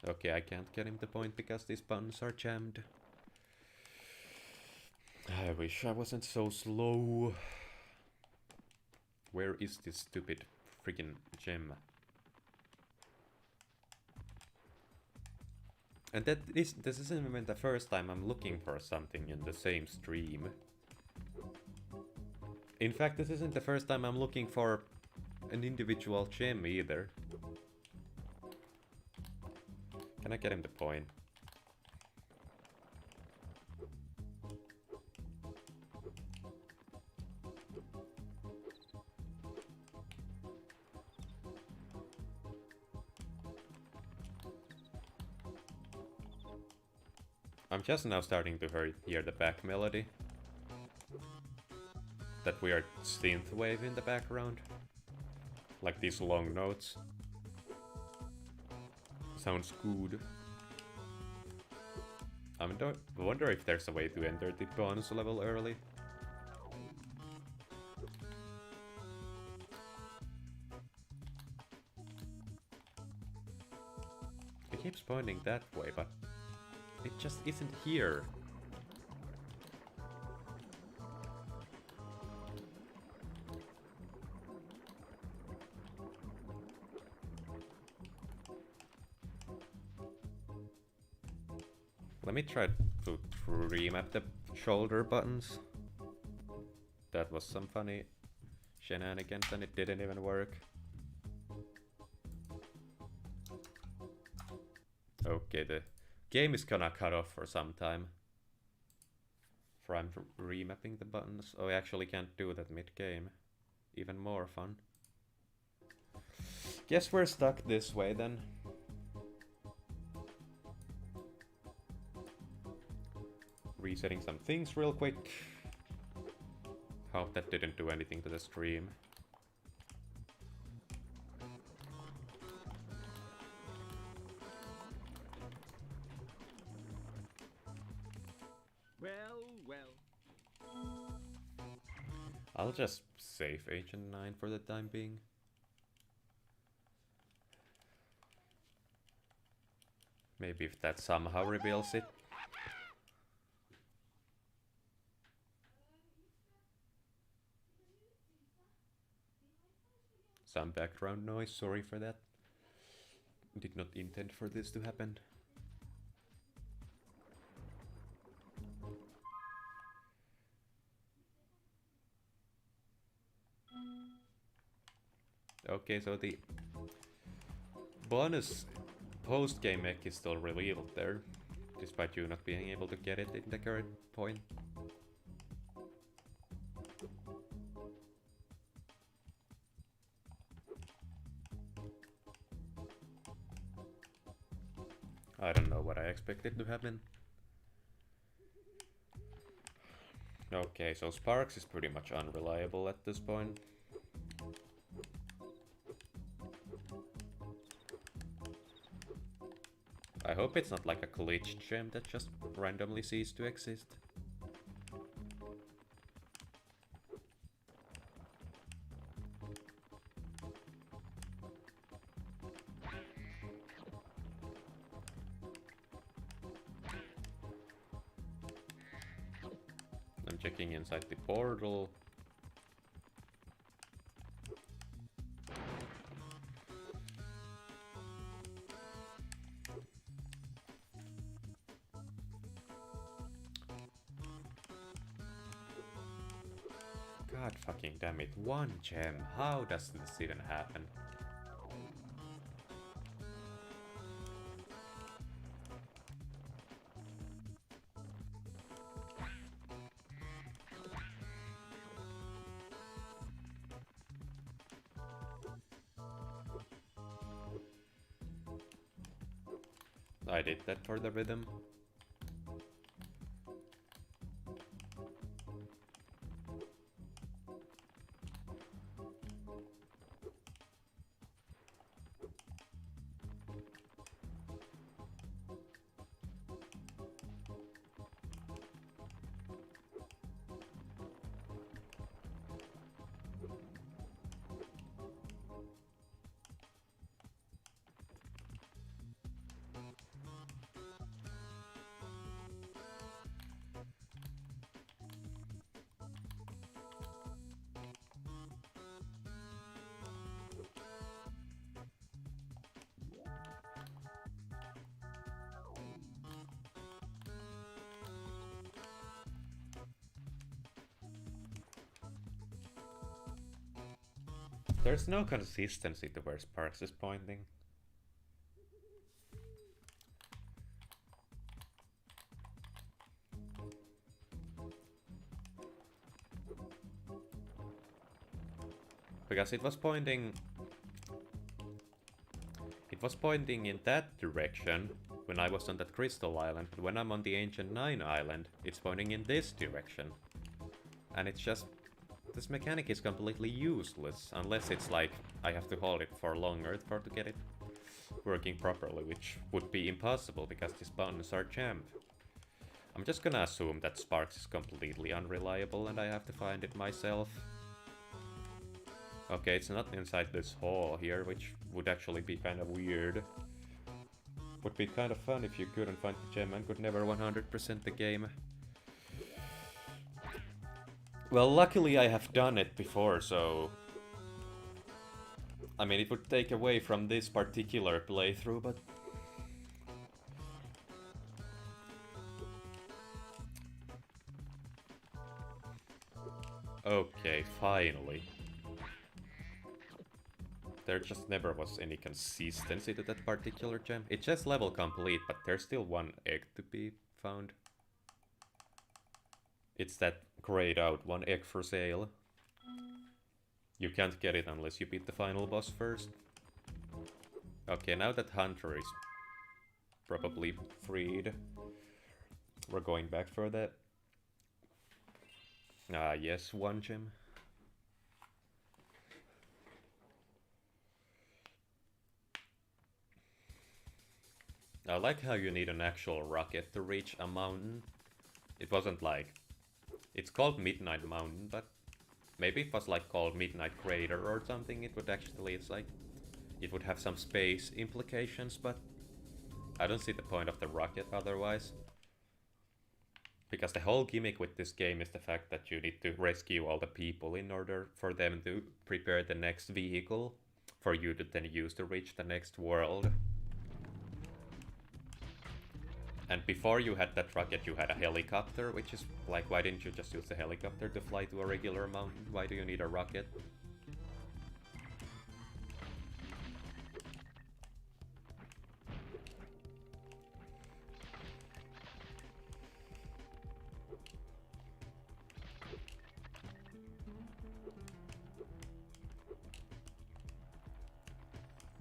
Okay, I can't get him to point because these buttons are jammed. I wish I wasn't so slow. Where is this stupid friggin' gem? And this isn't even the first time I'm looking for something in the same stream. In fact, this isn't the first time I'm looking for an individual gem either. Can I get him to point? I'm just now starting to hear the back melody. That weird synth wave in the background. Like these long notes. Sounds good. I wonder if there's a way to enter the bonus level early. It keeps pointing that way, but it just isn't here. let me try to remap the shoulder buttons. That was some funny shenanigans and it didn't even work. Okay, the game is gonna cut off for some time. For I'm remapping the buttons. Oh, I actually can't do that mid-game. Even more fun. Guess we're stuck this way then. Resetting some things real quick. Hope that didn't do anything to the stream. Well. I'll just save Agent 9 for the time being. Maybe if that somehow reveals it. Some background noise, sorry for that. Did not intend for this to happen. Okay, so the bonus post-game mech is still revealed there, despite you not being able to get it in the current point. I don't know what I expected to happen. Okay, so Sparks is pretty much unreliable at this point. I hope it's not like a glitched gem that just randomly ceased to exist. I'm checking inside the portal. God fucking damn it, one gem. How does this even happen? I did that for the rhythm. There's no consistency to where Sparks is pointing. Because it was pointing in that direction when I was on that Crystal Island, but when I'm on the Ancient 9 Island, it's pointing in this direction. And it's just... this mechanic is completely useless, unless it's like I have to hold it for longer to get it working properly, which would be impossible because these buttons are jammed. I'm just gonna assume that Sparks is completely unreliable and I have to find it myself. Okay, it's not inside this hole here, which would actually be kind of weird. Would be kind of fun if you couldn't find the gem and could never 100% the game. Well, luckily I have done it before, so... I mean, it would take away from this particular playthrough, but... Okay, finally. There just never was any consistency to that particular gem. It just level complete, but there's still one egg to be found. It's that grayed out one egg for sale. You can't get it unless you beat the final boss first. Okay, now that Hunter is probably freed, we're going back for that. Ah, yes, one gem. I like how you need an actual rocket to reach a mountain. It wasn't like... It's called Midnight Mountain, but maybe if it was like called Midnight Crater or something, it would actually, it's like... It would have some space implications, but I don't see the point of the rocket otherwise. Because the whole gimmick with this game is the fact that you need to rescue all the people in order for them to prepare the next vehicle for you to then use to reach the next world. And before you had that rocket, you had a helicopter, which is like, why didn't you just use the helicopter to fly to a regular mountain? Why do you need a rocket?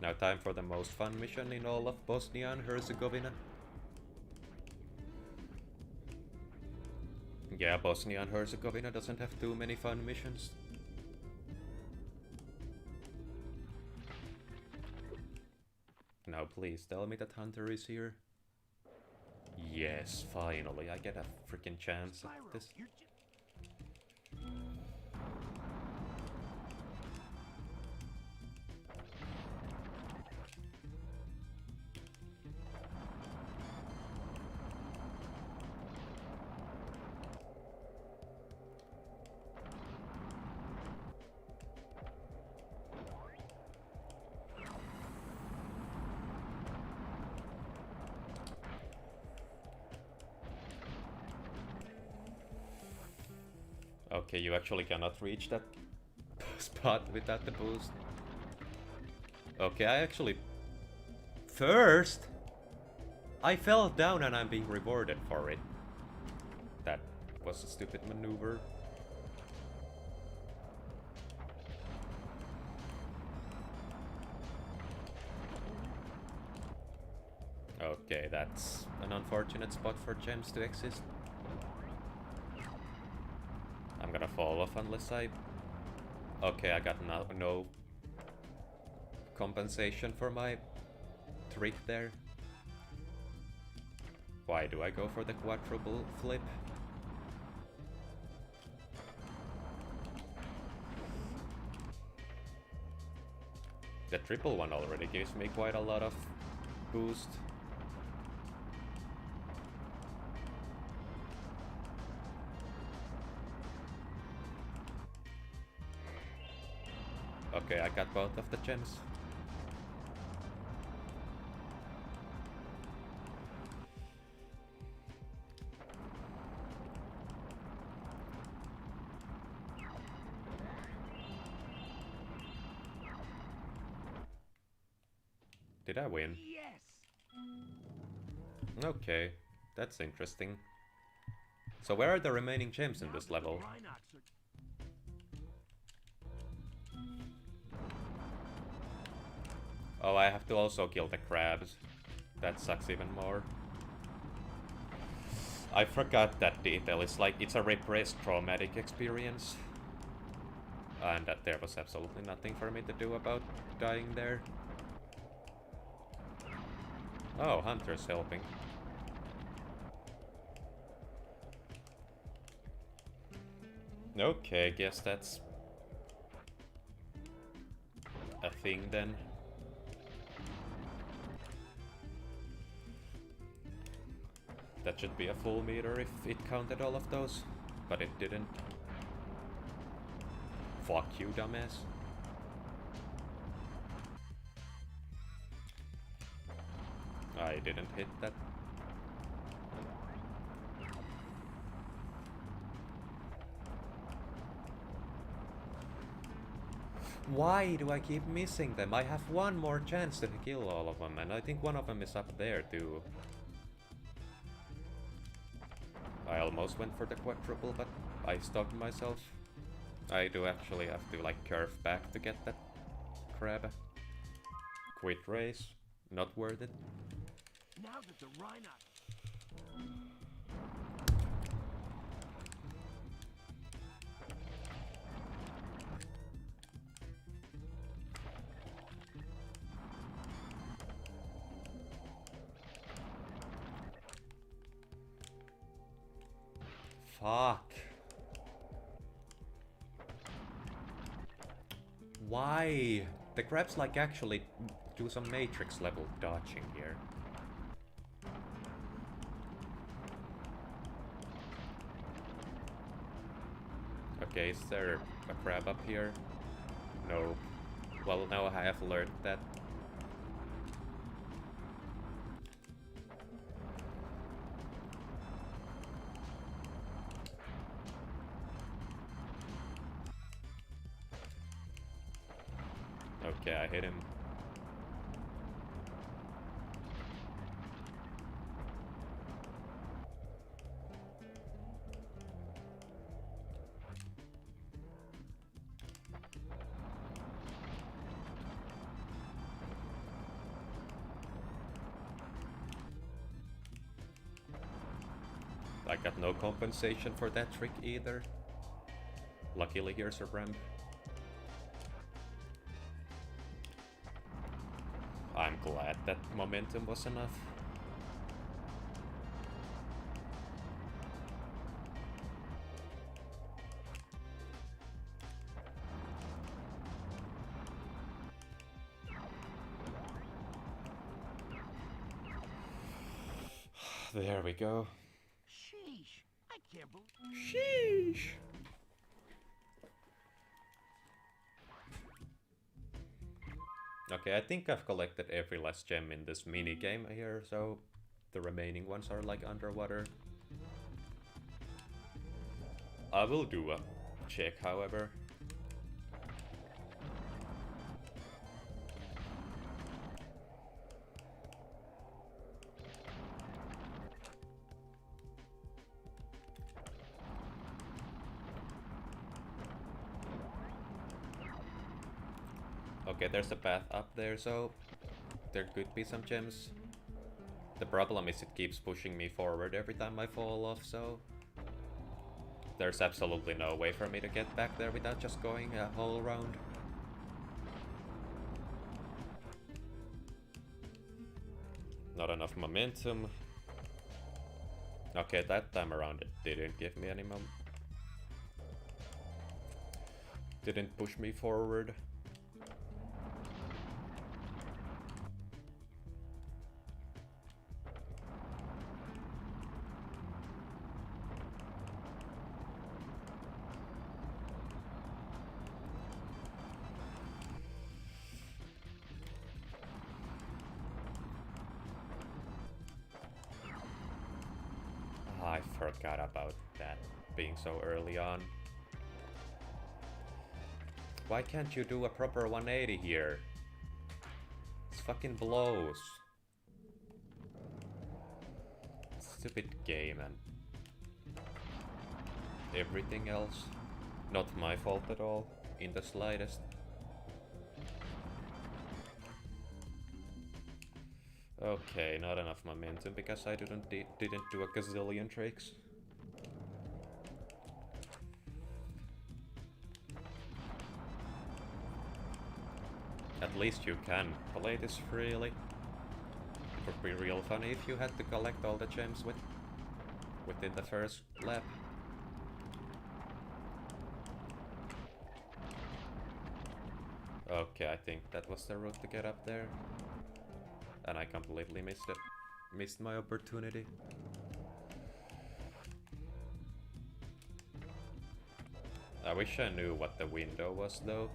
Now time for the most fun mission in all of Bosnia and Herzegovina. Yeah, Bosnia and Herzegovina doesn't have too many fun missions. Now please tell me that Hunter is here. Yes, finally, I get a freaking chance at this. Okay, you actually cannot reach that spot without the boost. Okay, I actually... First! I fell down and I'm being rewarded for it. That was a stupid maneuver. Okay, that's an unfortunate spot for gems to exist. I'm gonna fall off unless I... Okay, I got no compensation for my trick there. Why do I go for the quadruple flip? The triple one already gives me quite a lot of boost. Okay, I got both of the gems. Did I win? Yes! Okay, that's interesting. So where are the remaining gems in this level? Oh, I have to also kill the crabs. That sucks even more. I forgot that detail. It's like, it's a repressed traumatic experience. And that there was absolutely nothing for me to do about dying there. Oh, Hunter's helping. Okay, guess that's a thing then. That should be a full meter if it counted all of those, but it didn't. Fuck you, dumbass. I didn't hit that. Why do I keep missing them? I have one more chance to kill all of them, and I think one of them is up there too. I almost went for the quadruple, but I stopped myself. I do actually have to like curve back to get that crab. Quit race, not worth it. Now that the rhino... Fuck. Why? The crabs like actually do some Matrix level dodging here. Okay, is there a crab up here? No. Well, now I have learned that. Okay, I hit him. I got no compensation for that trick either. Luckily here's a ramp. I'm glad that momentum was enough. There we go. Sheesh. I can't believe... Sheesh. Okay, I think I've collected every last gem in this mini game here, so the remaining ones are like underwater. I will do a check, however. Okay, there's a path up there, so there could be some gems. The problem is it keeps pushing me forward every time I fall off, so there's absolutely no way for me to get back there without just going a whole round. Not enough momentum. Okay, that time around it didn't give me any didn't push me forward. I forgot about that being so early on. Why can't you do a proper 180 here? This fucking blows. Stupid game and everything else. Not my fault at all, in the slightest. Okay, not enough momentum because I didn't do a gazillion tricks. At least you can play this freely. It would be real funny if you had to collect all the gems within the first lap. Okay, I think that was the route to get up there. And I completely missed it. Missed my opportunity. I wish I knew what the window was though.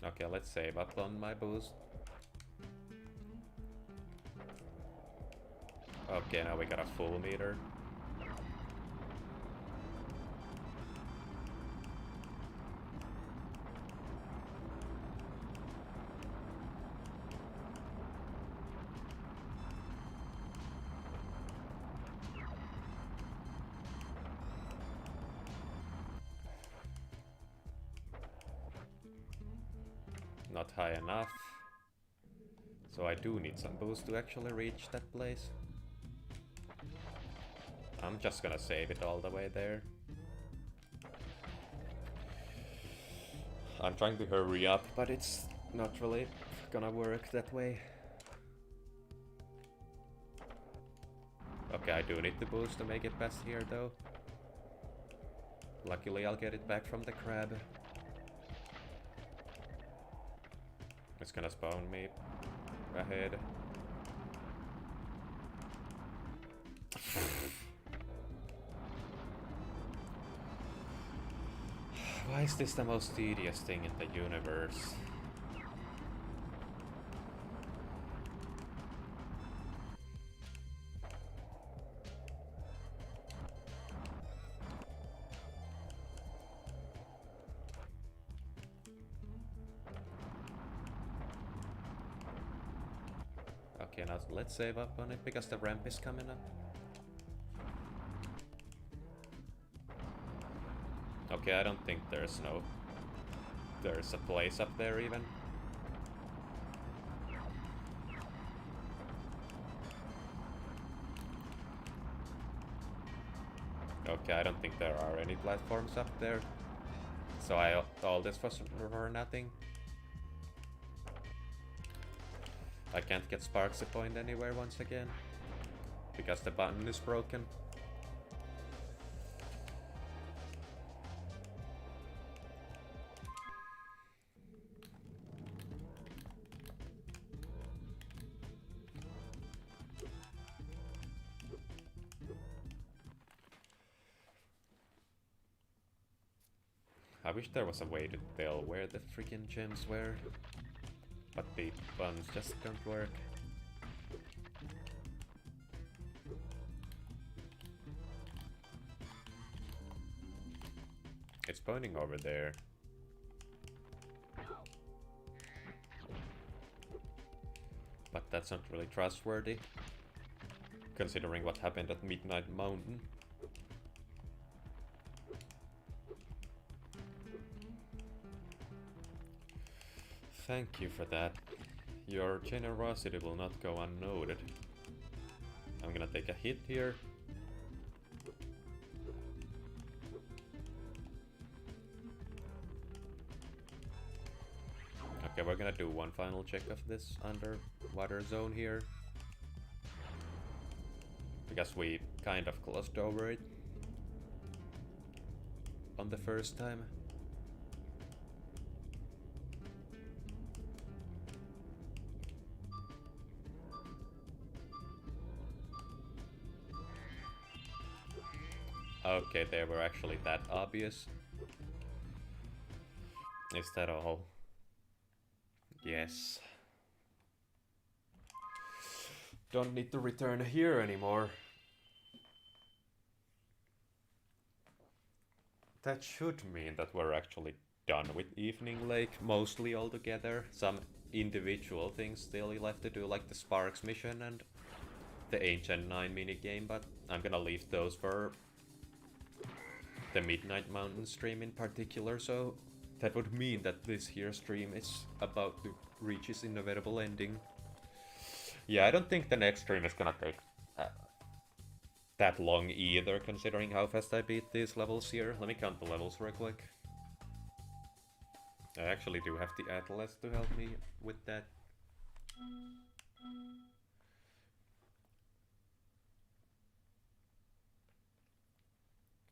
Okay, let's save up on my boost. Okay, now we got a full meter. Not high enough. So I do need some boost to actually reach that place. I'm just gonna save it all the way there. I'm trying to hurry up, but it's not really gonna work that way. Okay, I do need the boost to make it past here though. Luckily I'll get it back from the crab. It's gonna spawn me ahead. Why is this the most tedious thing in the universe? Okay, now let's save up on it because the ramp is coming up. Okay, I don't think there's a place up there even. Okay, I don't think there are any platforms up there. So all this was for nothing. I can't get Sparksy Point anywhere once again because the button is broken. I wish there was a way to tell where the freaking gems were, but the buttons just don't work. It's pointing over there. But that's not really trustworthy, considering what happened at Midnight Mountain. Thank you for that. Your generosity will not go unnoted. I'm gonna take a hit here. Okay, we're gonna do one final check of this underwater zone here. Because we kind of glossed over it on the first time. Okay, they were actually that obvious. Is that all? Yes. Don't need to return here anymore. That should mean that we're actually done with Evening Lake, mostly altogether. Some individual things still left to do, like the Sparks mission and the Ancient 9 minigame, but I'm gonna leave those for the Midnight Mountain stream in particular, so that would mean that this here stream is about to reach its inevitable ending. Yeah, I don't think the next stream is gonna take that long either, considering how fast I beat these levels here. Let me count the levels real quick. I actually do have the Atlas to help me with that.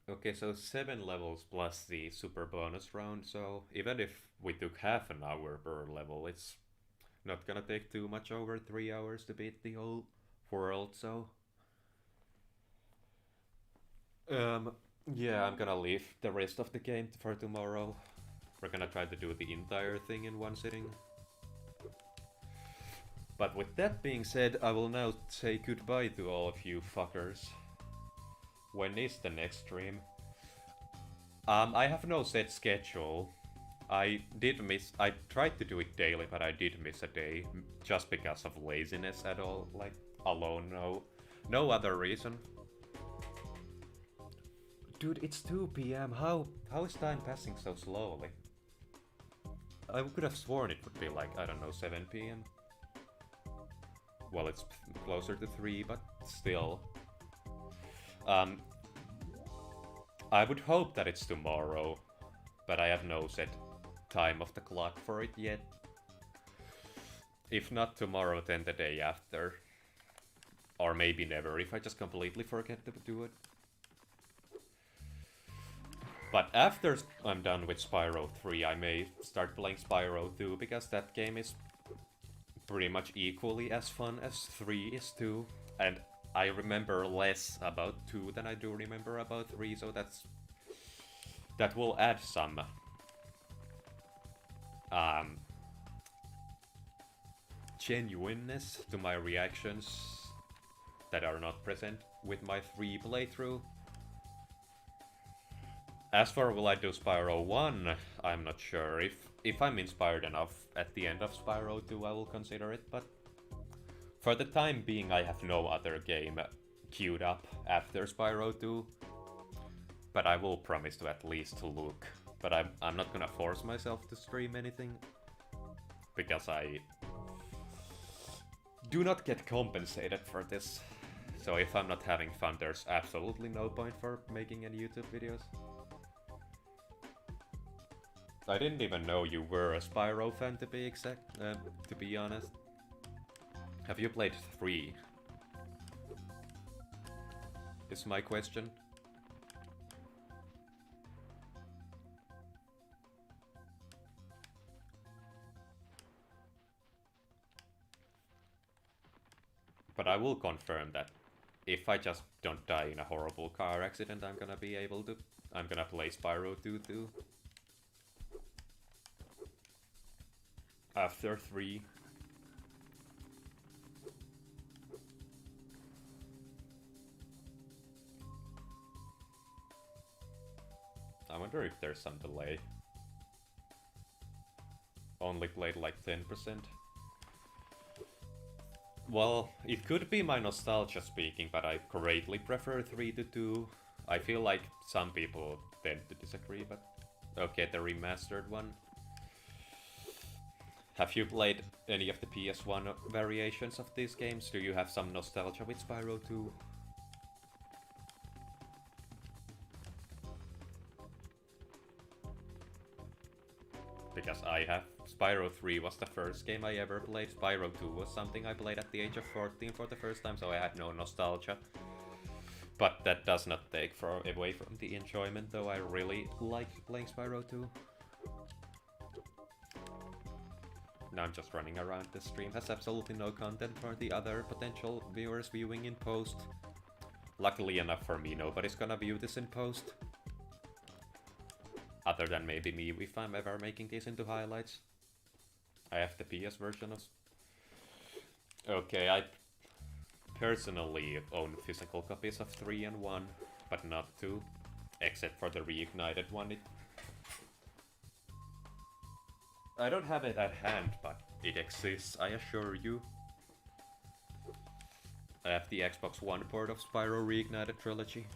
Okay, so 7 levels plus the super bonus round, so even if we took half an hour per level, it's not gonna take too much over 3 hours to beat the whole world, so... yeah, I'm gonna leave the rest of the game for tomorrow. We're gonna try to do the entire thing in one sitting. But with that being said, I will now say goodbye to all of you fuckers. When is the next stream? I have no set schedule. I tried to do it daily, but I did miss a day. Just because of laziness at all. Like, alone, no other reason. Dude, it's 2 PM. How is time passing so slowly? I could have sworn it would be like, I don't know, 7 PM. Well, it's closer to 3, but still. I would hope that it's tomorrow, but I have no set time of the clock for it yet. If not tomorrow, then the day after. Or maybe never, if I just completely forget to do it. But after I'm done with Spyro 3, I may start playing Spyro 2, because that game is pretty much equally as fun as 3 is too. And I remember less about 2 than I do remember about 3, so that will add some genuineness to my reactions that are not present with my 3 playthrough. As for will I do Spyro 1, I'm not sure. If I'm inspired enough at the end of Spyro 2, I will consider it, but for the time being, I have no other game queued up after Spyro 2. But I will promise to at least look. But I'm not gonna force myself to stream anything, because I do not get compensated for this. So if I'm not having fun, there's absolutely no point for making any YouTube videos. I didn't even know you were a Spyro fan, to be honest. Have you played 3? Is my question. But I will confirm that if I just don't die in a horrible car accident, I'm gonna play Spyro 2 too. After 3. I wonder if there's some delay. Only played like 10%. Well, it could be my nostalgia speaking, but I greatly prefer 3 to 2. I feel like some people tend to disagree, but okay, the remastered one. Have you played any of the PS1 variations of these games? Do you have some nostalgia with Spyro 2? Because I have. Spyro 3 was the first game I ever played. Spyro 2 was something I played at the age of 14 for the first time, so I had no nostalgia. But that does not take away from the enjoyment, though I really like playing Spyro 2. Now I'm just running around. The stream has absolutely no content for the other potential viewers viewing in post. Luckily enough for me, nobody's gonna view this in post. Other than maybe me, if I'm ever making these into highlights. I have the PS version of... Okay, I personally own physical copies of 3 and 1, but not 2. Except for the reignited one. I don't have it at hand, but it exists, I assure you. I have the Xbox One port of Spyro Reignited Trilogy.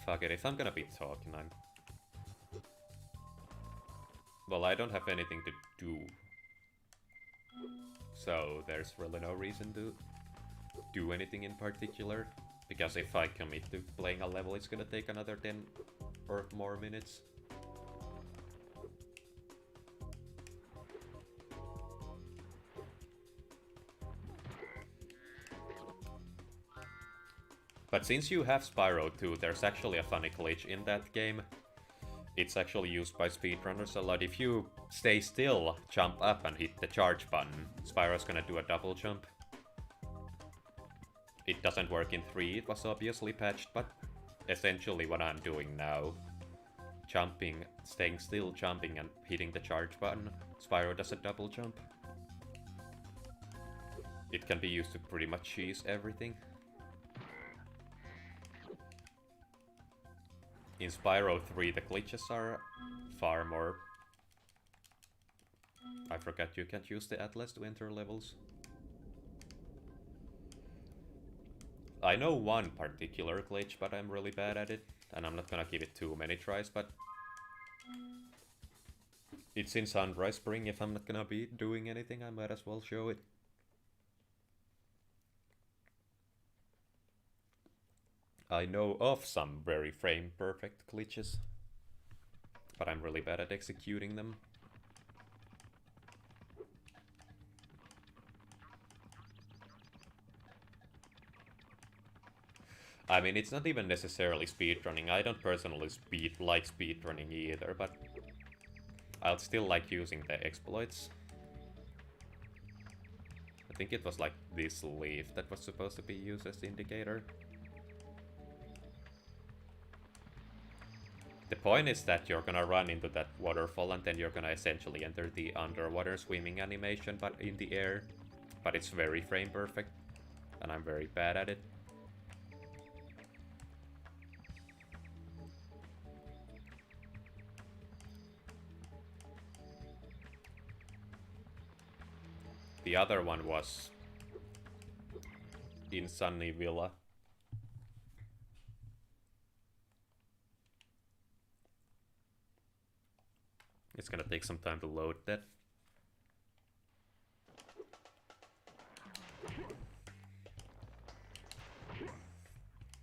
Fuck it, if I'm gonna be talking, well, I don't have anything to do. So, there's really no reason to do anything in particular. Because if I commit to playing a level, it's gonna take another 10 or more minutes. But since you have Spyro 2, there's actually a funny glitch in that game. It's actually used by speedrunners a lot. If you stay still, jump up and hit the charge button, Spyro's gonna do a double jump. It doesn't work in 3, it was obviously patched, but essentially what I'm doing now. jumping, staying still, jumping, and hitting the charge button, Spyro does a double jump. It can be used to pretty much cheese everything. In Spyro 3, the glitches are far more... I forgot you can't use the Atlas to enter levels. I know one particular glitch, but I'm really bad at it. And I'm not gonna give it too many tries, but... It's in Sunrise Spring. If I'm not gonna be doing anything, I might as well show it. I know of some very frame-perfect glitches, but I'm really bad at executing them. I mean, it's not even necessarily speedrunning. I don't personally like speedrunning either, but I'll still like using the exploits. I think it was like this leaf that was supposed to be used as the indicator. The point is that you're gonna run into that waterfall and then you're gonna essentially enter the underwater swimming animation, but in the air. But it's very frame perfect, and I'm very bad at it. The other one was in Sunny Villa. It's gonna take some time to load that.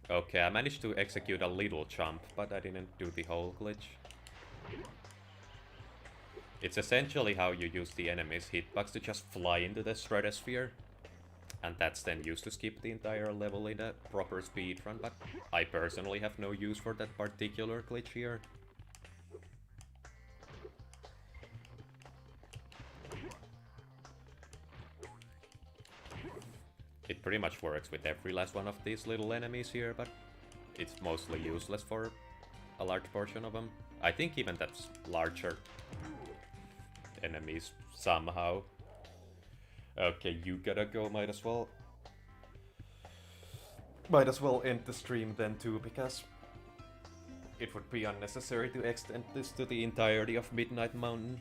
Okay, I managed to execute a little jump, but I didn't do the whole glitch. It's essentially how you use the enemy's hitbox to just fly into the stratosphere. And that's then used to skip the entire level in a proper speedrun, but I personally have no use for that particular glitch here. It pretty much works with every last one of these little enemies here, but it's mostly useless for a large portion of them. I think even that's larger enemies somehow. Okay, you gotta go, might as well end the stream then too, because it would be unnecessary to extend this to the entirety of Midnight Mountain.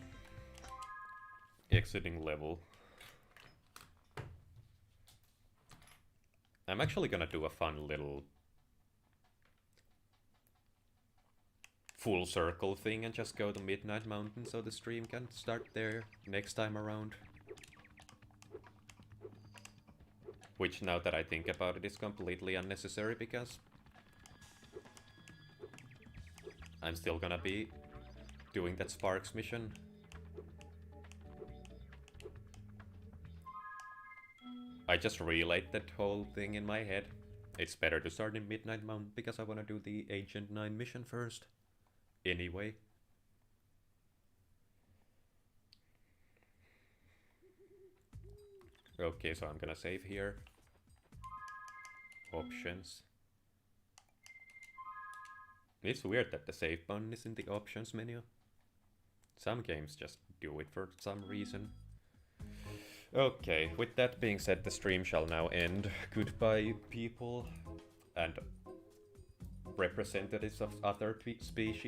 Exiting level. I'm actually gonna do a fun little full circle thing and just go to Midnight Mountain so the stream can start there next time around. Which, now that I think about it, is completely unnecessary because I'm still gonna be doing that Sparks mission. I just relayed that whole thing in my head. It's better to start in Midnight Mountain because I want to do the Agent 9 mission first. Anyway. Okay, so I'm gonna save here. Options. It's weird that the save button is in the options menu. Some games just do it for some reason. Okay, with that being said, the stream shall now end. Goodbye, people and representatives of other species.